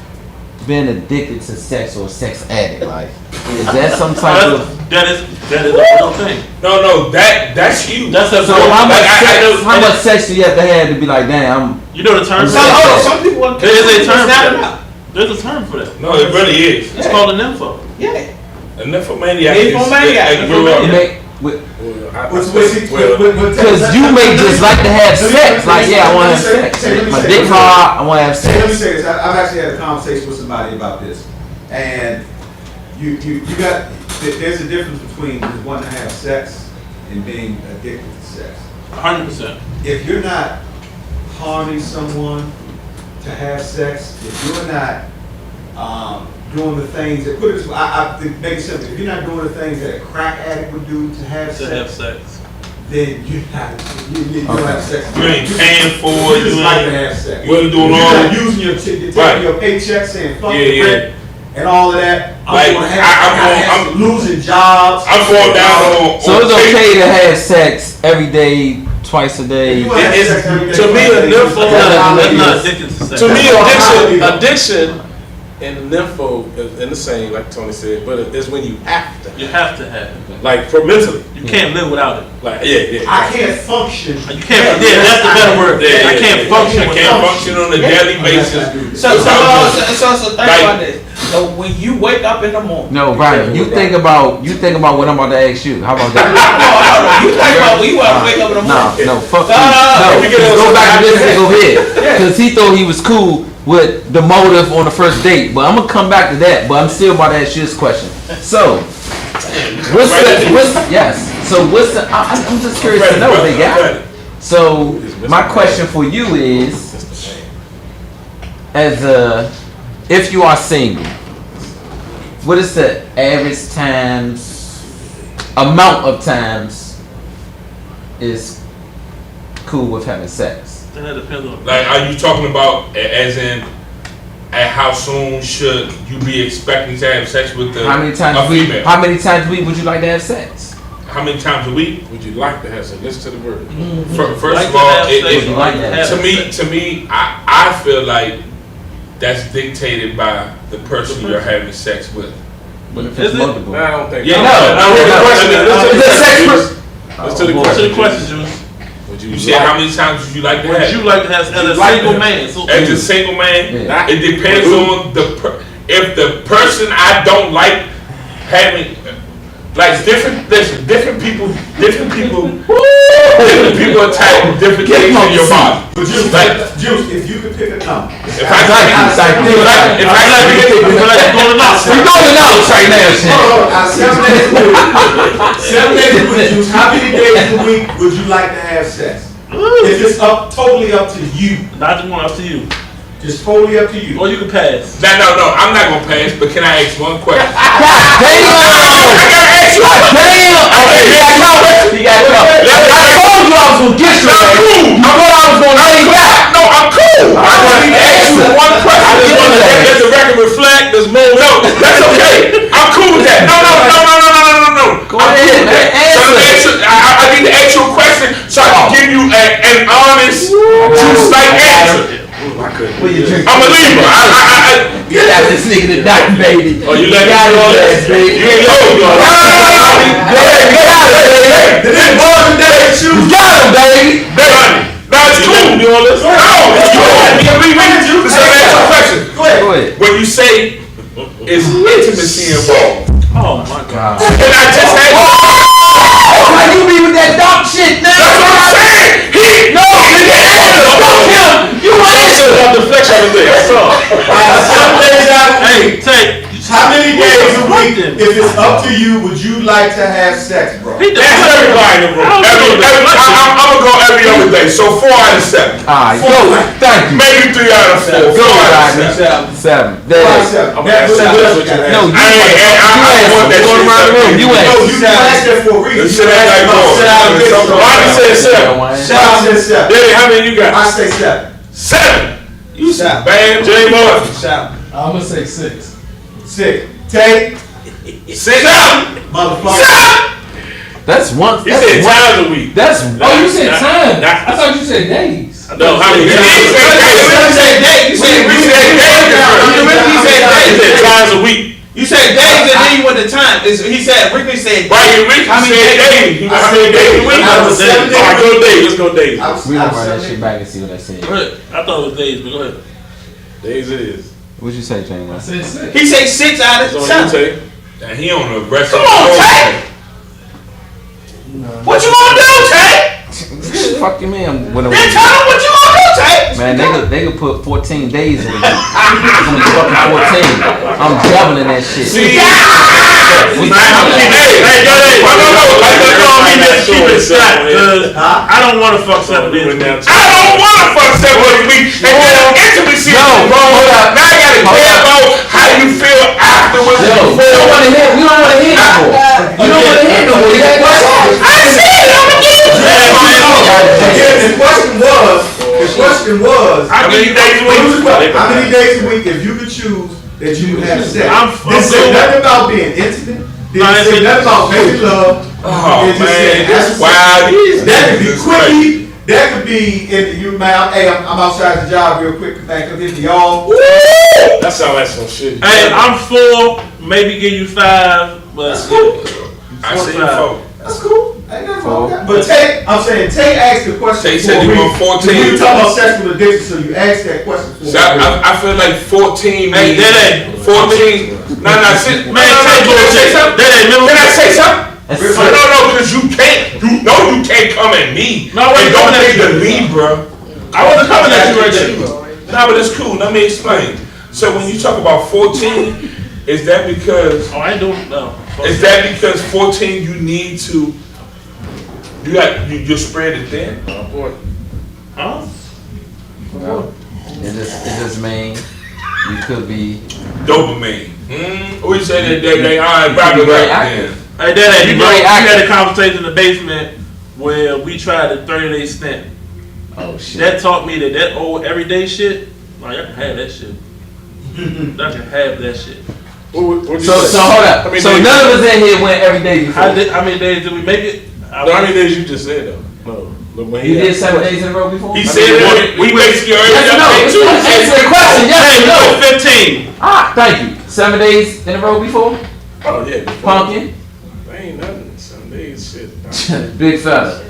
being addicted to sex or sex addict like? Is that some type of? That is a real thing. No, that's you. That's a So how much sex do you have to have to be like, damn? You know the term? Some people want There is a term for that. that. There's a term for that. No, it really is. It's called a nympho. Yeah. A nymphomaniac. Nymphomaniac. Because you may just like to have sex. Like, yeah, I want to have sex. My dick hard, I want to have Hey, let me sex. say this. I've actually had a conversation with somebody about this, and you got. There's a difference between just wanting to have sex and being addicted to sex. 100%. If you're not harming someone to have sex, if you're not doing the things that to make it simple, if you're not doing the things that a crack addict would do to have sex, then you're not. You don't have sex. You ain't paying for it. You just You like to ain't have sex. You're doing You're all. not using your taking Right. your paycheck saying fuck Yeah, the yeah. rent and all of that. Like, I'm losing jobs. I'm going down on. So it's okay to have sex every day, twice a day. You wanna have sex every day, To me, twice a day. nympho. That's not addicted to sex. To me, Yeah. addiction and nympho is in the same, like Tony said, but it's when you have to. You have to have it. Like, for mentally. You can't live without it. Like, yeah. I can't function. You can't. Yeah, that's the better word. Yeah, I can't function. I can't function on a daily basis. So think about this. So when you wake up in the morning, No, Brian, you think about what I'm about to ask you. How about that? you think about when you want to wake up in the morning. No, fuck you. No, go back to this nigga over here. Because he thought he was cool with the motive on the first date. But I'm going to come back to that. But I'm still about to ask you this question. So, I'm just curious to know, big guy. So, my question for you is, if you are single, what is the average amount of times is cool with having sex? Then that depends on. Like, are you talking about as in, at how soon should you be expecting to have sex with How many times a female? How many times a week would you like to have sex? How many times a week? Would you like to have sex? Listen to the word. First Like of to all, have sex, Would you like to have to me, I feel like that's dictated by the person you're having sex with. But if it's multiple. I don't think. Yeah, Let's to the question, Juice. You said how many times would you like to have? Would you like to have as a single man? As a single man, Yeah. it depends on if the person I don't like having, like different people attack different things in your body. But Juice, if you could pick a number. If I like Seven days a week, Juice, how many days a week would you like to have sex? If it's totally up to you. Not the one, up to you. Just totally up to you. Or you can pass. No, I'm not gonna pass, but can I ask one question? Damn! I gotta ask you. Damn! Okay, I told you I was gonna get you. I thought I was gonna lay back. No, I'm cool. I want to ask you one question. Let the record reflect. There's more. No, that's okay. I'm cool with that. No. Go ahead, man. I need to ask you a question so I can give you an honest, juice-like answer. I'm a Libra. Get out this nigga to die, baby. Oh, you let me got do all it, that? baby. You ain't know me. Get out of here, baby. You got him, baby. No, it's cool. Do all this? No, it's cool. Let me ask you a question. Go ahead. When you say is intimacy involved, Oh my God. and I just had Why you be with that dog shit now? that's what I'm saying. He Fuck him. You answer. Deflection everything. That's all. Hey, Take. how many days a week, if it's up to you, would you like to have sex, bro? That's everybody in the room. I'm gonna go every other day. So 4 out of 7. Alright, go. Thank you. Maybe 3 out of 4. Go, 4 out of Rodney. 7. 7. Five, There. seven. I'm That's gonna what ask you No, got. you want that Go shit around the room. You No, answer. you asked that for a reason. Let's sit at that door. Rodney said 7. Shout out to 7. Daddy, how many you got? I say 7. 7. You Shout. bad, J. Martin. Shout. I'm gonna say 6. 6. Take. 6. Motherfucker. That's once. You said times a week. That's Oh, you said time. Nah. I thought you said days. No, how many You days? said days. You said times a week. You said days and then you went to time. He said, Ricky said Right, Ricky said days. I said days a week. I was 7 days. All right, go days. Let's go days. We gonna run that shit back and see what I said. Go ahead. I thought it was days, but go ahead. Days it is. What'd you say, James? I said 6. he said 6 out That's of all you 7. take. Now he on the aggressive. Come on, Tay. What you gonna do, Tay? Fuck you, man. When Then tell him what you gonna do, Tay. Man, they could put 14 days in it. It's only fucking 14. I'm doubling that shit. See, We- I don't want to fuck 7 days a week. I don't want to fuck 7 days a week. And then intimacy. No, hold up. Now I gotta care about how you feel afterwards. Yo, you don't want to hear. You don't want to hear no more. You don't want to hear no more. You got questions? I said I'm gonna get you. The question was, How many days a week? how many days a week if you could choose that you would have sex? I'm This said cool. nothing about being intimate. No, This said nothing about making love. Oh It just said man, that's that's wild. That could be Jesus quickie. That could be in you, man. Hey, I'm outside the job real quick. Thank you. Hit me y'all. That sound like some shit. Hey, I'm 4, maybe give you 5, but That's cool. I see you folk. That's cool. Ain't nothing wrong with that. But Tay, I'm saying Tay asked the question. Tay said for a you reason. want 14. We were talking about sexual addiction, so you asked that question. For So I feel like 14 Hey, means that 14. No, sit. Man, Tay, Can I say something? that ain't Can I say something? That's No, because you can't. You know you can't come at me. No, I wasn't and don't coming at take the you. Libra. I wasn't coming at you right there. No, but it's cool. Let me explain. So when you talk about 14, is that because? Oh, I ain't doing no. Is that because 14 you need to? You spread it thin. Huh? Well, it just mean you could be. Dopamine. We say that they all right, rock it very up active. then. Hey, Daddy, you know, Very we had active. a conversation in the basement where we tried the 30-day stint. Oh shit. That taught me that old everyday shit, like I can have that shit. I can have that shit. What'd you So say? hold up. How many So days- none of us in here went every day before. How many days did we make it? How many days you just said though? No. But when You did 7 days in a row before? He said it. We basically already Yes or no? got two. Answer the question. Yes or no? 15. Ah, thank you. 7 days in a row before? Oh yeah. Pumpkin? There ain't nothing. Some days shit. Big fella.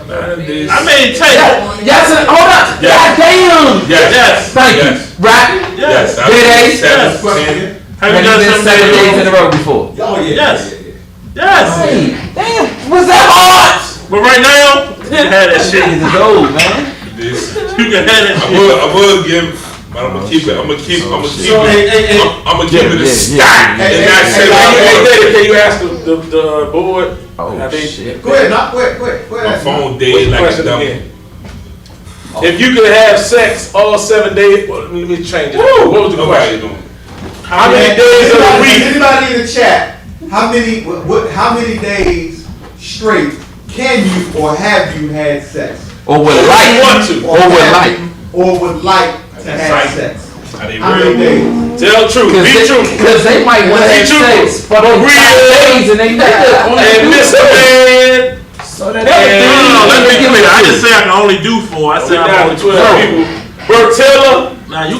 I mean, take Yes, hold up. Yes. God damn. Yes. Thank you. Right? Yes. Days? Yes. Have you done 7 days in a row before? Oh yeah. Yes. Hey, damn. Was that hard? But right now, you can have that shit. It's old, man. You can have that shit. I will give, but I'm gonna keep it. I'm gonna keep it a stack. Hey, can you ask the board? Oh shit. Go ahead, go ahead. My phone dead like a dummy. If you could have sex all 7 days, well, let me change it. What was the question? How many days of the week? Anybody in the chat? How many days straight can you or have you had sex? Or would like to. Or would like. Or would like to have sex? How many days? Tell the truth. Be true. Because they might want to have sex for the real days and they never. And Mr. Man. So that No, let me give it. I didn't say I can only do 4. I said I'm down only to 12 people. Bertilla. Now you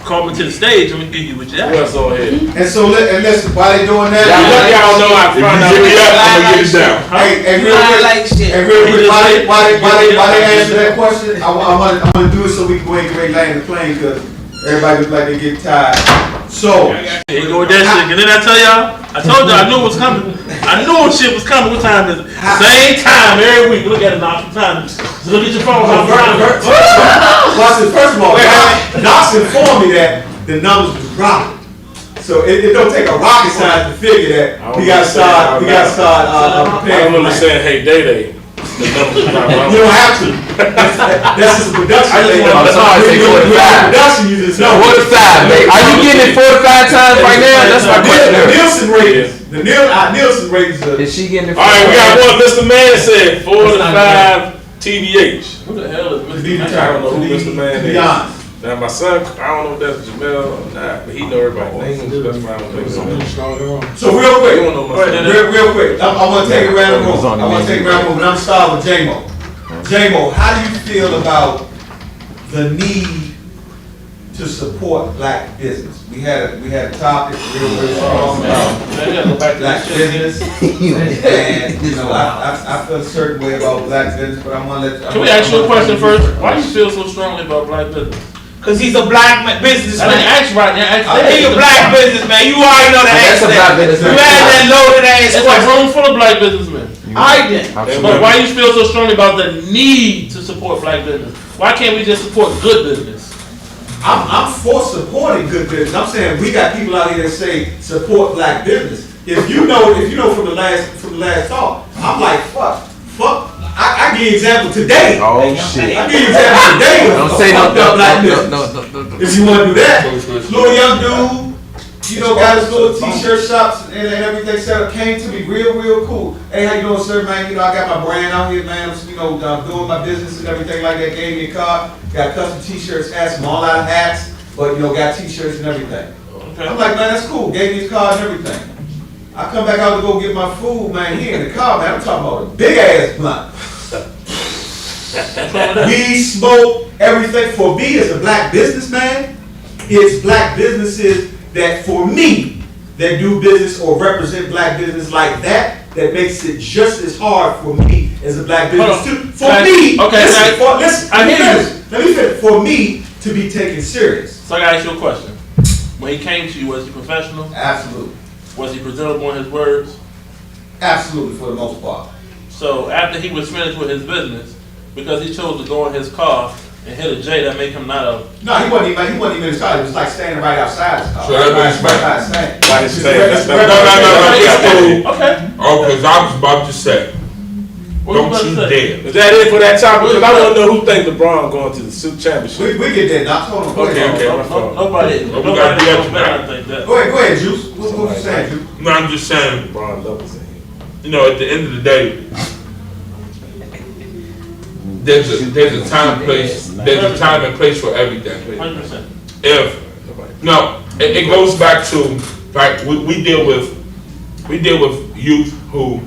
call me to the stage and we give you what you have. What's on here? And so, and listen, while they doing that, Y'all know I find out. I'm gonna get it down. Hey, real quick, while they answer that question, I want to do it so we can go ahead and land the plane because everybody looks like they get tired. So, Here you go with that shit. And then I tell y'all, I told y'all I knew it was coming. I knew shit was coming. What time is it? Same time every week. Look at it now. What time? So look at your phone. Watch this. First of all, Knox informed me that the numbers was dropping. So it don't take a rocket science to figure that we got to start preparing. I'm only saying, hey, Day. The numbers are not wrong. You don't have to. That's just a production thing. I'm sorry, say 45. Production, you just know. 45, baby. Are you getting it 45 times right now? That's my question. The Nielsen ratings. The Nielsen ratings. Is she getting it? All right, we got one. Mr. Man said 4 to 5 TBH. Who the hell is Mr. I don't know who Mr. Man To be is. honest. Now my son, I don't know if that's Jamel or not, but he know everybody's names. That's why I don't think so. So real quick, You don't know my son. real quick, I'm gonna take it around the room. I'm gonna take it around the room, and I'm starting with J-Mo. J-Mo, how do you feel about the need to support black business? We had a topic real strong about black business, and you know I feel a certain way about black business, but I'm gonna let. Can we ask you a question first? Why do you feel so strongly about black business? Cause he's a black I businessman. didn't ask right now. He's a black businessman. You already know the That's answer. a black businessman. You had that loaded ass It's a question. room full of black businessmen. I did. But why you feel so strongly about the need to support black business? Why can't we just support good business? I'm for supporting good business. I'm saying we got people out here that say support black business. If you know from the last talk, I'm like fuck. I give you an example today. Oh shit. I give you an example today. Don't say no. Black business. If you want to do that, little young dude, you know, got his little t-shirt shops and everything set up. Came to me real cool. Hey, how you doing, sir, man? You know, I got my brand out here, man. I'm, you know, doing my business and everything like that. Gave me a card. Got custom t-shirts, hats, all out of hats, but you know, got t-shirts and everything. Okay. I'm like, man, that's cool. Gave me his card and everything. I come back out to go get my food, man. He in the car, man. I'm talking about a big ass blunt. We smoke everything. For me, as a black businessman, it's black businesses that, for me, that do business or represent black business like that makes it just as hard for me as a black business too. For me, listen, I hear you. let me finish. For me to be taken serious. So I gotta ask you a question. When he came to you, was he professional? Absolutely. Was he presentable in his words? Absolutely, for the most part. So after he was finished with his business, because he chose to go in his car and hit a J that make him not a... No, he wasn't even in his car. He was like standing right outside his car. So that means right outside. Why his stand? No. Okay. Oh, because I was about to say, What you don't about to you say? dare. Is that it for that topic? Because I want to know who think LeBron going to the Super Championship. We get that. Knox. Hold on. Go ahead. Okay, my fault. Nobody Well, we gotta do that tonight. I think that. Go ahead, Juice. What you saying, Juice? No, I'm just saying, LeBron levels in here. you know, at the end of the day, there's a time and place for everything. 100%. It goes back to like we deal with youth who,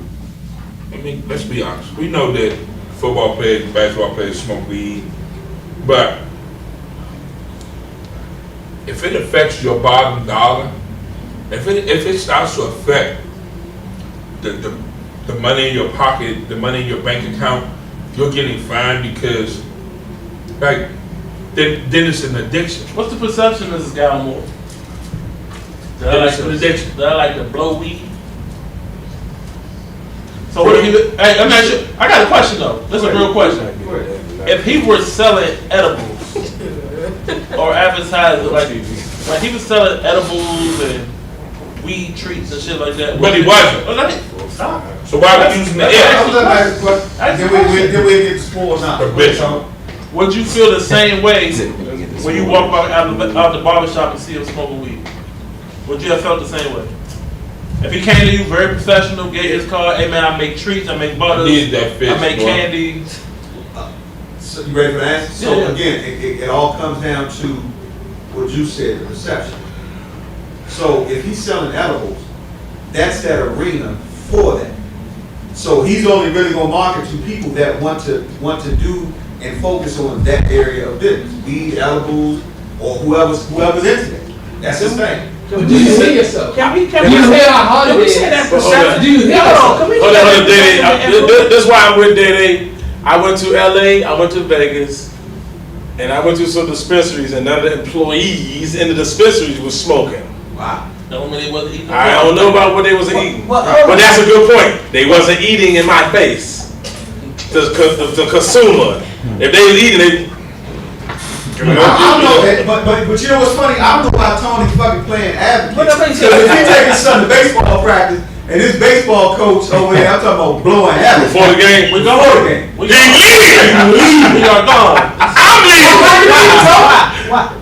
I mean, let's be honest. We know that football players, basketball players smoke weed, but if it affects your bottom dollar, if it starts to affect the money in your pocket, the money in your bank account, you're getting fined because, like, then it's an addiction. What's the perception of this guy more? That I like to blow weed. So what if he? Hey, let me ask you. I got a question though. This is a real question. If he were selling edibles or advertising, like he was selling edibles and weed treats and shit like that, But he wasn't. Stop. So why are we using the Then we get spoiled now. Would you feel the same way when you walk out the barbershop and see him smoking weed? Would you have felt the same way? If he came to you very professional, gave his card, hey man, I make treats, I make butters, I make candy. So you ready for the answer? So again, it all comes down to what you said, the perception. So if he's selling edibles, that's that arena for that. So he's only really gonna market to people that want to do and focus on that area of business, weed, edibles, or whoever's into it. That's his thing. Do you hear yourself? Can we hear how hard it is? say that perception? Do you hear yourself? That's why I'm with Dede. I went to LA, I went to Vegas, and I went to some dispensaries, and none of the employees in the dispensaries was smoking. Wow. Don't mean they wasn't eating. I don't know about what they wasn't eating. But that's a good point. They wasn't eating in my face. The consumer. If they was eating, they. I don't know, but you know what's funny? I don't know why Tony fucking playing advocate. Because if he take his son to baseball practice and his baseball coach over there, I'm talking about blowing habits. Before the game, we go. Before the game. We leave. We are gone. I'm leaving. Why?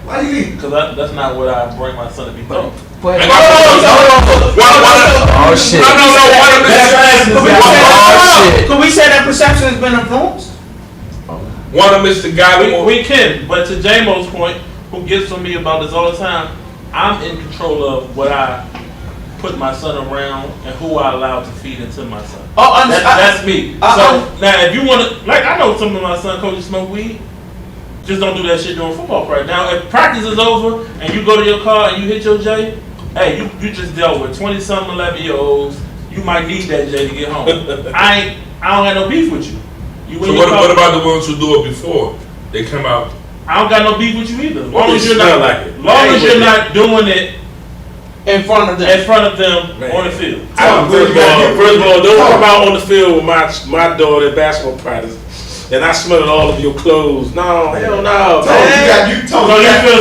Why you leaving? Because that's not what I bring my son to be taught. Oh shit. Can we say that perception has been influenced? One of Mr. Guy, we can, but to J-Mo's point, who gets on me about this all the time, I'm in control of what I put my son around and who I allow to feed into my son. That's me. So now, if you want to, like, I know some of my son coaches smoke weed. Just don't do that shit during football practice. Now, if practice is over and you go to your car and you hit your J, hey, you just dealt with 20-something 11-year-olds. You might need that J to get home. I don't have no beef with you. So what about the ones who do it before they come out? I don't got no beef with you either. As long as you're not doing it in front of them on the field. First of all, don't come out on the field with my daughter at basketball practice. And I smelled all of your clothes. No, hell no. So is that any different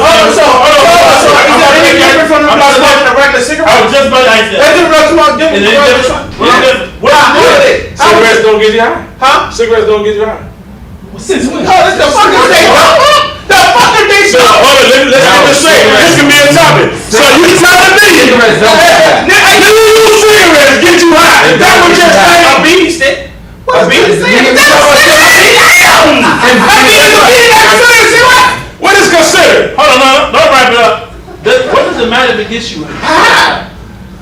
from the smoking a regular cigarette? I was just about to ask that. Cigarettes don't get you high. Huh? Cigarettes don't get you high. Since when? That's the fucking thing. The fucking thing. So hold on, let's get this straight. This can be a topic. So you telling me cigarettes get you high? That was just saying. A beanie stick. What is considered? Hold on, don't wrap it up. What does it matter if it gets you high?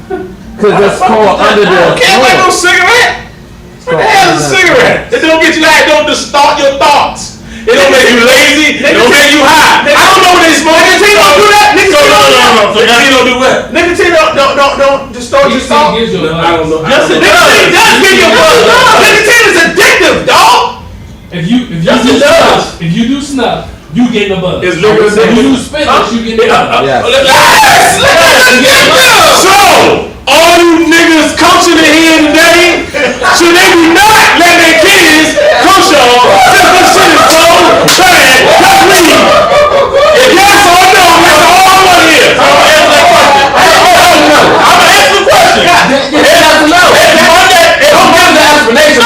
Because that's called under the. Can't buy no cigarette. What the hell is a cigarette? It don't get you high. It don't distort your thoughts. It don't make you lazy. It don't make you high. I don't know what they smoke. Nicotine don't do that. Nicotine don't do what? Nicotine don't distort your thoughts. I don't know. Yes, it does. It does give you a buzz. Nicotine is addictive, dog. If you do snuff, you get the buzz. It's liquor. If you do spinach, you get the buzz. So, all you niggas coaching in here today, should they be not letting their kids coach y'all? Since this shit is so bad, let's leave. If yes or no, that's all I want to hear. I'm gonna answer that question. I'm gonna answer the question. Don't give the explanation.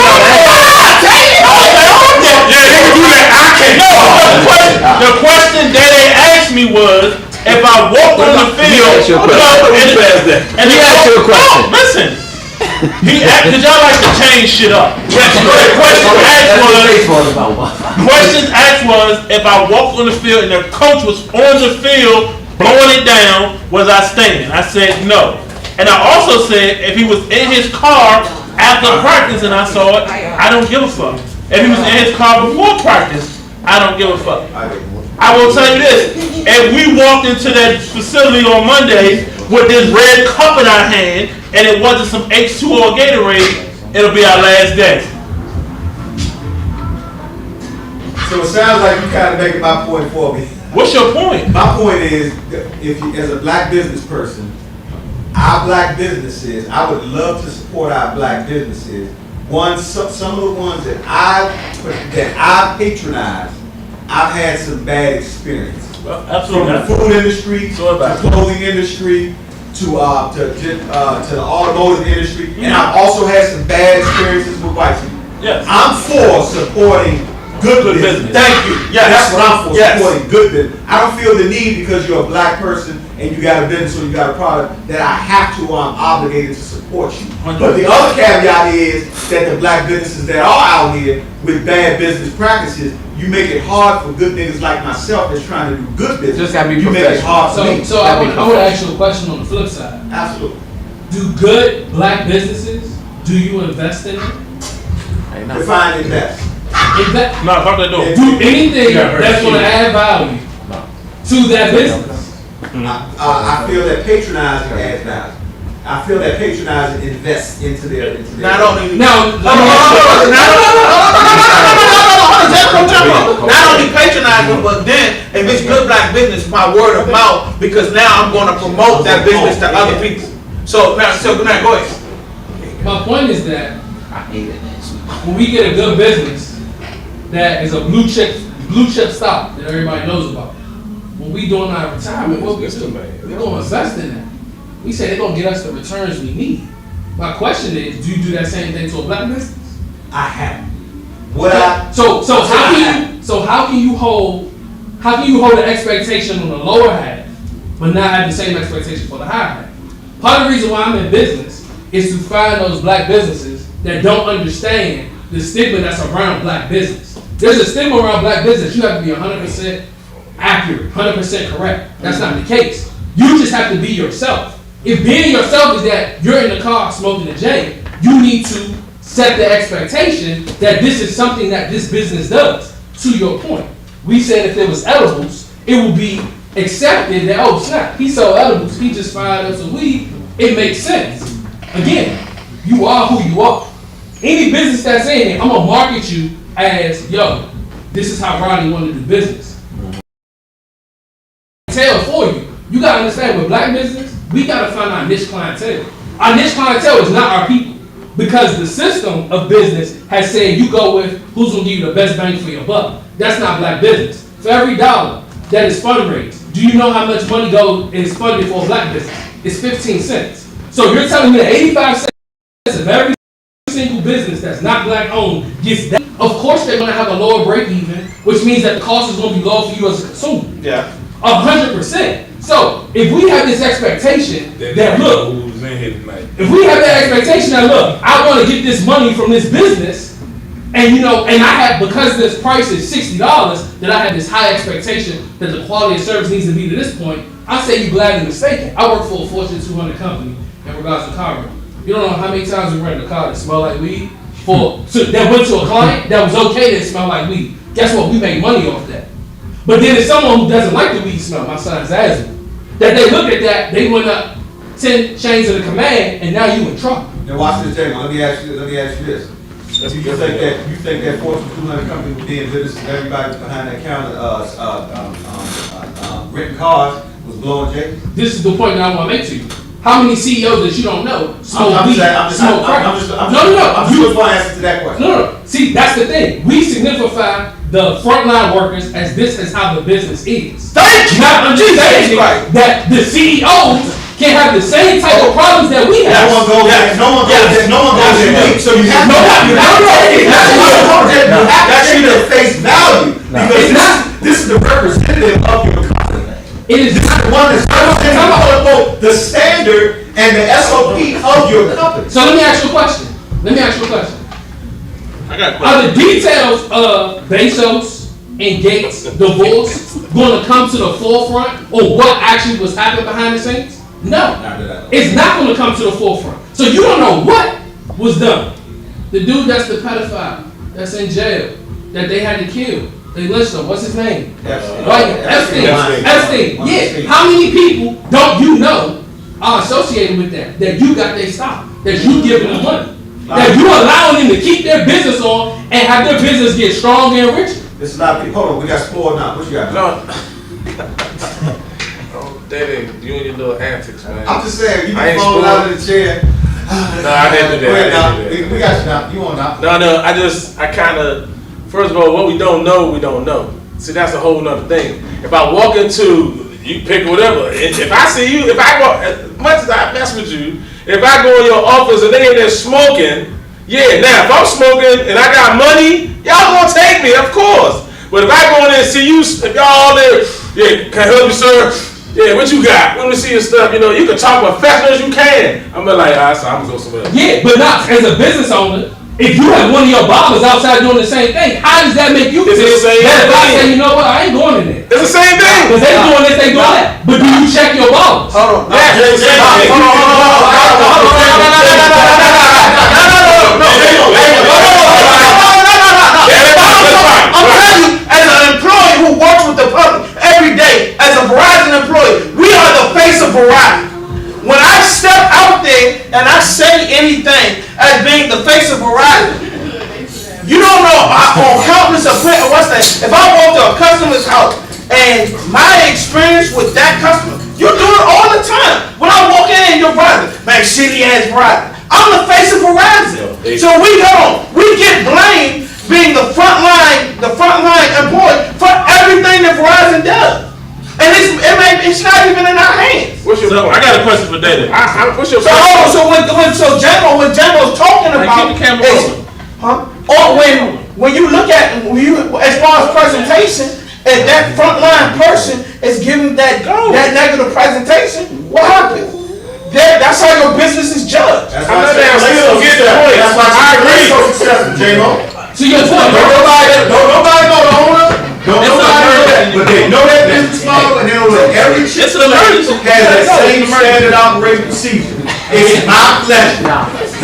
The question that they asked me was, if I walk on the field, and he asked you a question. No, listen. He asked, cause y'all like to change shit up. Question asked was, if I walked on the field and the coach was on the field blowing it down, was I standing? I said no. And I also said, if he was in his car after practice and I saw it, I don't give a fuck. If he was in his car before practice, I don't give a fuck. I will tell you this, if we walked into that facility on Monday with this red cup in our hand and it wasn't some H2O Gatorade, it'll be our last day. So it sounds like you kind of making my point for me. What's your point? My point is, if you, as a black business person, our black businesses, I would love to support our black businesses. Some of the ones that I patronize, I've had some bad experiences. Well, absolutely. From the food industry, to the clothing industry, to the automotive industry, and I've also had some bad experiences with white people. Yes. I'm for supporting good business. Thank you. Yeah, that's what I'm for. Supporting good business. I don't feel the need because you're a black person and you got a business or you got a product that I have to or I'm obligated to support you. 100%. But the other caveat is that the black businesses that are out here with bad business practices, you make it hard for good niggas like myself that's trying to do good business. Just gotta be you make it hard for me. So I want to ask you a question on the flip side. Absolutely. Do good black businesses, do you invest in them? Define invest. No, talk that door. Do anything that's going to add value to that business. I feel that patronizing adds value. I feel that patronizing invests into their. Not only patronizing, but then if it's good black business, my word of mouth, because now I'm going to promote that business to other people. So now go ahead. My point is that when we get a good business that is a blue chip stock that everybody knows about, when we doing our retirement, what we do? We're going to invest in that. We say they're going to get us the returns we need. My question is, do you do that same thing to a black business? I have. How can you hold the expectation on the lower half, but not have the same expectation for the higher half? Part of the reason why I'm in business is to find those black businesses that don't understand the stigma that's around black business. There's a stigma around black business. You have to be 100% accurate, 100% correct. That's not the case. You just have to be yourself. If being yourself is that you're in the car smoking a J, you need to set the expectation that this is something that this business does. To your point, we said if there was edibles, it would be accepted that, oh snap, he sold edibles, he just fired up some weed. It makes sense. Again, you are who you are. Any business that's in it, I'm gonna market you as, yo, this is how Ronnie want to do business. Tell for you. You gotta understand with black business, we gotta find our niche clientele. Our niche clientele is not our people. Because the system of business has said you go with who's gonna give you the best bang for your buck. That's not black business. For every dollar that is fundraised, do you know how much money is funded for a black business? It's 15 cents. So you're telling me that 85 cents of every single business that's not black owned gets that. Of course they're gonna have a lower break even, which means that the cost is gonna be low for you as a consumer. Yeah. 100%. So if we have this expectation that look, if we have that expectation that look, I want to get this money from this business, and and I have, because this price is $60, that I have this high expectation that the quality of service needs to be to this point, I say you gladly mistaken. I work for a Fortune 200 company in regards to car rental. You don't know how many times we rented a car that smelled like weed that went to a client that was okay that it smelled like weed. Guess what? We make money off that. But then if someone who doesn't like the weed smell, my son's asthma, that they look at that, they went up 10 chains of the command, and now you in trouble. Now watch this, Jamie. Let me ask you this. You think that Fortune 200 company would be in business and everybody behind that counter renting cars was blowing J? This is the point that I want to make to you. How many CEOs that you don't know smoke weed, smoke crack? I'm just want to answer to that question. No. See, that's the thing. We signify the frontline workers as this is how the business is. Thank you. Now, I'm just saying that the CEOs can have the same type of problems that we have. No one goes there. So you have to the face value because this is the representative of your company. It is not the one that's representing the standard and the SOP of your company. So let me ask you a question. Are the details of Bezos and Gates' divorce going to come to the forefront or what actually was happening behind the scenes? No. It's not going to come to the forefront. So you don't know what was done. The dude that's the pedophile, that's in jail, that they had to kill. They lynched him. What's his name? Epstein. Yeah. How many people don't you know are associated with that? That you got their stock. That you giving them money. That you allowing them to keep their business on and have their business get stronger and richer. This is not people. Hold on, we got spoiled now. What you got? No. Daddy, you and your little antics, man. I'm just saying, you can fall out of the chair. No, I didn't do that. We got you now. You on now? No, I kind of, first of all, what we don't know, we don't know. See, that's a whole nother thing. If I walk into, you pick whatever. If I see you, if I go, as much as I mess with you, if I go in your office and they in there smoking, yeah, now if I'm smoking and I got money, y'all gonna take me, of course. But if I go in there and see you, if y'all all there, yeah, can I help you, sir? Yeah, what you got? Let me see your stuff. You know, you can talk professional as you can. I'm like, all right, so I'm gonna go somewhere else. Yeah, but not as a business owner. If you have one of your barbers outside doing the same thing, how does that make you feel? It's the same that if I thing. say, you know what, I ain't going in there. It's the same thing. Because they doing this, they doing that. But do you check your barbers? Hold on. Yeah, it's the same thing. I'm telling you, as an employee who works with the public every day, as a Verizon employee, we are the face of Verizon. When I step out there and I say anything as being the face of Verizon, you don't know on countless of what's that? If I walk to a customer's house and my experience with that customer, you do it all the time. When I walk in, you're Verizon, man, shitty ass Verizon. I'm the face of Verizon. So we get blamed being the frontline employee for everything that Verizon does. And it's not even in our hands. What's your point? I got a question for David. What's your So point? hold on, so when Jamo's talking about keep the camera is, or when you look at as far as presentation, if that frontline person is giving that negative presentation, what happens? That's how your business is judged. That's I'm why not damn still get the point. That's why I agree. so successful, J-Mo. To your point, Don't nobody know the owner. Don't It's nobody know that. But they know that business model, and they know that every It's an emergency. has that same standard operating procedure. It's my pleasure.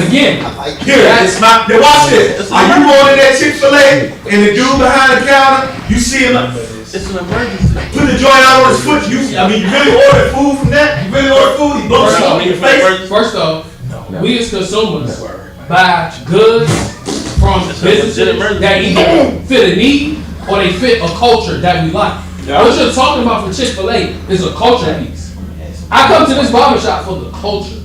again, Here, it's my. Now watch this. Are you going in that Chick-fil-A and the dude behind the counter? You see him. It's an emergency. Put the joint out on his foot. You really ordered food from that? You really ordered food? He blows you up in your face. first off, we as consumers buy goods from businesses that either fit a need or they fit a culture that we like. What you're talking about from Chick-fil-A is a culture piece. I come to this barbershop for the culture.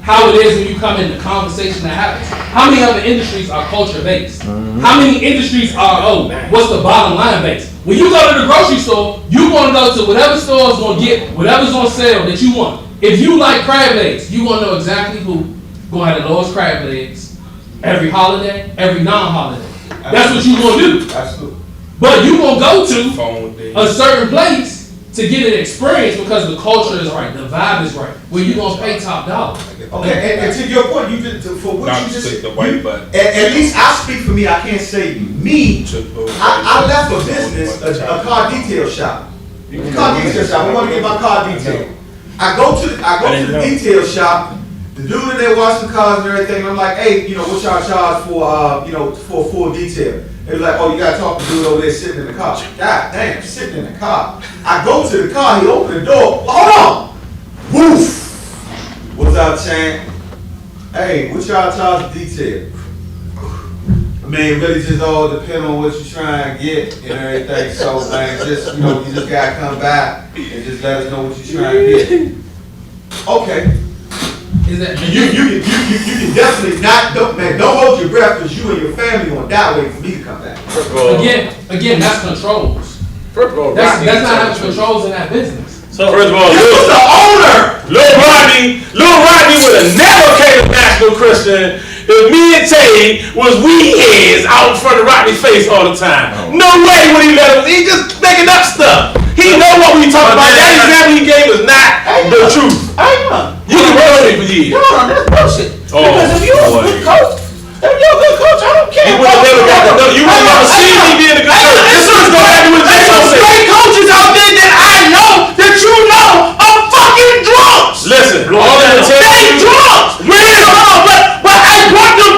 How it is when you come in, the conversation that happens. How many other industries are culture based? How many industries are, what's the bottom line based? When you go to the grocery store, you want to go to whatever store is going to get whatever's on sale that you want. If you like crab legs, you want to know exactly who going to have the lowest crab legs every holiday, every non-holiday. That's what you want to do. Absolutely. But you going to go to a certain place to get an experience because the culture is right, the vibe is right, where you going to pay top dollar. Okay, and to your point, you did for what Not you to just take the white button. At least I speak for me. I can't say you. Me, I left a business, a car detail shop. Car detail shop. I want to get my car detailed. I go to the detail shop. The dude in there washing cars and everything. And I'm like, hey, what y'all charge for for a full detail? They was like, oh, you gotta talk to the dude over there sitting in the car. God damn, sitting in the car. I go to the car. He opened the door. Hold on. Woof. What's up, Chan? Hey, what y'all charge for detail? I mean, really just all depend on what you're trying to get and everything. So, man, just, you just gotta come back and just let us know what you're trying to get. Okay. Is that You can definitely don't hold your breath because you and your family gonna die waiting for me to come back. Again, that's controls. First of all, That's not having controls in that business. So first of all, This was the owner. Lil Rodney would have never came to National Christian if me and Tay was weed heads out in front of Rodney's face all the time. No way would he let him. He just making up stuff. He know what we talking about. That example he gave is not the truth. You can run it for years. No, that's bullshit. Oh, Because if you're a good coach, I don't care. You would have never got the. You would have never seen me being a good coach. This is gonna happen with There's some great coaches out there that I know that you know are fucking drunks. Listen, all They drunks. But I want them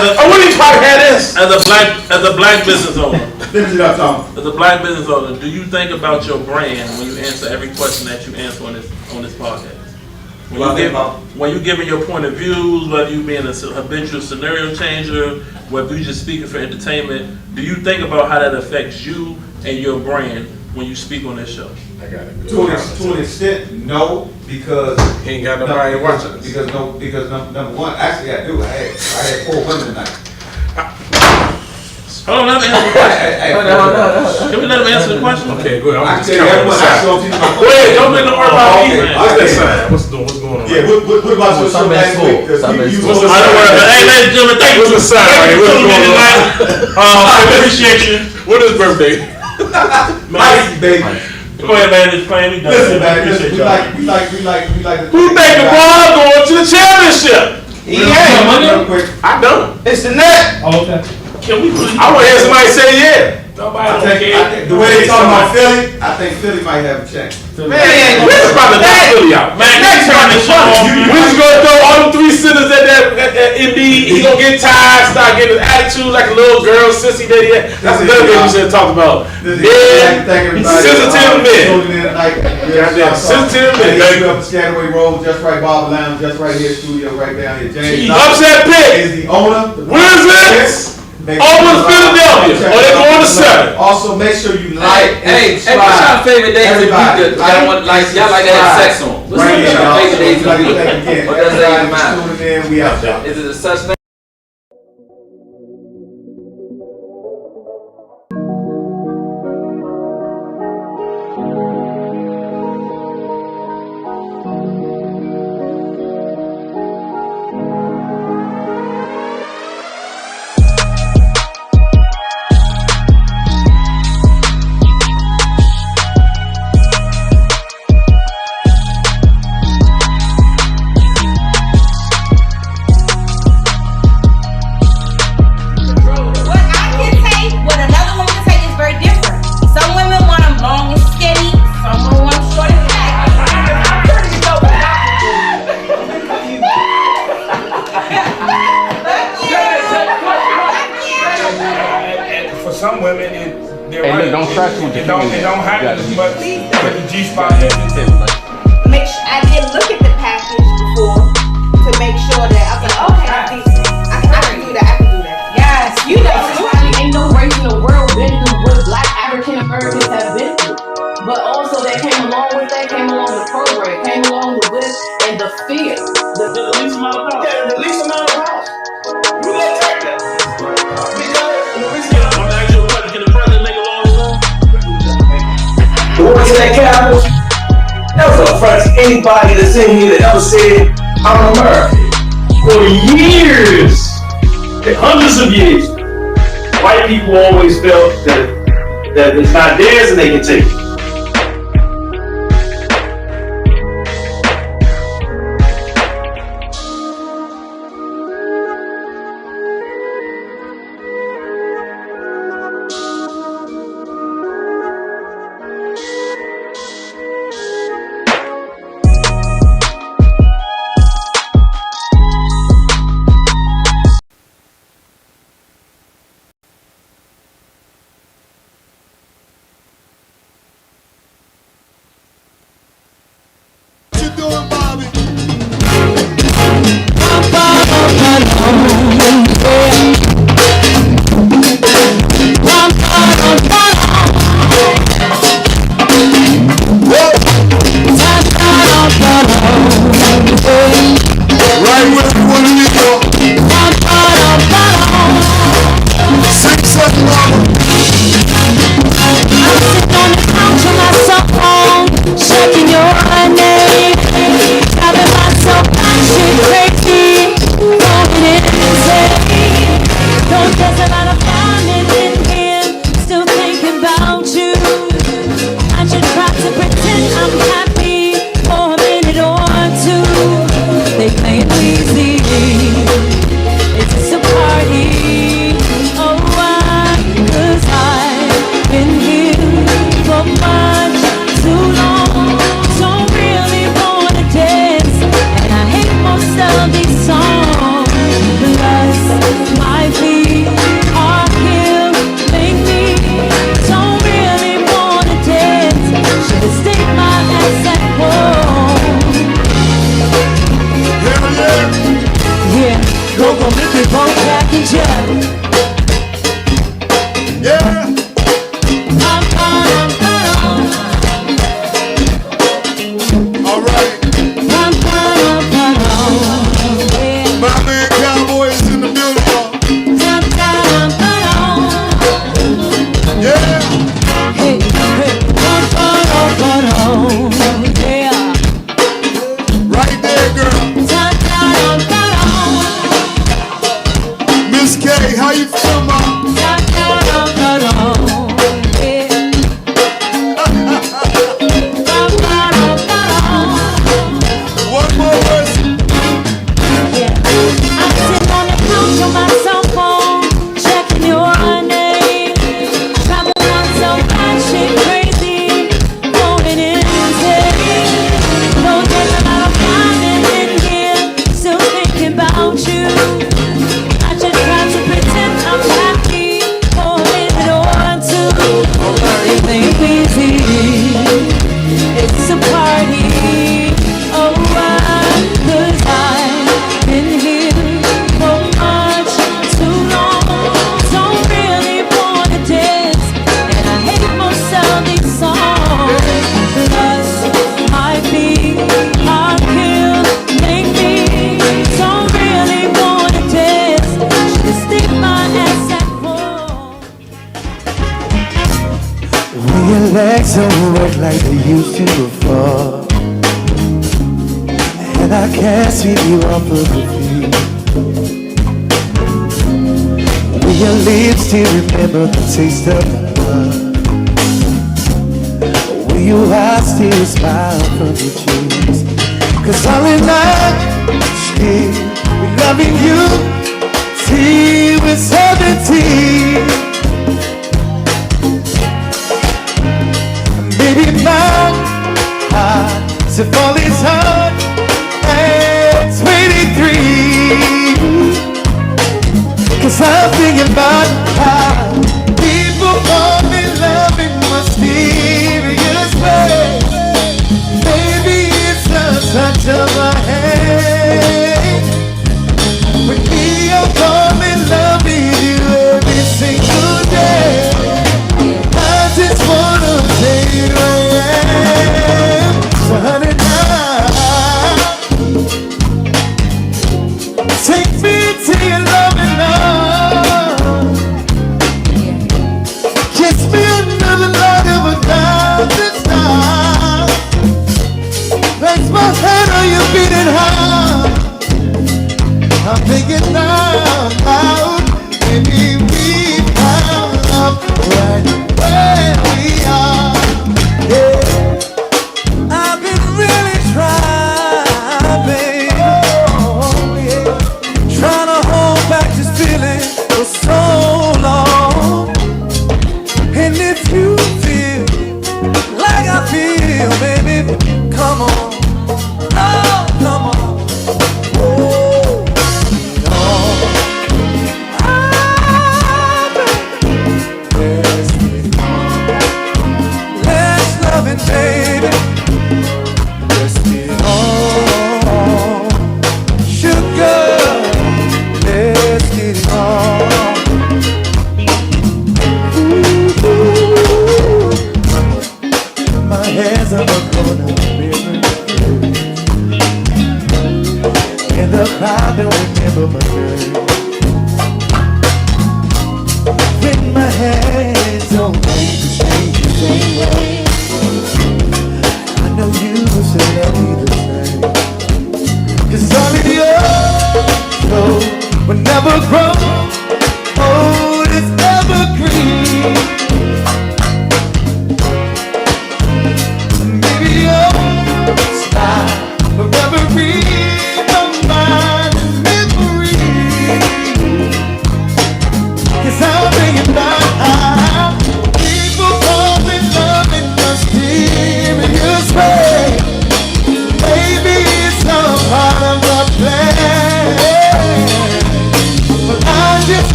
I wouldn't even probably have this. As a black business owner, Let me see that, Tom. as a black business owner, do you think about your brand when you answer every question that you answer on this podcast? When you giving your point of views, whether you being a habitual scenario changer, whether you just speaking for entertainment, do you think about how that affects you and your brand when you speak on this show? I got it. To an extent, no, because he ain't got nobody watching us. Because number one, actually I do. I had 4 women tonight. Hold on, let me answer the question. Can we let him answer the question? Okay, go ahead. I can tell you everyone. Go ahead, don't make no more about me. What's that sign? What's going on? Yeah, what about your show last week? Hey, ladies and gentlemen, thank you. What's the sign? What's going on? I appreciate you. What is birthday? Nice, baby. Go ahead, man. It's playing. We done. Listen, man. Appreciate We y'all. like. Who think the ball going to the championship? He ain't. Real quick. I don't. It's the net. Oh, okay. Can we please? I want to hear somebody say yeah. Nobody I don't think care. the way they talking about Philly, I think Philly might have a chance. Man, we're just about to knock Philly out. Man, next time this show off. We just gonna throw all the 3 centers at that Embiid. He gonna get tired, start getting his attitude like a little girl, sissy that he had. That's another thing we should have talked about. Thank everybody. Sensitive men. Tuning in tonight. Goddamn, sensitive men. Baby up the Scanaway Road, Just Right Barber Lounge, Just Right Here Studio, right down here. James Upset pick. is the owner. Wizards. Over Philadelphia. Or they going to 7. Also, make sure you like and Hey, what's y'all favorite days of the week? Y'all like to have sex on? What's Right here, your favorite days of the week? again. What does that even Everybody matter? tuning in, we out there. Is it a such thing? Some women, they're Hey, right. look, don't scratch with the It don't finger. happen You as gotta- much with the G-spot. Make sure I did look at the package before to make sure that I was like, okay, I can do that. I can do that. Yes, you know. Ain't no race in the world been through what Black African Americans have been through. But also that came along with the program, came along with this and the fear. The least amount of power. Yeah, the least amount of power. You gonna take that. The voice of that Cowboys, that was a front to anybody that's in here that ever said, I'm American. For years, hundreds of years, white people always felt that it's not theirs and they can take it. gonna make it both Jack and Jill. Yeah. All right. My man Cowboy is in the building, y'all. Yeah. Hey, hey, yeah. Right there, girl. Miss K, how you feel, ma? One more verse. Yeah. I'm sitting on the couch on my cell phone, checking your name. Traveling on so much shit crazy, going insane. No, there's a lot of flying in here, still thinking about you. I just try to pretend I'm happy for a minute or two. It ain't easy, it's a party. Oh, cause I've been here for much too long. Don't really wanna dance, and I hate most of these songs. Plus, my feet are killed, make me don't really wanna dance. Should stick my ass at home. When your legs don't work like they used to before, and I can't sweep you off of the feet. When your lips still remember the taste of the blood, when your eyes still smile from your cheeks. Cause all in night, still be loving you till we're 17. Baby, my heart, if all is hard at 23. Cause I'm thinking about how people fall in love in mysterious ways. Maybe it's the touch of my hand. With me, I'll fall in love with you every single day. I just wanna tell you I am. So honey, now take me to your loving arms. Kiss me under the light of a thousand stars. Place my head on your beating heart. I'm thinking out loud. Maybe we found love right where we are. Yeah. I've been really trying, baby. Oh, yeah. Trying to hold back this feeling for so long. And if you feel like I feel, baby, come on. Oh, come on. Oh,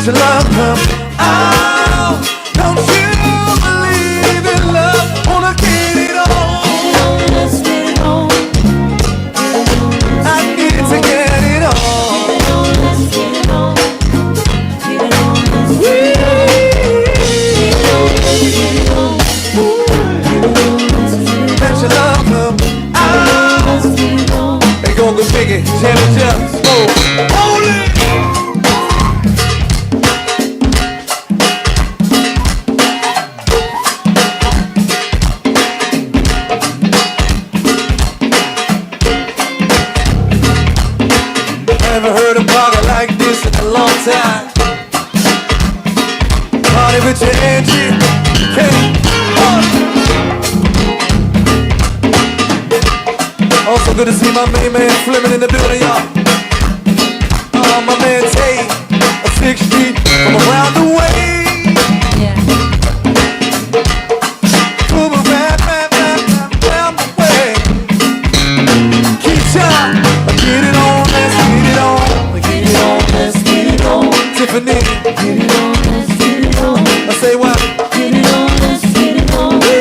your love come out. Don't you believe in love? Wanna get it on. Let's get it on. I need to get it on. Let's get it on. Get it on. Let's get it on. Let your love come out. They gon' go biggie, jam it up. Hold it. Never heard a party like this in a long time. Party with your Angie, also good to see my main man Fleming in the building, y'all. My man Tay, a 6th Street from around the way. Yeah. From around the way. Keep time, get it on, let's get it on. Get it on. Let's get it on. Tiffany, Get it on. Let's get it on. I say what? Get it on. Let's get it on. Let's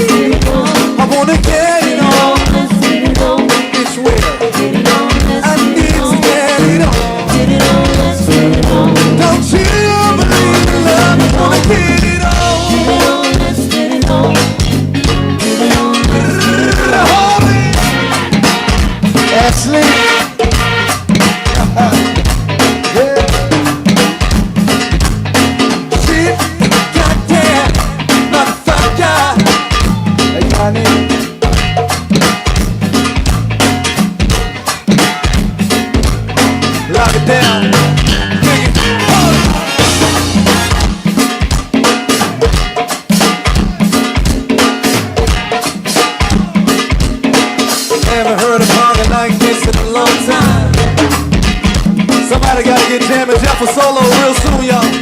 get it on. I wanna get it on. Let's get it on. It's where Get it on. Let's I get need it to on. get it on. Get it on. Let's get it on. Don't you believe in love? I wanna get it on. Get it on. Let's get it on. Get it on. Hold it. Ashley. Yeah. Shit, goddamn, motherfucker. Hey, honey. Lock it down. Dig it. Hold it. Never heard a party like this in a long time. Somebody gotta get Jam and Jeff a solo real soon, y'all.